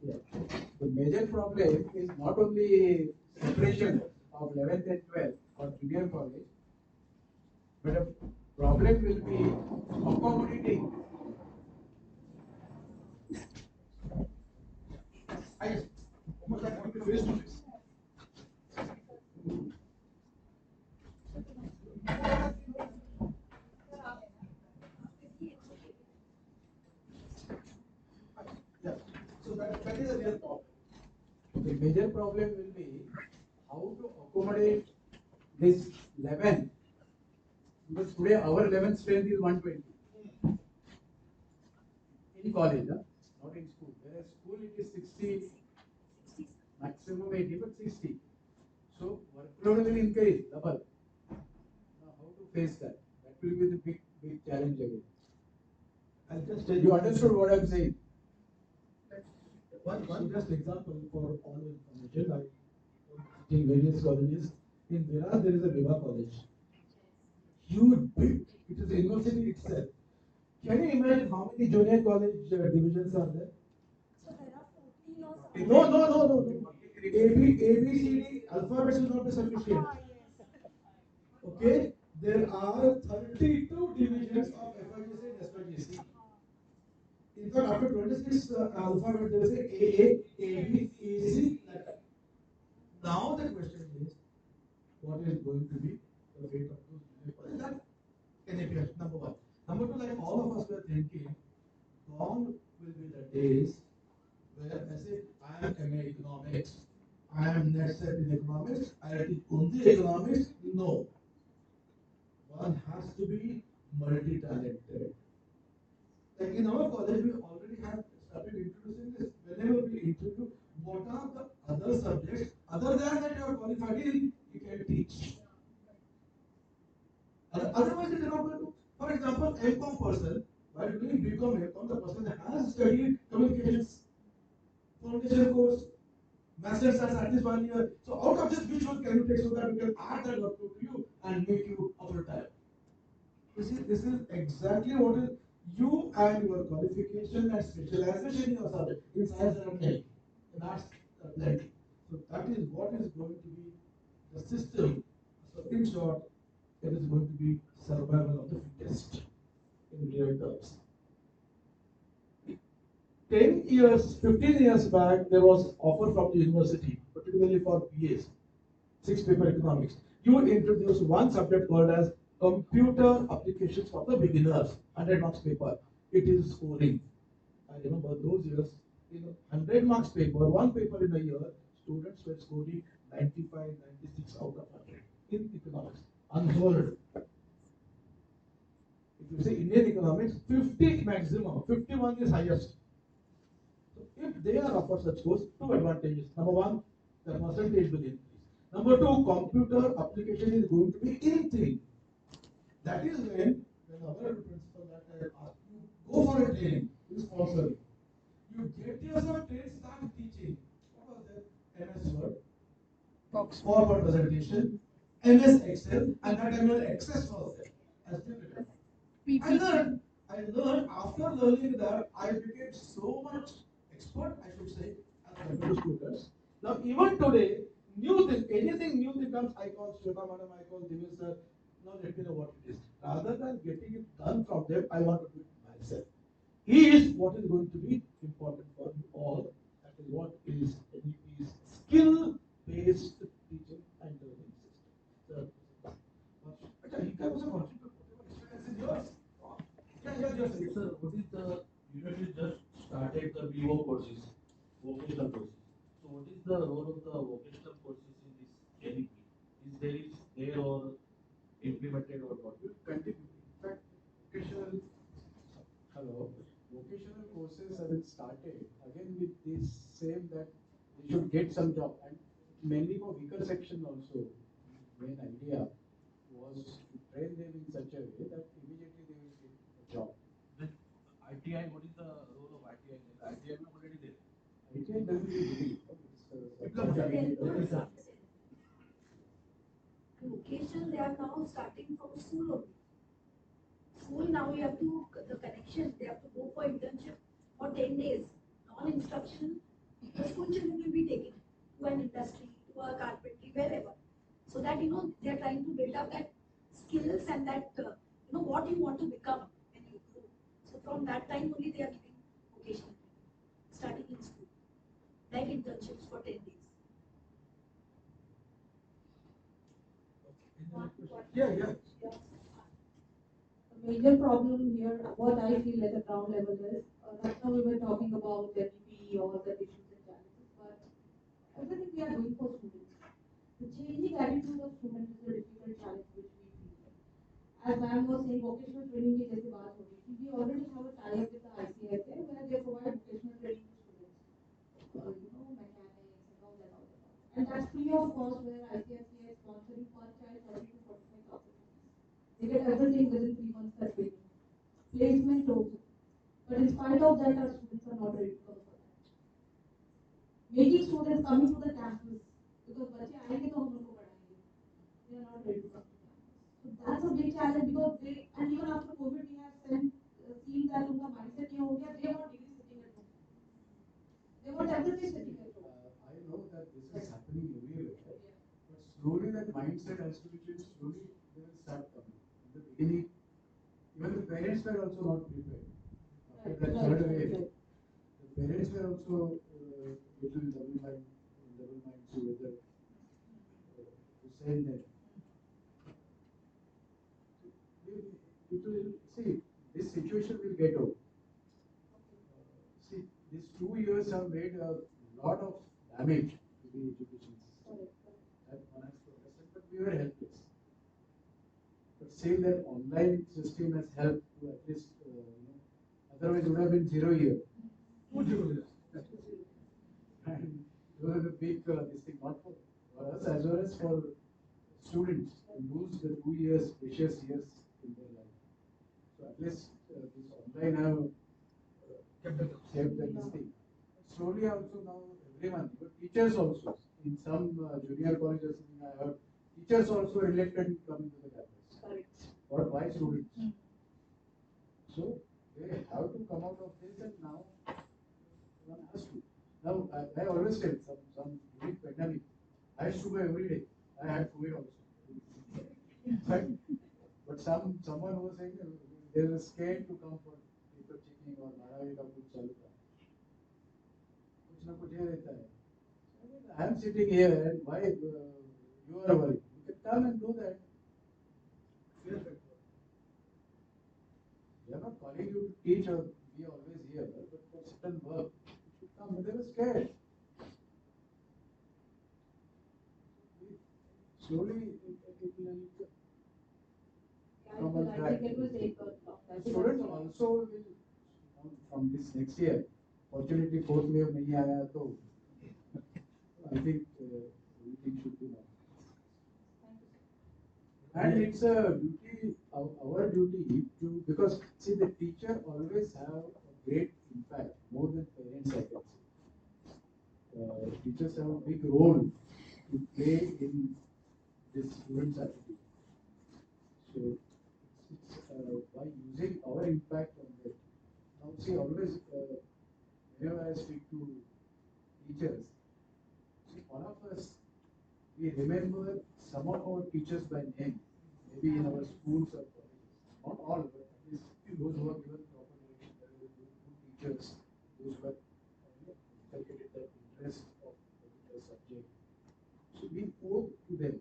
G: Yeah. The major problem is not only separation of 11th and 12th or junior college, but a problem will be accommodating.
B: I guess almost like going to face to face. Yeah. So that is a real problem.
G: The major problem will be how to accommodate this 11, because today our 11th strength is 120 in college, huh? Not in school. Whereas school it is 60, maximum 80, but 60. So workload will increase double. Now how to face that? That will be the big challenge again.
B: I'll just tell
G: You understood what I'm saying?
B: one just example for all information. I in various colleges. In Virar, there is a Viva college. Huge, big. It is a university itself. Can you imagine how many junior college divisions are there?
I: So there are 14 or something.
B: No. ABCD alphabet will not be sufficient. Okay, there are 32 divisions of FIGC and SPIGC. In fact, after 26 alphabet, there is a AA, AB, EC, like that. Now the question is, what is going to be the fate of those junior colleges? That can appear, number one. Number two, like all of us were thinking, gone will be the days where I say, I am MA economics, I am net set in economics, I teach only economics. No. One has to be multi-talented. Like in our college, we already have started introducing this. Whenever we introduce what are the other subjects, other than that you are qualified in, you can teach. Otherwise, it is not going to. For example, MCOM person, while doing BCom, MCOM, the person has studied communications, foundation course, master's has at least 1 year. So out of this, which one can you take so that we can add that workload to you and make you a full time? This is exactly what is you and your qualification and specialization in your subject. In science there are many, in arts there are plenty. So that is what is going to be the system. So in short, it is going to be survival of the fittest in real terms. 10 years, 15 years back, there was offer from the university, particularly for PAs, 6-paper economics. You introduce one subject called as computer applications for the beginners, 100 marks paper. It is scoring. I remember those years, in 100 marks paper, one paper in a year, students were scoring 95, 96 out of 100 in economics. Unheard. If you say Indian economics, 50 maximum, 51 is highest. So if they are offered such course, two advantages. Number one, the percentage will increase. Number two, computer application is going to be in thing. That is when our principal that I asked you, go for a training, you sponsor it. You get yourself trained, start teaching. What was that? MS Word, PowerPoint presentation, MS Excel, and that time your Access was there. As I learned. I learned after learning that I became so much expert, I should say, as compared to students. Now even today, new thing, anything new becomes I call Shweta madam, I call Divesh sir. Now let me know what it is. Rather than getting it done from them, I want to do it myself. Is what is going to be important for you all. That is what is NEP's skill-based teaching and learning system. So, you can also contribute whatever experience is yours. Yes.
J: Sir, what is the university just started the VO courses, vocational courses. So what is the role of the vocational courses in this NEP? Is there or implemented or not?
G: You continue. In fact, vocational, hello, vocational courses have been started again with this same that they should get some job, and mainly for weaker section also. Main idea was to train them in such a way that immediately they will get a job.
J: Then ITI, what is the role of ITI? ITI is already there.
G: ITI doesn't really
I: Yes, sir. Vocation, they are now starting from school only. School now you have to, the connection, they have to go for internship for 10 days, non-instruction, The school children will be taken to an industry, to a carpentry, wherever. So that they are trying to build up that skills and that what you want to become when you grow. So from that time only they are giving vocational training, starting in school, like internships for 10 days.
B: Yeah, yeah.
A: The major problem here, what I feel at the ground level is, right now we were talking about the DP or the issues and challenges, but everything we are doing for students. The changing attitude of students is a difficult challenge which we feel. As ma'am was saying, vocational training की जैसे बात हो रही थी, we already have a tie-up with the ICSA where they provide vocational training to students, mechanics and all that, all that, all that. And that's free of cost where ICSA is sponsoring per child 30 to 45,000 rupees. They get everything within 3 months that training. Placement also. But in spite of that, our students are not ready to come for that. Making students coming to the campus because बच्चे आएंगे तो हम उनको पढ़ाएंगे. They are not ready to come to campus. So that's a big challenge because they, and even after COVID we have seen that उनका mindset ये हो गया, they want degree sitting at home. They want everything sitting at home.
G: I know that this is happening everywhere, but slowly that mindset has to be changed. Slowly they will start coming. In the beginning, even the parents were also not prepared. After that third wave, the parents were also little double mind to whether to send them. It will see this situation will get over. See, these 2 years have made a lot of damage to the education system. That one has to understand, but we were helpless. But saying that online system has helped to at least, otherwise it would have been 0 year. And it was a big this thing, not for us as well as for students to lose the 2 years, precious years in their life. So at least this online have kept that this thing. Slowly also now everyone, but teachers also, in some junior colleges, I heard teachers also reluctant coming to the campus.
A: Correct.
G: Or why students? So they have to come out of this, and now one has to. Now I always tell some during pandemic, I used to go every day. I had COVID also. But someone was saying they were scared to come for paper checking or Maravi का कुछ चालू था. कुछ ना कुछ ये रहता है. I am sitting here and why you are worried? You can come and do that. We are not calling you to teach or be always here, but for certain work, you should come. But they were scared. Slowly, it will normal track. Students also will, from this next year, fortunately fourth wave नहीं आया तो I think everything should be done. And it's a duty, our duty to, because see the teacher always have a great impact, more than parents I can say. Teachers have a big role to play in this student's attitude. So it's by using our impact on them. Now see always whenever I speak to teachers, see one of us, we remember some of our teachers by name, maybe in our schools or colleges. Not all, but at least those who are given proper direction, good teachers, those who have inculcated that interest of particular subject. So we owe to them.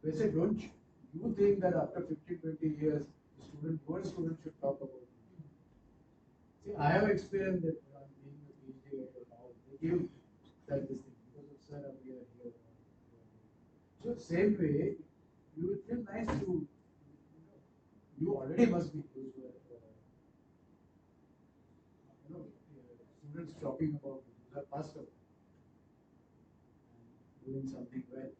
G: We say, don't you think that after 15, 20 years, one student should talk about it? See, I have experienced that when I'm being a PhD or now, they give that this thing because of sir, we are here. So same way, you will feel nice to, you already must be those who are, students talking about who are passed out and doing something well.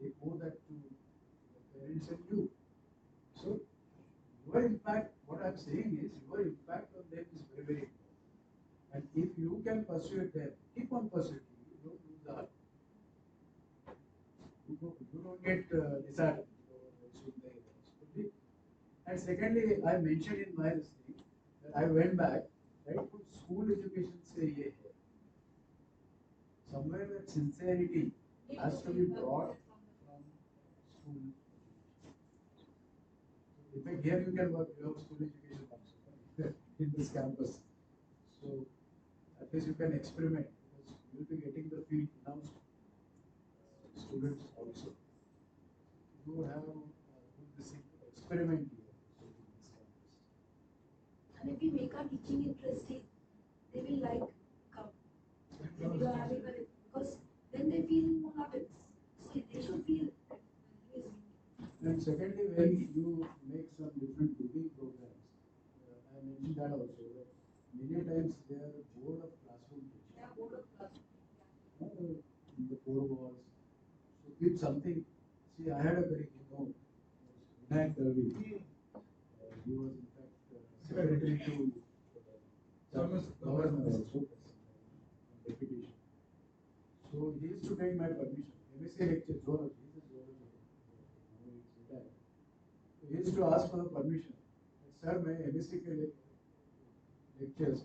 G: They owe that to the parents and you. So your impact, what I'm saying is, your impact on them is very, very important. And if you can persuade them, keep on persuading. You don't lose the heart. You don't get disheartened. And secondly, I mentioned in my thing that I went back right? तो school education से ये है. Somewhere that sincerity has to be brought from school. In fact, here you can work, you have school education also in this campus. So at least you can experiment because you will be getting the field now. Students also. You have this experiment here in this campus.
I: And if we make our teaching interesting, they will like come. And you are having because then they feel monotonous. So they should feel that
G: And secondly, when you make some different cooking programs, I mentioned that also, that many times they are bored of classroom teaching.
I: they are bored of class.
G: In the four walls. So give something. See, I had a very, Vinayak Darvi. He was in fact secretary to governor also, deputation. So he used to take my permission. MSc lecture, zoology, he is a zoology. Now he's retired. So he used to ask for the permission. Sir, my MSc lectures,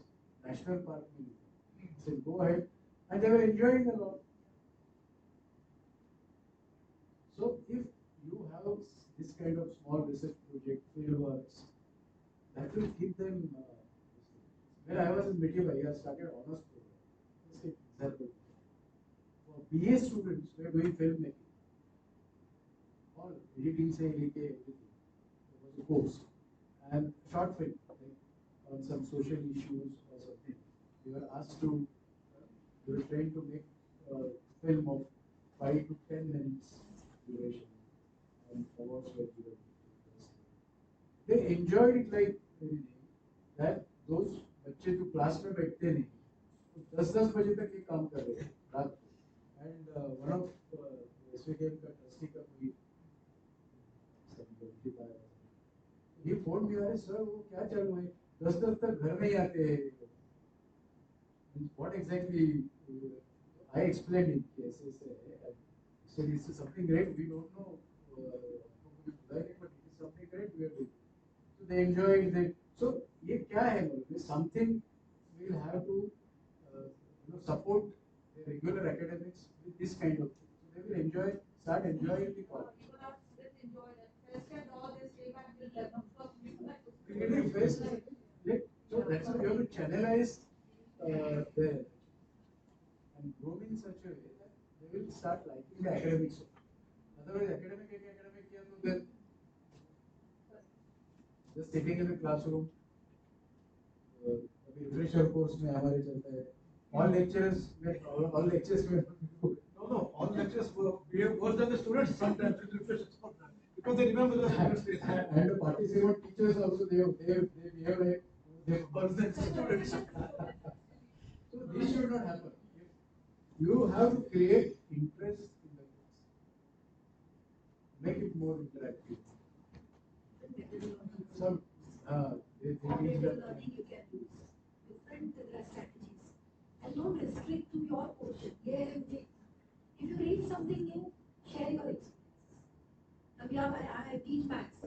G: National Park में ली. I said, go ahead. And they were enjoying a lot. So if you have this kind of small research project, field works, that will keep them. When I was in Mediva, I started honors program. Just an example. For BA students, we are doing filmmaking. All editing, say, everything. There was a course. And short film, like on some social issues or something. We were asked to, we were trained to make a film of 5 to 10 minutes duration. And awards were given. They enjoyed it like anything. That those बच्चे जो class में बैठते नहीं, तो 10-10 बजे तक ये काम कर रहे हैं रात को. And one of SVKM का ट्रस्टी का कोई ये फोन भी आ रहे, सर वो क्या चालू है, 10-10 तक घर नहीं आते हैं. What exactly I explained it कि ऐसे ऐसे है. So this is something great. We don't know but it is something great we are doing. So they enjoyed it. So ये क्या है मतलब something we'll have to support the regular academics with this kind of thing. So they will enjoy, start enjoying the college. Creative fest, so that's why you have to channelize there and grow in such a way that they will start liking the academics. Otherwise, academic kiya to then just sitting in the classroom. अभी refresher course में हमारे चलता है. All lectures में
B: No, all lectures behave worse than the students sometimes in refreshers because they remember the students.
G: And the participant teachers also they behave like they worse than students. So this should not happen. You have to create interest in the class. Make it more interactive. Some
I: Cognitive learning you can use different strategies and don't restrict to your portion. If you read something new, share your experiences. I teach maths.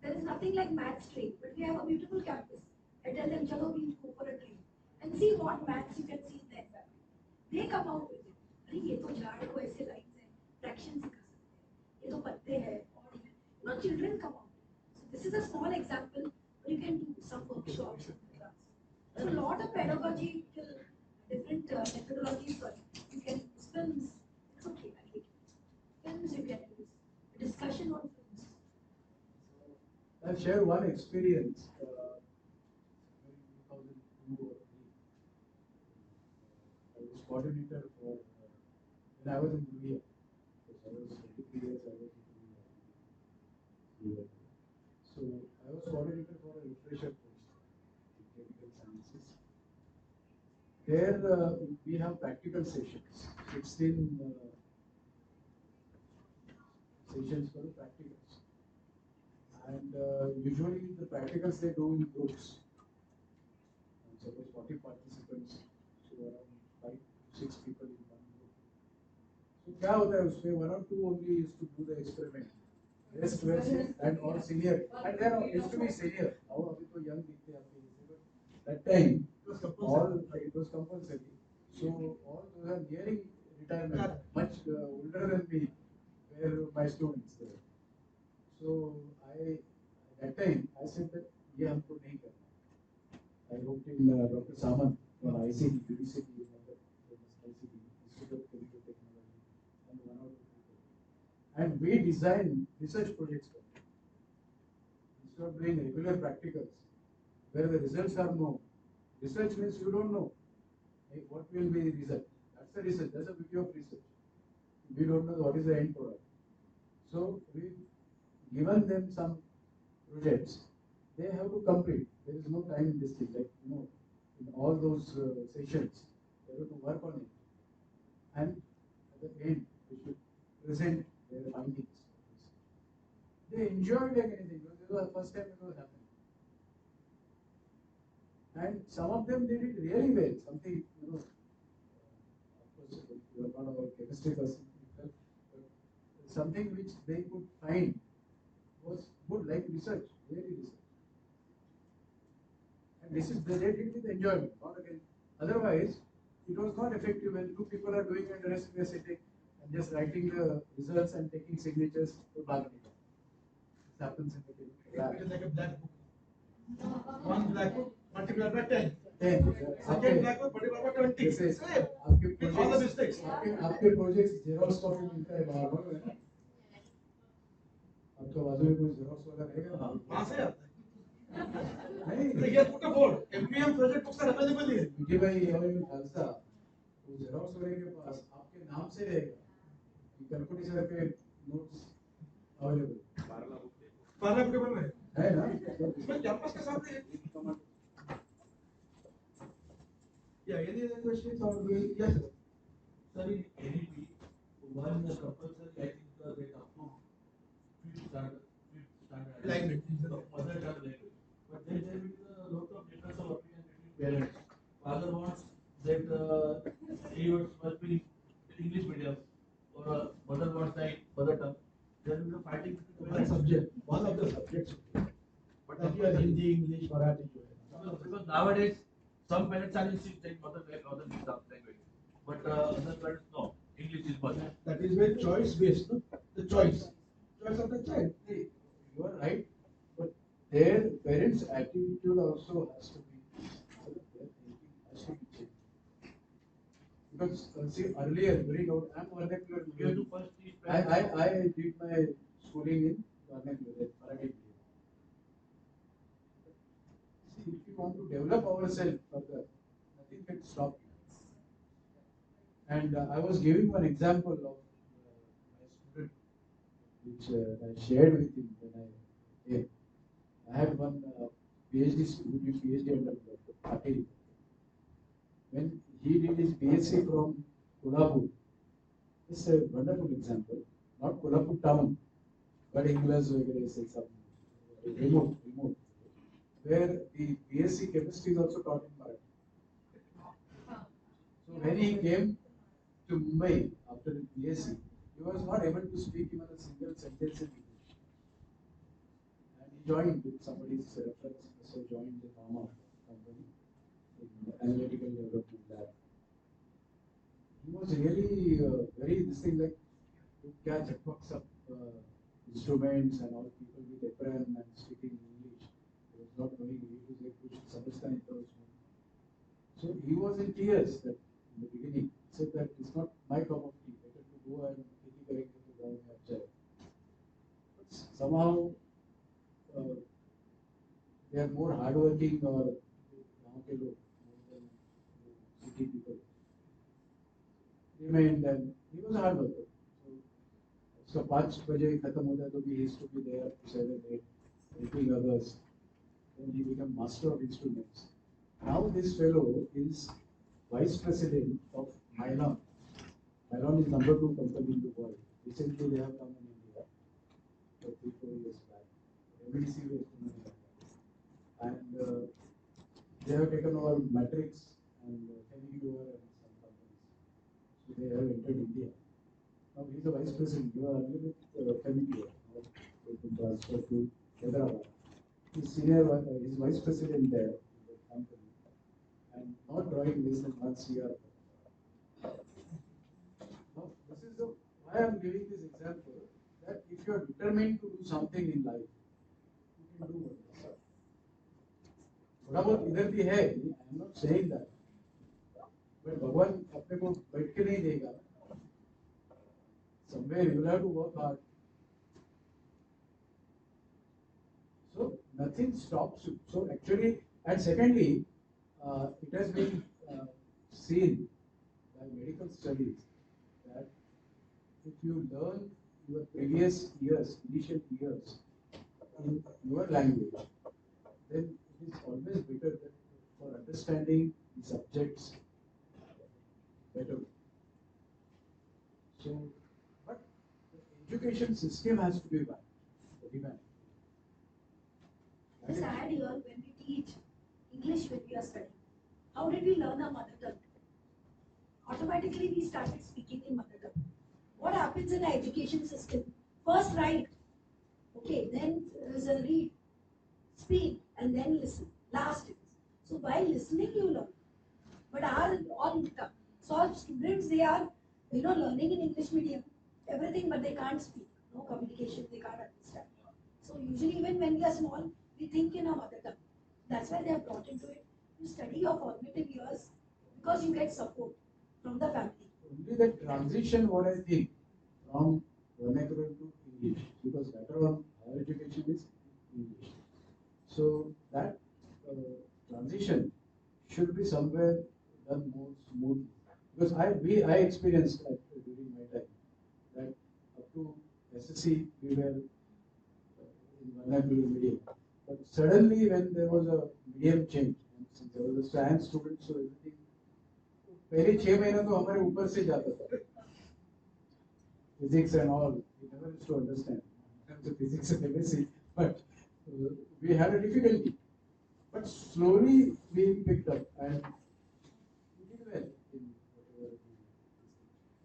I: There is nothing like maths train, but we have a beautiful campus. I tell them, chalo, we go for a train and see what maths you can see in the exam. They come out with it. अरे ये तो झाड़ को ऐसे lines हैं, fraction सिखा सकते हैं, ये तो पत्ते हैं, और you know children come out. So this is a small example, but you can do some workshops. So a lot of pedagogy, different methodologies. You can use films. It's okay, I think. Films you can use. Discussion on films.
G: I'll share one experience in 2002 or 3. I was coordinator for when I was in India. Because I was 23 years I was in India. So I was coordinator for a refresher course in chemical sciences. There we have practical sessions. 16 sessions for the practicals. And usually the practicals they do in groups. And suppose 40 participants, so around 5 to 6 people in one group. So क्या होता है उसमें 1 or 2 only used to do the experiment. Rest were and all senior. And there used to be senior. Now अभी तो young दिखते हैं आपके जैसे. But that time it was compulsory. So all those are nearing retirement, much older than me, were my students there. So at that time I said that ये हमको नहीं करना. I wrote in Dr. Saman from ICT, UDCT, ICT, Institute of Chemical Technology, and one or two people. And we designed research projects for them. Instead of doing regular practicals, where the results are known. Research means you don't know what will be the result. That's the research. That's the beauty of research. We don't know what is the end product. So we given them some projects. They have to complete. There is no time in this thing. Like in all those sessions, they have to work on it. And at the end, they should present their findings. They enjoyed like anything. This was the first time it was happening. And some of them did it really well. Something, of course, you are not our chemistry person, but something which they could find was good, like research, really research. And this is they did it with enjoyment, not again. Otherwise, it was not effective when two people are doing and the rest we are sitting and just writing the results and taking signatures to bargaining. This happens in the lab.
B: It is like a black book. One black book multiplied by 10.
G: 10.
B: Second black book multiplied by 20.
G: जैसे
B: Same.
G: आपके
B: With all the
G: projects
B: mistakes.
G: आपके projects xerox copy मिलता है बार बार है ना आपके बाजू में कोई xerox वाला रहेगा
B: कहाँ से आता है?
G: नहीं
B: Here put a board. MPM project books are available here.
G: विजय भाई और ये खालसा वो xerox वाले के पास आपके नाम से रहेगा कि कलकत्ते सर के notes available
B: 12 लाख बन रहे हैं
G: है ना
B: इसमें कैंपस के साथ है any other questions or yes sir.
J: Sir, in NEP, one is compulsory, I think, they approve fifth standard
B: Language.
J: mother tongue language. But then there will be a lot of difference of opinion between parents. Father wants that he must be English medium, or mother wants that mother tongue. There will be a fighting between
B: One subject, one of the subjects. But as you are Hindi, English, Marathi.
J: because nowadays some parents are insisting that mother language, but other parents no. English is mother.
B: That is very choice based, no? The choice of the child.
G: See, you are right, but their parents' attitude also has to be, their thinking has to be changed. Because see, earlier during our, I'm vernacular.
J: You have to first teach
G: I did my schooling in vernacular, Marathi medium. See, if you want to develop ourselves further, nothing can stop you. And I was giving one example of my student, which I shared with him when I came. I had one PhD student, PhD under Dr. Patil. When he did his BSc from Kolhapur, it's a wonderful example. Not Kolhapur town, but English some remote, where the BSc chemistry is also taught in Marathi. So when he came to Mumbai after the BSc, he was not able to speak even a single sentence in English. And he joined with somebody's reference, so joined the pharma company in the analytical development lab. He was really very this thing like to catch box up instruments and all people with apron and speaking English. He was not knowing he was like समझता नहीं था उसमें. So he was in tears that in the beginning. He said that it's not my cup of tea. Better to go and खेती करेंगे तो गाँव में अच्छा है. But somehow they are more hardworking or गाँव के लोग more than city people. Remained and he was a hard worker. So 5 बजे खत्म होता तो he used to be there up to 7, 8, helping others. Then he became master of instruments. Now this fellow is vice president of Mylon. Mylon is number 2 company in the world. Recently they have come in India for 3-4 years back. MNC and they have taken over Matrix and Chemicure and some companies. So they have entered India. Now he is the vice president. You are earlier with Chemicure. Now they can transfer to Hyderabad. He's senior, he's vice president there in the company. and not drawing less than 1 CR. Now, this is why I am giving this example, that if you are determined to do something in life, you can do wonders. थोड़ा बहुत इधर भी है, I am not saying that, but भगवान अपने को बैठ के नहीं देगा. Somewhere you will have to work hard. So nothing stops you. So actually, and secondly, it has been seen by medical studies that if you learn your previous years, initial years in your language, then it is always better that for understanding the subjects better. So, but the education system has to be revamped.
I: Just add here, when we teach English when we are studying, how did we learn our mother tongue? Automatically we started speaking in mother tongue. What happens in our education system? First write, okay, then read, speak, and then listen. Last is. So by listening you learn. But our all so our students, they are learning in English medium, everything, but they can't speak. No communication, they can't understand. So usually even when we are small, we think in our mother tongue. That's why they are brought into it. You study your formative years because you get support from the family.
G: Only the transition, what I think, from vernacular to English, because later on higher education is English. So that transition should be somewhere done more smoothly. Because I experienced that during my time that up to SSC we were in vernacular medium. But suddenly when there was a medium change, and since there was a science student, so everything पहले 6 महीना तो हमारे ऊपर से जाता था. Physics and all, we never used to understand. The physics and chemistry, but we had a difficulty. But slowly we picked up and we did well in whatever we did.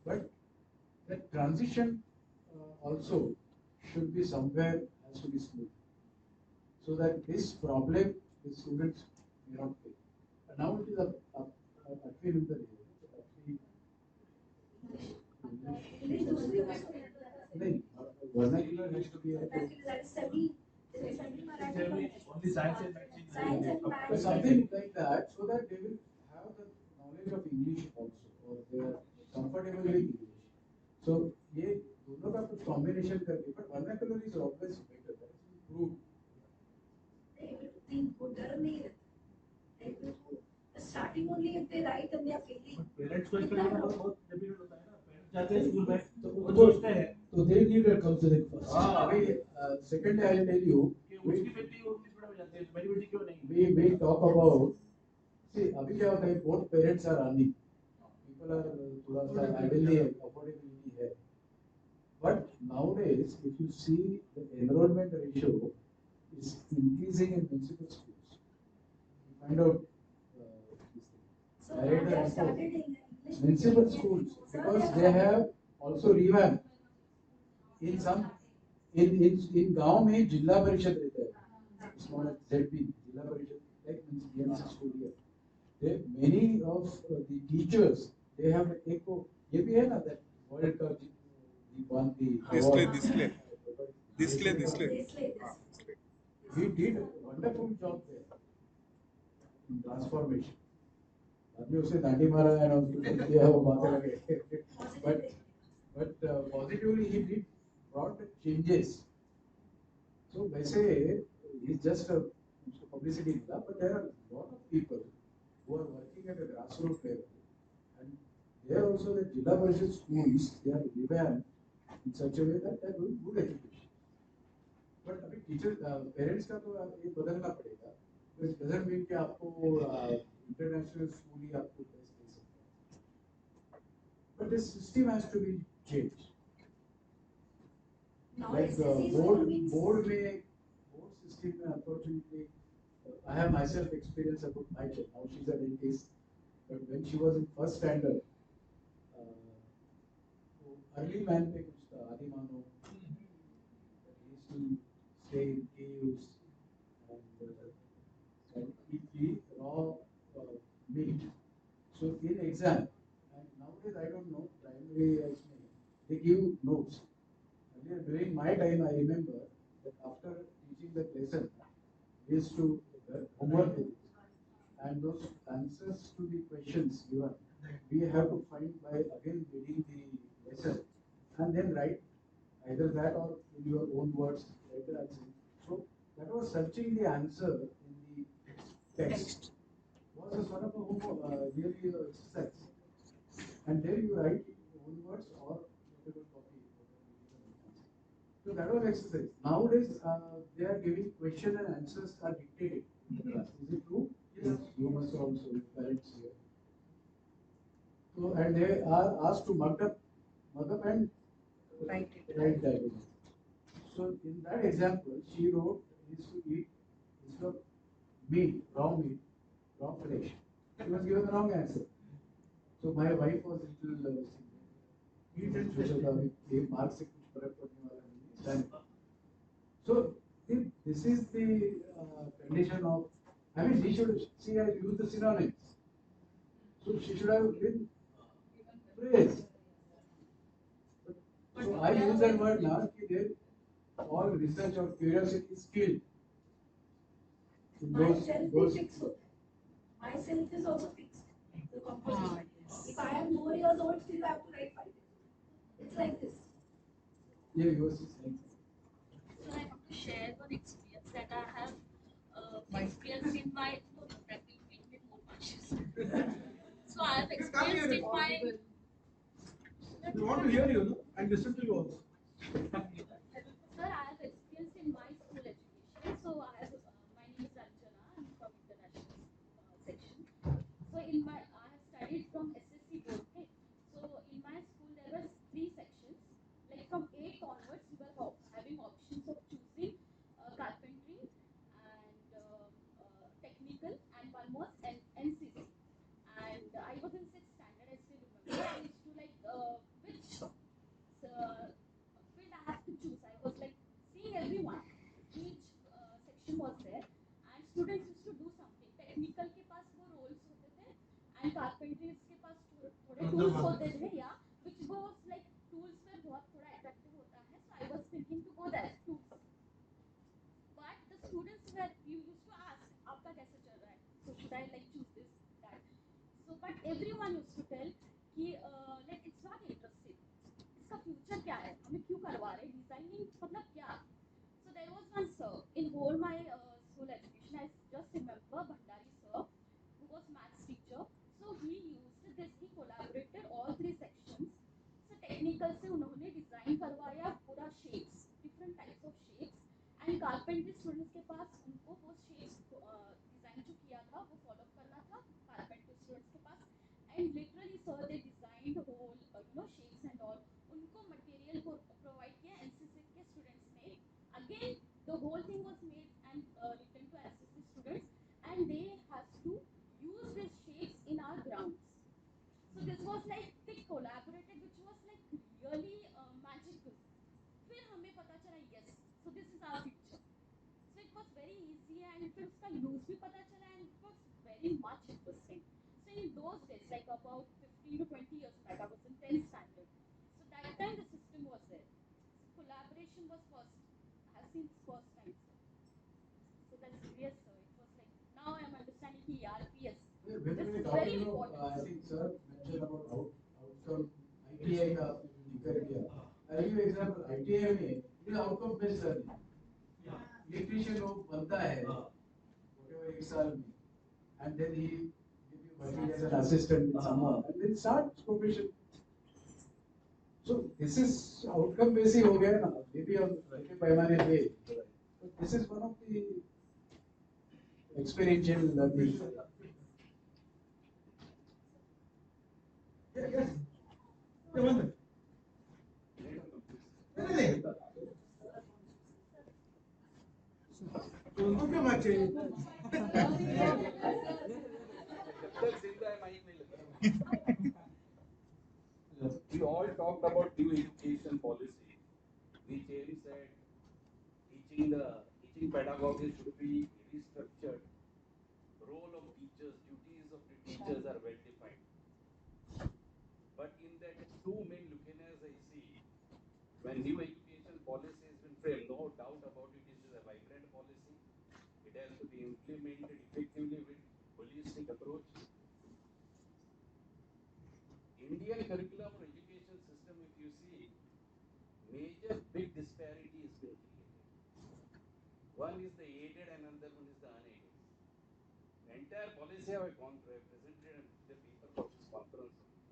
G: But that transition also should be somewhere, has to be smooth, so that this problem the students may not face. And now it is a feel in the नहीं, vernacular has to be a
J: Only science and medicine.
G: something like that, so that they will have the knowledge of English also, or they are comfortable with English. So ये दोनों का कुछ combination करके, but vernacular is always better. That is proved.
I: Starting only if they write and they are failing.
J: Parents को इसका बहुत difficult होता है ना. पेरेंट्स जाते हैं स्कूल में तो वो सोचते हैं
B: So they need a counseling first.
G: Secondly, I will tell you,
J: कि उसकी बेटी इंग्लिश मीडियम में जाती है, मेरी बेटी क्यों नहीं.
G: we talk about, see अभी क्या होता है, both parents are earning, people are थोड़ा सा ideally affordability है, but nowadays if you see the enrollment ratio is increasing in municipal schools, you find out
I: So now they have started in English
G: municipal schools, because they have also revamped in some in गांव में जिला परिषद रहता है, it's known as ZP, जिला परिषद, like means BMC school here. They, many of the teachers, they have एक को ये भी है ना, that world cup the won the
E: display.
G: He did a wonderful job there in transformation. अभी उसे दांडी मारा है ना, उसको किया वो बातें लगे, but positively he did brought the changes. So वैसे he's just a publicity मिला, but there are a lot of people who are working at a grassroots level, and there also the Jilla Parishad schools, they are revamped in such a way that they are doing good education. But अभी teacher parents का तो ये बदलना पड़ेगा, which doesn't mean कि आपको international school ही आपको best दे सकता है. But the system has to be changed.
I: Now
G: Like
I: SSC
G: board system unfortunately, I have myself experience about my child. Now she's a dentist, but when she was in first standard, early man पे कुछ था, आदि मानो, he used to stay in caves and eat the raw meet. So in exam, and nowadays I don't know, primary they give notes. Earlier, during my time, I remember that after teaching the lesson, we used to homework with it. And those answers to the questions given, we have to find by again reading the lesson and then write either that or in your own words, write the answer. So that was searching the answer in the text was a sort of a really exercise. And there you write in your own words or whatever copy, whatever answer. So that was exercise. Nowadays, they are giving question and answers are dictated. Is it true? Yes. You must also parents here. So and they are asked to mug up and write that. So in that example, she wrote is to eat instead of meat, wrong flesh. She was given the wrong answer. So my wife was little eat and social ये mark से कुछ फर्क पड़ने वाला नहीं है. So this is the condition of. I mean, she has used the synonyms. So she should have been praised. So I use that word now. That all research or curiosity is killed.
I: Myself is also fixed. The composition. If I am 4 years old, still I have to write 5 years. It's like this.
G: Yeah, yours is like.
K: So I want to share one experience that I have experienced in my that will make me more conscious. So I have experienced in my.
B: We want to hear you, no? And listen to you also.
K: Sir, I have experienced in my school education. So I have my name is Ranjana. I'm from international section. So in my I have studied from SSC board. Okay. So in my school there were three sections. Like from 8th onwards, we were having options of choosing carpentry and technical, and one was NCC. And I was in 6th standard. I still remember. I used to like which field I have to choose. I was like seeing everyone. Each section was there, and students used to do something. Technical के पास वो roles होते थे, and carpentries के पास थोड़े tools होते थे, yeah, which was like tools में बहुत थोड़ा attractive होता है. So I was thinking to go there tools. But the students were you used to ask, आपका कैसे चल रहा है? So should I like choose this that? So but everyone used to tell कि like it's not interesting. इसका future क्या है हमें क्यों करवा रहे डिजाइनिंग मतलब क्या so there was one sir in whole my school education I just remember Bhandari sir who was maths teacher so he used this he collaborated all three sections so technical से उन्होंने design करवाया पूरा shapes different types of shapes and carpentry students के पास उनको वो shapes design जो किया था वो फॉलो करना था carpentry students के पास and literally sir they designed the whole shapes and all उनको मटेरियल को प्रोवाइड किया एनसीसी के स्टूडेंट्स ने again the whole thing was made and written to NCC students and they have to use this shapes in our grounds so this was like they collaborated which was like really magical फिर हमें पता चला yes so this is our future so it was very easy and फिर उसका use भी पता चला and it was very much interesting so in those days like about 15 to 20 years back I was in 10th standard so that time the system was there. So collaboration was first. I have seen this first time. So that's yes, sir. It was like now I am understanding the ERPS.
G: When
K: This
G: we
K: is
G: talk,
K: very important.
G: I think sir mentioned about outcome ITI का जिक्र किया. I give you example ITI में ये outcome based learning. Electrician वो बनता है whatever एक साल में and then he give you working as an assistant with someone and then starts profession. So this is outcome based हो गया ना maybe हम छोटे पैमाने पे but this is one of the experiential learning.
B: Yes. Yeah, one minute. नहीं उनको मत चाहिए
J: We all talked about new education policy, which aims at teaching pedagogy should be restructured. Role of teachers, duties of teachers are well defined. But in that two main leukaemias I see, when new education policy has been framed, no doubt about it, it is a vibrant policy. It has to be implemented effectively with holistic approach. Indian curriculum or education system, if you see, major big disparity has been created. One is the aided and another one is the unaided. Entire policy I have presented and the paper for this conference only.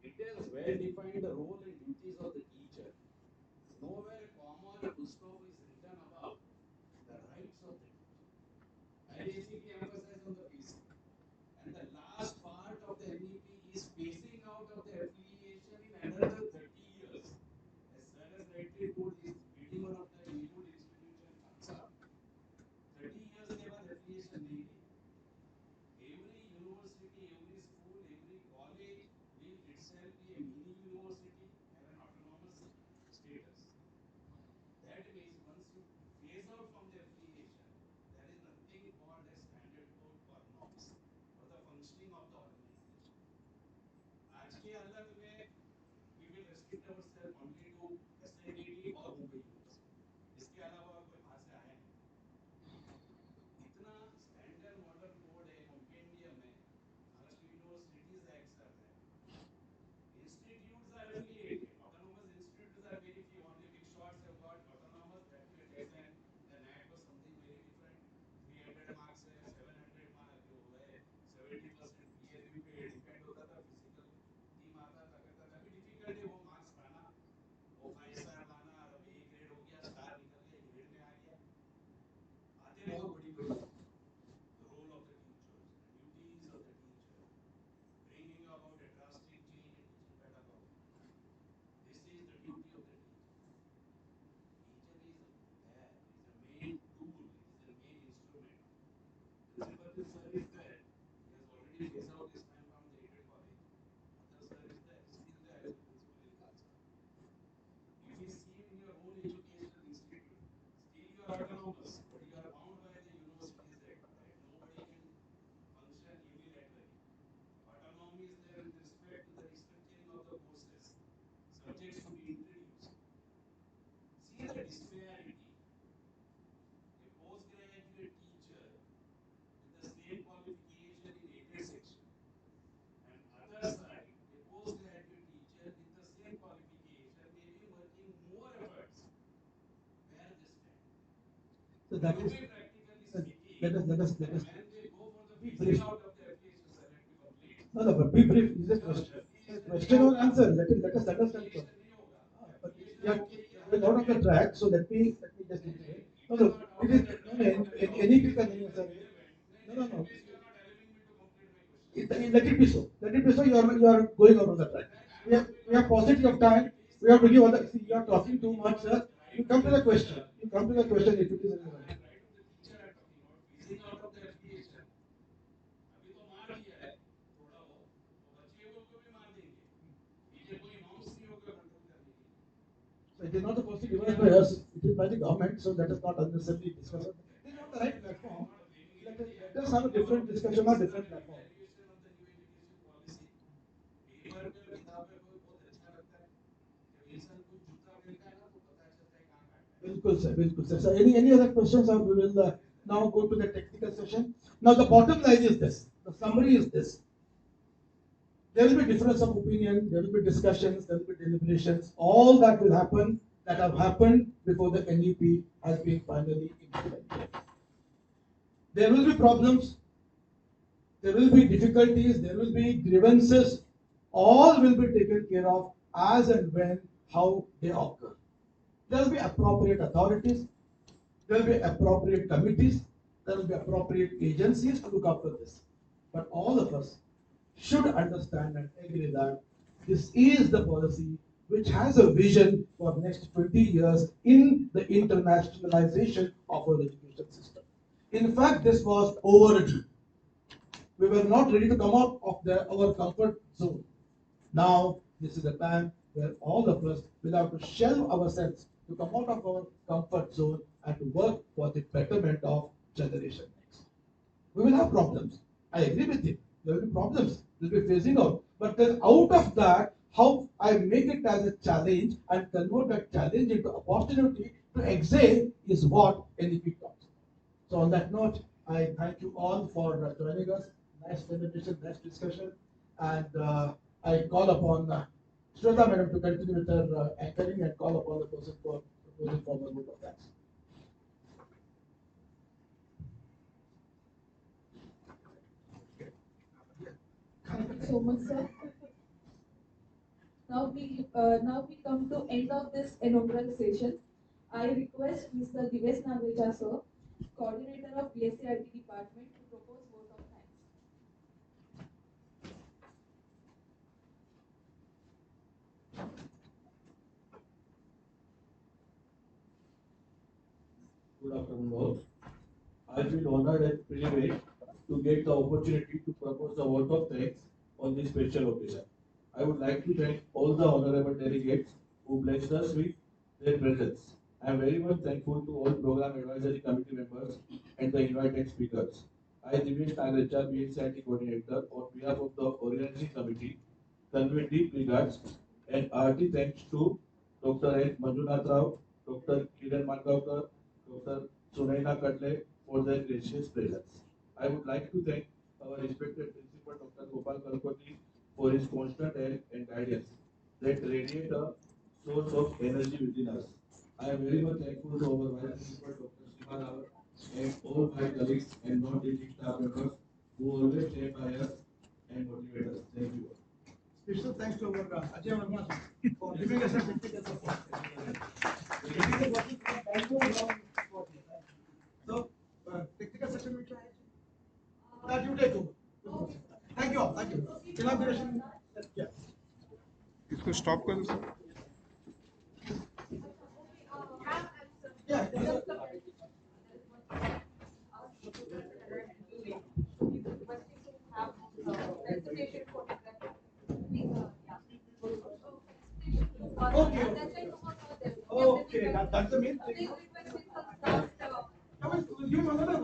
J: It has well defined the role and duties of the teacher. Nowhere a comma or a full stop is written about the rights of the teacher. I basically emphasize on the basic. And the last part of the NEP is phasing out of the affiliation in another 30 years. As sir has rightly told, is getting one of the very good institution comes up. 30 years के बाद affiliation नहीं रहेगी. Every university, every school, every college will itself be a mini university, have an autonomous status. That means once you phase out from the affiliation, there is nothing called as standard code or norms for the functioning of the organization. आज के हालत में we will restrict ourselves only to SIDD or Mumbai University. इसके अलावा और कोई बाहर से आया नहीं. इतना स्टैंडर्ड मॉडल कोड है कॉम्पेंडियम में. महाराष्ट्र यूनिवर्सिटीज एक्ट सर है. Institutes are affiliated. Autonomous institutes are very few. Only big shots have got autonomous. That too at exam. The NAT was something very different. 300 marks है, 700 marks जो है, 70% PSU पे depend होता था. Physical team आता था करता था. अभी difficult है वो marks पाना. वो 5 star लाना. अब A grade हो गया, star निकल गया, grade में आ गया. बातें बहुत बड़ी-बड़ी होती हैं. The role of the teachers and duties of the teacher, bringing about a drastic change in teaching pedagogy. This is the duty of the teacher. Teacher is there. It is a main tool. It is a main instrument. Principal sir is there. He has already phased out this time from the aided college. Other sir is there. Still there as a principal in Khalsa. If you see in your own educational institute, still you are autonomous, but you are bound by the Universities Act, right? Nobody can function unilaterally. Autonomy is there with respect to the restructuring of the courses, subjects to be introduced. See the disparity. A postgraduate teacher with the same qualification in aided section, and other side, a postgraduate teacher with the same qualification may be working more efforts. Where they stand.
B: So that is
J: Practically speaking,
B: let us
J: when they go for the
B: be
J: phasing
B: brief.
J: out of the affiliation, sir, let me complete.
B: No, but be brief. Is a
J: Because
B: question. Question or answer. Let us understand first. But we are going out of the track, so let me just intervene. No, no, it is no, any people can sir. No, no, no. Let it be so. Let it be so. You are going out of the track. We have paucity of time. We have to give other. See, you are talking too much, sir. You come to the question. You come to the question if it is relevant.
J: Phasing out of the affiliation. अभी तो मार दिया है थोड़ा बहुत, तो बच्चे को भी मार देंगे. पीछे कोई नॉर्म्स नहीं होगा कंट्रोल करने के लिए.
B: So it is not supposed to be devised by us. It is by the government. So let us not unnecessarily discuss it. This is not the right platform. Let us have a different discussion on different platform.
J: Evaluation of the new education policy. Paper पे किताबें को बहुत अच्छा लगता है. जब इंसान कुछ जूता पहनता है ना तो पता चलता है कहाँ काटना है.
B: Bilkul sir, Bilkul sir. So any other questions, or we will now go to the technical session. Now the bottom line is this. The summary is this. There will be difference of opinion. There will be discussions. There will be deliberations. All that will happen. That have happened before the NEP has been finally implemented. There will be problems. There will be difficulties. There will be grievances. All will be taken care of as and when how they occur. There will be appropriate authorities. There will be appropriate committees. There will be appropriate agencies to look after this. But all of us should understand and agree that this is the policy which has a vision for next 20 years in the internationalization of our education system. In fact, this was overdue. We were not ready to come out of our comfort zone. Now, this is the time where all of us will have to shelve ourselves to come out of our comfort zone and to work for the betterment of generation next. We will have problems. I agree with you. There will be problems. There will be phasing out. But then out of that, how I make it as a challenge and convert that challenge into opportunity to excel is what NEP talks. So on that note, I thank you all for joining us. Nice presentation, nice discussion, and I call upon Shweta Madam to continue with her anchoring and call upon the person for proposing for the vote of thanks.
A: Thank you so much, sir. Now we come to end of this inaugural session. I request Mr. Divesh Nagreja, sir, coordinator of BSc IT department, to propose vote of thanks.
J: Good afternoon, all. I feel honored and privileged to get the opportunity to propose a vote of thanks on this special occasion. I would like to thank all the honorable delegates who blessed us with their presence. I am very much thankful to all program advisory committee members and the invited speakers. I, Divesh Nagrecha, BSIT coordinator, on behalf of the organizing committee, convey deep regards and hearty thanks to Dr. N. Manjunath Rao, Dr. Kiran Mangavkar, Dr. Sunaina Kadle for their gracious presence. I would like to thank our respected principal, Dr. Gopal Kalpati, for his constant help and guidance that radiate a source of energy within us. I am very much thankful to our vice principal, Dr. Sima Rawat, and all my colleagues and non-teaching staff members who always stand by us and motivate us. Thank you.
B: Special thanks to our Ajay Verma for giving us a technical support. So, technical session will try. That you take over. Thank you all. Thank you. Elaboration. Yeah.
E: इसको stop कर दो sir.
B: Yeah. Okay. Okay. That's the main thing. Give him another.